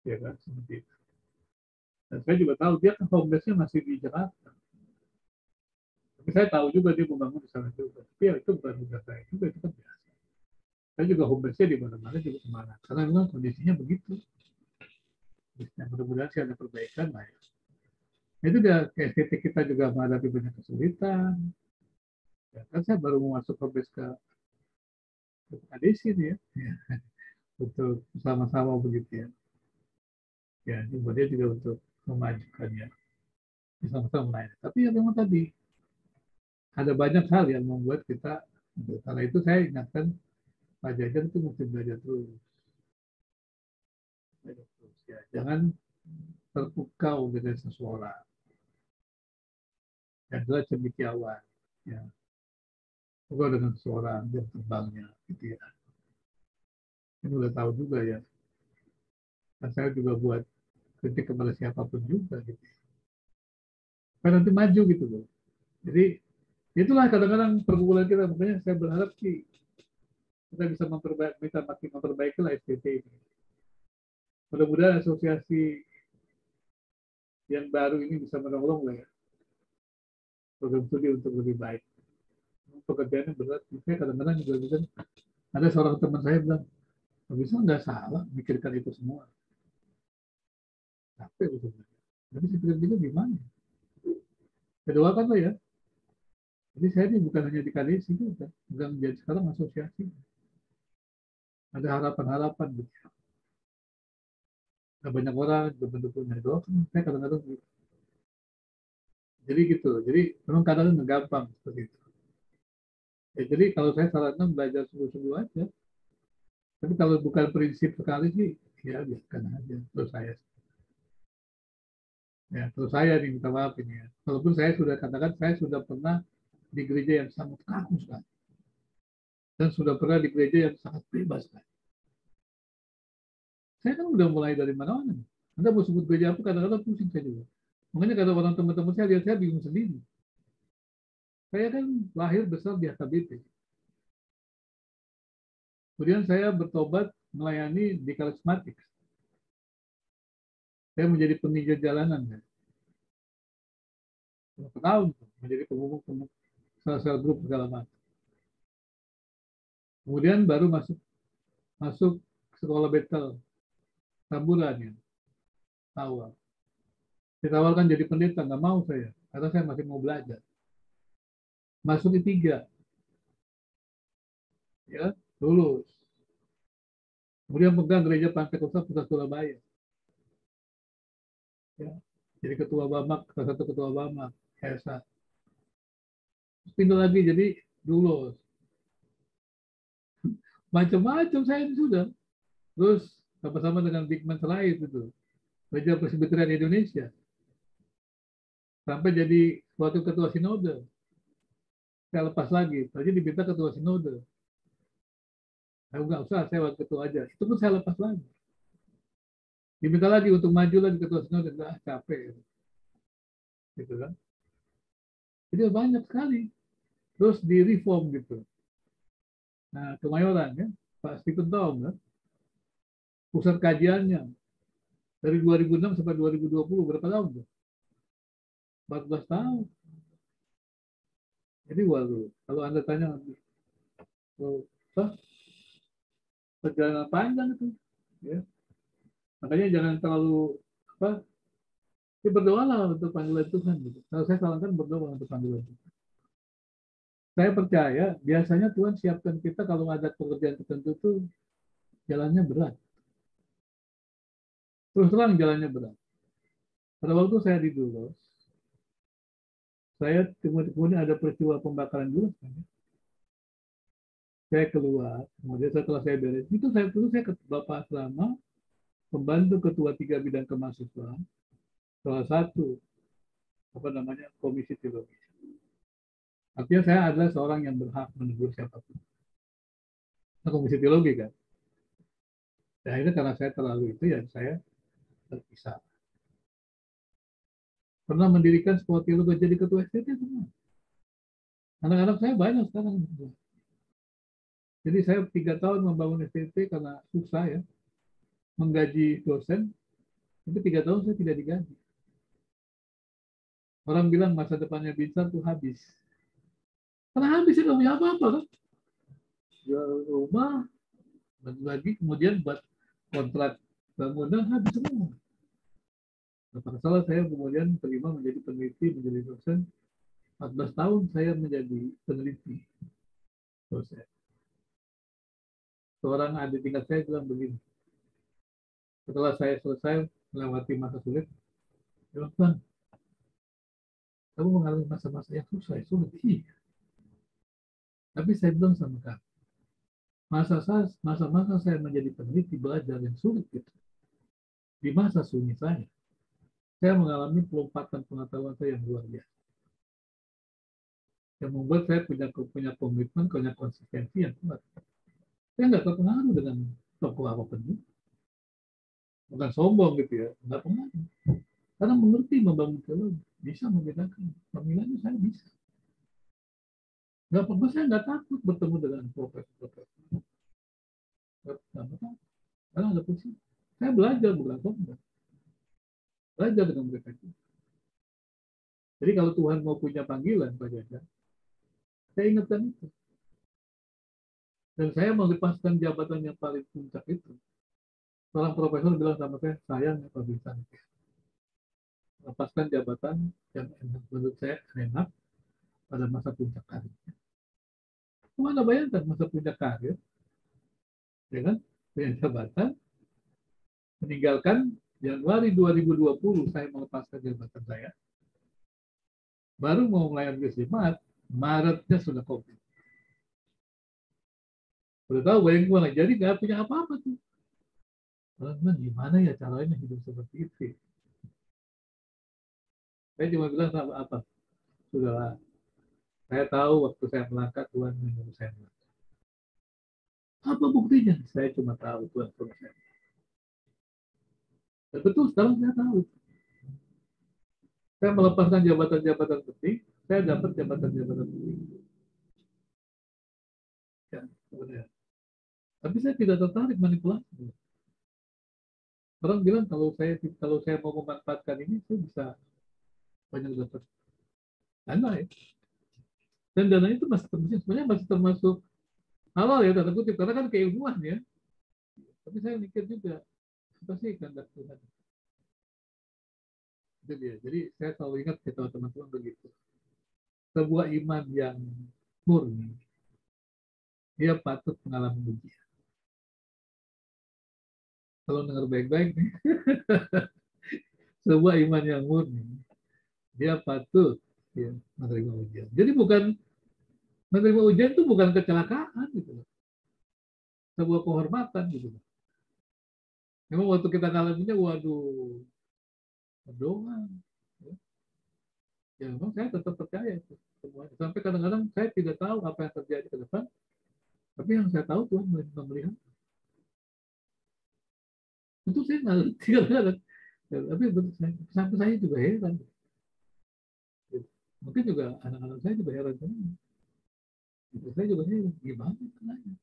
Ya kan, seperti itu. Dan saya juga tahu dia kan home base-nya masih di Jakarta. Tapi saya tahu juga dia membangun di sana juga. Tapi ya itu bukan tugas saya juga, itu kan biasa. Saya juga home base-nya di mana-mana juga semangat. Karena memang kondisinya begitu. Nah, mudah-mudahan sih ada perbaikan lah ya. Itu dia estetik kita juga menghadapi banyak kesulitan. Ya, kan saya baru mau masuk home base ke Adesi ya. Untuk sama-sama begitu ya. Ya, dia juga untuk memajukannya. Sama-sama lain. Tapi ya memang tadi ada banyak hal yang membuat kita, karena itu saya ingatkan Pak Jajan itu mesti belajar terus. Ya. Jangan terpukau dengan seseorang. Dan adalah cendekiawan. Ya. Ngobrol dengan seseorang, jam terbangnya, gitu ya. Ini udah tahu juga ya. Dan saya juga buat kritik kepada siapapun juga, gitu. Supaya nanti maju gitu loh. Jadi itulah kadang-kadang pergumulan kita. Makanya saya berharap sih kita bisa makin memperbaiki lah SPT ini. Mudah-mudahan asosiasi yang baru ini bisa menolong lah ya program studi untuk lebih baik. Pekerjaannya berat. Saya kadang-kadang juga bilang, ada seorang teman saya bilang, bisa nggak salah mikirkan itu semua. Capek betul. Tapi saya pikir-pikir gimana? Saya doakan lah ya. Jadi saya ini bukan hanya di KDS juga, bukan menjadi sekarang asosiasi. Ada harapan-harapan gitu. Ada banyak orang bentuk-bentuknya doakan. Saya kadang-kadang gitu. Jadi gitu. Jadi memang kadang-kadang nggak gampang seperti itu. Ya, jadi kalau saya sarankan belajar sungguh-sungguh aja. Tapi kalau bukan prinsip sekali sih, ya biarkan aja. Terus saya. Ya, terus saya nih minta maaf ini ya. Walaupun saya sudah katakan saya sudah pernah di gereja yang sangat kaku sekali. Dan sudah pernah di gereja yang sangat bebas sekali. Saya kan udah mulai dari mana-mana. Anda mau sebut gereja apa, kadang-kadang pusing saya juga. Makanya kalau orang teman-teman saya lihat saya bingung sendiri. Saya kan lahir besar di HKBP. Kemudian saya bertobat melayani di karismatik. Saya menjadi penginjil jalanan. Ya. Berapa tahun menjadi pengumum salah grup segala macam. Kemudian baru masuk sekolah Betel Tamburan ya, awal. Ditawarkan jadi pendeta, nggak mau saya, karena saya masih mau belajar. Masuk di 3, ya lulus. Kemudian pegang gereja Pantai Kosta Pusat Surabaya. Ya, jadi ketua Bamak, salah satu ketua Bamak, Esa. Pindah lagi jadi lulus. Macam-macam saya sudah. Terus sama-sama dengan Big Man lain itu, Gereja Presbyterian Indonesia. Sampai jadi waktu ketua sinode. Saya lepas lagi, tadi diminta ketua sinode. Saya nggak usah, saya waktu ketua aja. Itu pun saya lepas lagi. Diminta lagi untuk maju lagi ketua sinode, nggak capek. Gitu kan. Jadi banyak sekali. Terus di reform gitu. Nah, Kemayoran ya, Pak Stephen Tom kan. Pusat kajiannya dari 2006 sampai 2020 berapa tahun tuh? 14 tahun. Jadi waduh, kalau Anda tanya oh, perjalanan panjang itu, ya. Makanya jangan terlalu apa? Ya berdoalah untuk panggilan Tuhan. Gitu. Kalau saya sarankan berdoa untuk panggilan Tuhan. Saya percaya biasanya Tuhan siapkan kita kalau ada pekerjaan tertentu tuh jalannya berat. Terus terang jalannya berat. Pada waktu saya di Dulos, saya kemudian ada peristiwa pembakaran Dulos. Saya keluar, kemudian setelah saya beres, itu saya ke Bapak Asrama, pembantu ketua 3 bidang kemahasiswaan, salah satu komisi teologi. Artinya saya adalah seorang yang berhak menegur siapapun. Nah, komisi teologi kan. Dan akhirnya karena saya terlalu itu ya saya terpisah. Pernah mendirikan sekolah teologi jadi ketua STT semua. Anak-anak saya banyak sekarang. Jadi saya 3 tahun membangun STT karena susah ya. Menggaji dosen, tapi 3 tahun saya tidak digaji. Orang bilang masa depannya Binsar tuh habis. Karena habis itu nggak punya apa-apa kan. Jual rumah, lagi kemudian buat kontrak bangunan habis semua. Nah, salah saya kemudian terima menjadi peneliti, menjadi dosen. 14 tahun saya menjadi peneliti dosen. Seorang adik tingkat saya bilang begini, setelah saya selesai melewati masa sulit, dia bilang, Bang, kamu mengalami masa-masa yang susah, sulit. Iya. Tapi saya bilang sama kamu, masa-masa saya menjadi peneliti belajar yang sulit gitu. Di masa sunyi saya mengalami pelompatan pengetahuan saya yang luar biasa. yang membuat saya punya komitmen, punya konsistensi yang kuat. Saya nggak terpengaruh dengan tokoh apapun itu. Bukan sombong gitu ya, nggak pengaruh. Karena mengerti membangun teologi, bisa membedakan. Pemilihannya saya bisa. Nggak apa-apa, saya nggak takut bertemu dengan profesor-profesor. Nggak takut. Karena ada posisi. Saya belajar, bukan sombong. Belajar dengan mereka juga. Jadi kalau Tuhan mau punya panggilan, Pak Jaja, saya ingatkan itu. Dan saya melepaskan jabatan yang paling puncak itu. Seorang profesor bilang sama saya, sayang Pak Bintan. Lepaskan jabatan yang enak, menurut saya enak pada masa puncak karir. Cuma Anda bayangkan masa puncak karir, ya kan? Punya jabatan, meninggalkan Januari 2020 saya melepaskan jabatan saya. Baru mau melayani Jumat, Maretnya sudah COVID. Udah tahu bayang gue lah, jadi nggak punya apa-apa tuh. Orang gimana ya caranya hidup seperti itu? Saya cuma bilang sama apa? Sudahlah, saya tahu waktu saya melangkah Tuhan menyuruh saya melangkah. Apa buktinya? Saya cuma tahu Tuhan suruh saya. Dan betul, sekarang saya tahu. Saya melepaskan jabatan-jabatan penting, saya dapat jabatan-jabatan penting. Ya, sebenarnya. Tapi saya tidak tertarik manipulasi. Orang bilang kalau saya mau memanfaatkan ini, saya bisa banyak dapat dana ya. Dan dana itu sebenarnya masih termasuk halal ya, tanda kutip, karena kan keilmuan ya. Tapi saya mikir juga, apa sih kehendak Tuhan? Itu dia. Jadi saya selalu ingat kata teman-teman begitu. Sebuah iman yang murni, dia patut mengalami ujian. Kalau dengar baik-baik nih, sebuah iman yang murni, dia patut ya, menerima ujian. Jadi bukan menerima ujian itu bukan kecelakaan gitu loh. Sebuah kehormatan gitu loh. Memang waktu kita ngalaminnya, waduh, berdoa. Ya. Ya memang saya tetap percaya itu semuanya. Sampai kadang-kadang saya tidak tahu apa yang terjadi ke depan, tapi yang saya tahu Tuhan melihat. Itu saya nggak ngerti kadang-kadang. Tapi sampai saya juga heran. Mungkin juga anak-anak saya juga heran. Saya juga heran. Gimana caranya?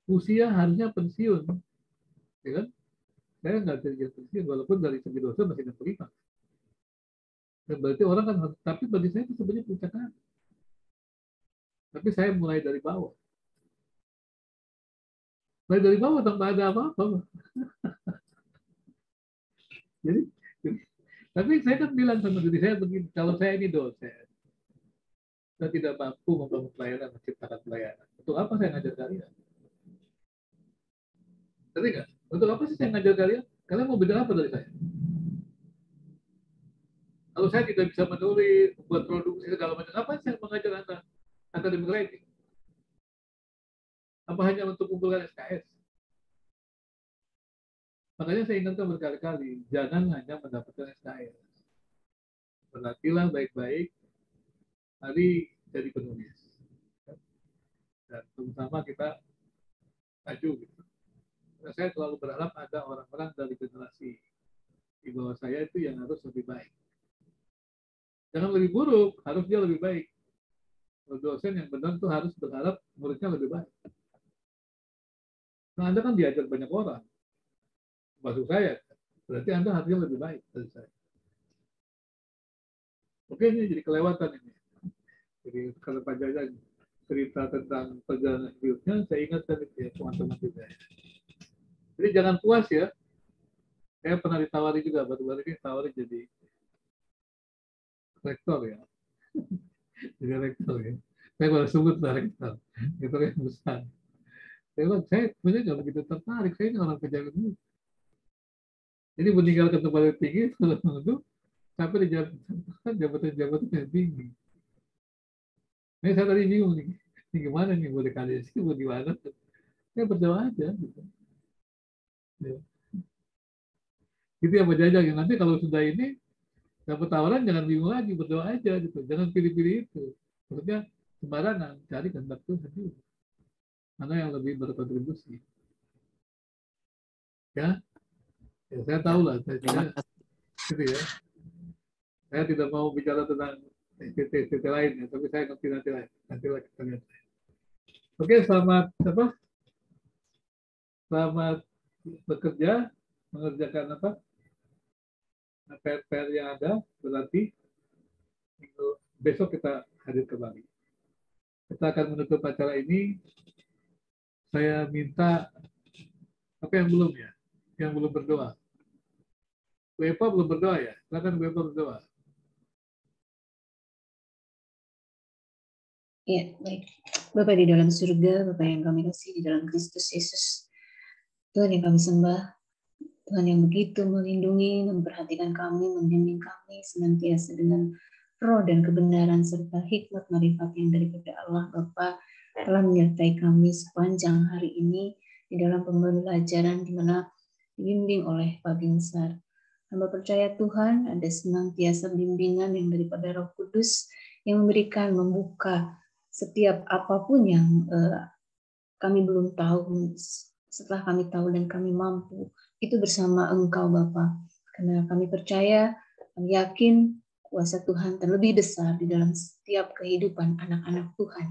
Usia harusnya pensiun. Ya kan? Saya nggak jadi pensiun, walaupun dari segi dosa masih 65. Dan berarti orang kan harus, tapi bagi saya itu sebenarnya puncak kan. Tapi saya mulai dari bawah. Mulai dari bawah tanpa ada apa-apa. Jadi, tapi saya kan bilang sama diri saya begini, kalau saya ini dosen, saya tidak mampu membangun pelayanan, menciptakan pelayanan. Untuk apa saya ngajar kalian? Ngerti nggak? Untuk apa sih saya ngajar kalian? Kalian mau beda apa dari saya? Kalau saya tidak bisa menulis, membuat produksi segala macam, apa sih saya mengajar Anda akademik writing? Apa hanya untuk mengumpulkan SKS? Makanya saya ingatkan berkali-kali, jangan hanya mendapatkan SKS. Berlatihlah baik-baik, hari jadi penulis. Dan terutama kita maju gitu. Nah, saya selalu berharap ada orang-orang dari generasi di bawah saya itu yang harus lebih baik. Jangan lebih buruk, harus dia lebih baik. Dosen yang benar itu harus berharap muridnya lebih baik. Nah, Anda kan diajar banyak orang, termasuk saya. Berarti Anda harusnya lebih baik dari saya. Oke, ini jadi kelewatan ini. Jadi kalau Pak Jaja cerita tentang perjalanan hidupnya, saya ingatkan itu ya teman-teman juga. Jadi jangan puas ya. Saya pernah ditawari juga, baru-baru ini tawari jadi rektor ya. Jadi rektor ya. Saya baru sebut rektor. Itu yang besar. Saya sebenarnya nggak begitu tertarik. Saya ini orang pejabat dulu. Jadi meninggalkan tempat yang tinggi itu sampai di jabatan-jabatan yang tinggi. Ini saya tadi bingung nih. Ini gimana nih? Boleh kali sih? Mau gimana? Saya berdoa aja. Gitu. Ya. Gitu ya Pak Jajang. Nanti kalau sudah ini dapat tawaran jangan bingung lagi, berdoa aja gitu. Jangan pilih-pilih itu. Maksudnya sembarangan, cari kehendak Tuhan dulu. Mana yang lebih berkontribusi. Ya, saya tahu lah, Terima kasih. gitu ya. Saya tidak mau bicara tentang STT lain, ya, tapi saya nanti lah kita lihat. Oke, selamat selamat bekerja, mengerjakan PR yang ada. Berarti besok kita hadir kembali. Kita akan menutup acara ini. Saya minta apa yang belum ya? Yang belum berdoa. Bu Eva belum berdoa ya? Silakan Bu Eva berdoa. Ya, baik. Bapa di dalam surga, Bapa yang kami kasih di dalam Kristus Yesus. Tuhan yang kami sembah, Tuhan yang begitu melindungi, memperhatikan kami, membimbing kami senantiasa dengan roh dan kebenaran serta hikmat marifat yang daripada Allah Bapa telah menyertai kami sepanjang hari ini di dalam pembelajaran di mana dibimbing oleh Pak Binsar. Hamba percaya Tuhan ada senantiasa bimbingan yang daripada Roh Kudus yang memberikan, membuka setiap apapun yang kami belum tahu, setelah kami tahu dan kami mampu, itu bersama Engkau Bapa. Karena kami percaya, kami yakin kuasa Tuhan terlebih besar di dalam setiap kehidupan anak-anak Tuhan.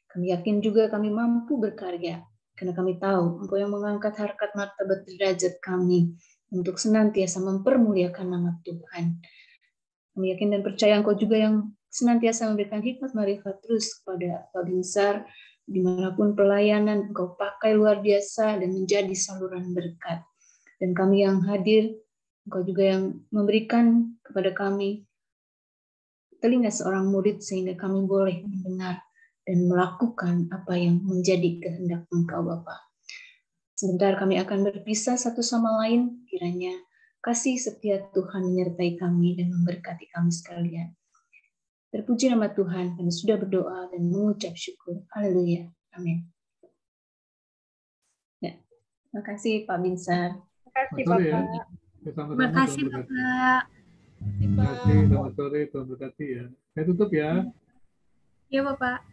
Kami yakin juga kami mampu berkarya, karena kami tahu Engkau yang mengangkat harkat martabat derajat kami untuk senantiasa mempermuliakan nama Tuhan. Kami yakin dan percaya Engkau juga yang senantiasa memberikan hikmat marifat terus kepada Pak Binsar, dimanapun pelayanan Engkau pakai luar biasa dan menjadi saluran berkat. Dan kami yang hadir, Engkau juga yang memberikan kepada kami telinga seorang murid sehingga kami boleh mendengar dan melakukan apa yang menjadi kehendak Engkau Bapa. Sebentar kami akan berpisah satu sama lain, kiranya kasih setia Tuhan menyertai kami dan memberkati kami sekalian. Terpuji nama Tuhan, kami sudah berdoa dan mengucap syukur. Haleluya. Amin. Ya, terima kasih Pak Binsar. Terima kasih Selamat sore ya. Bapak. Terima kasih Bapak. Terima kasih, selamat sore, Tuhan berkati ya. Saya tutup ya. Iya Bapak.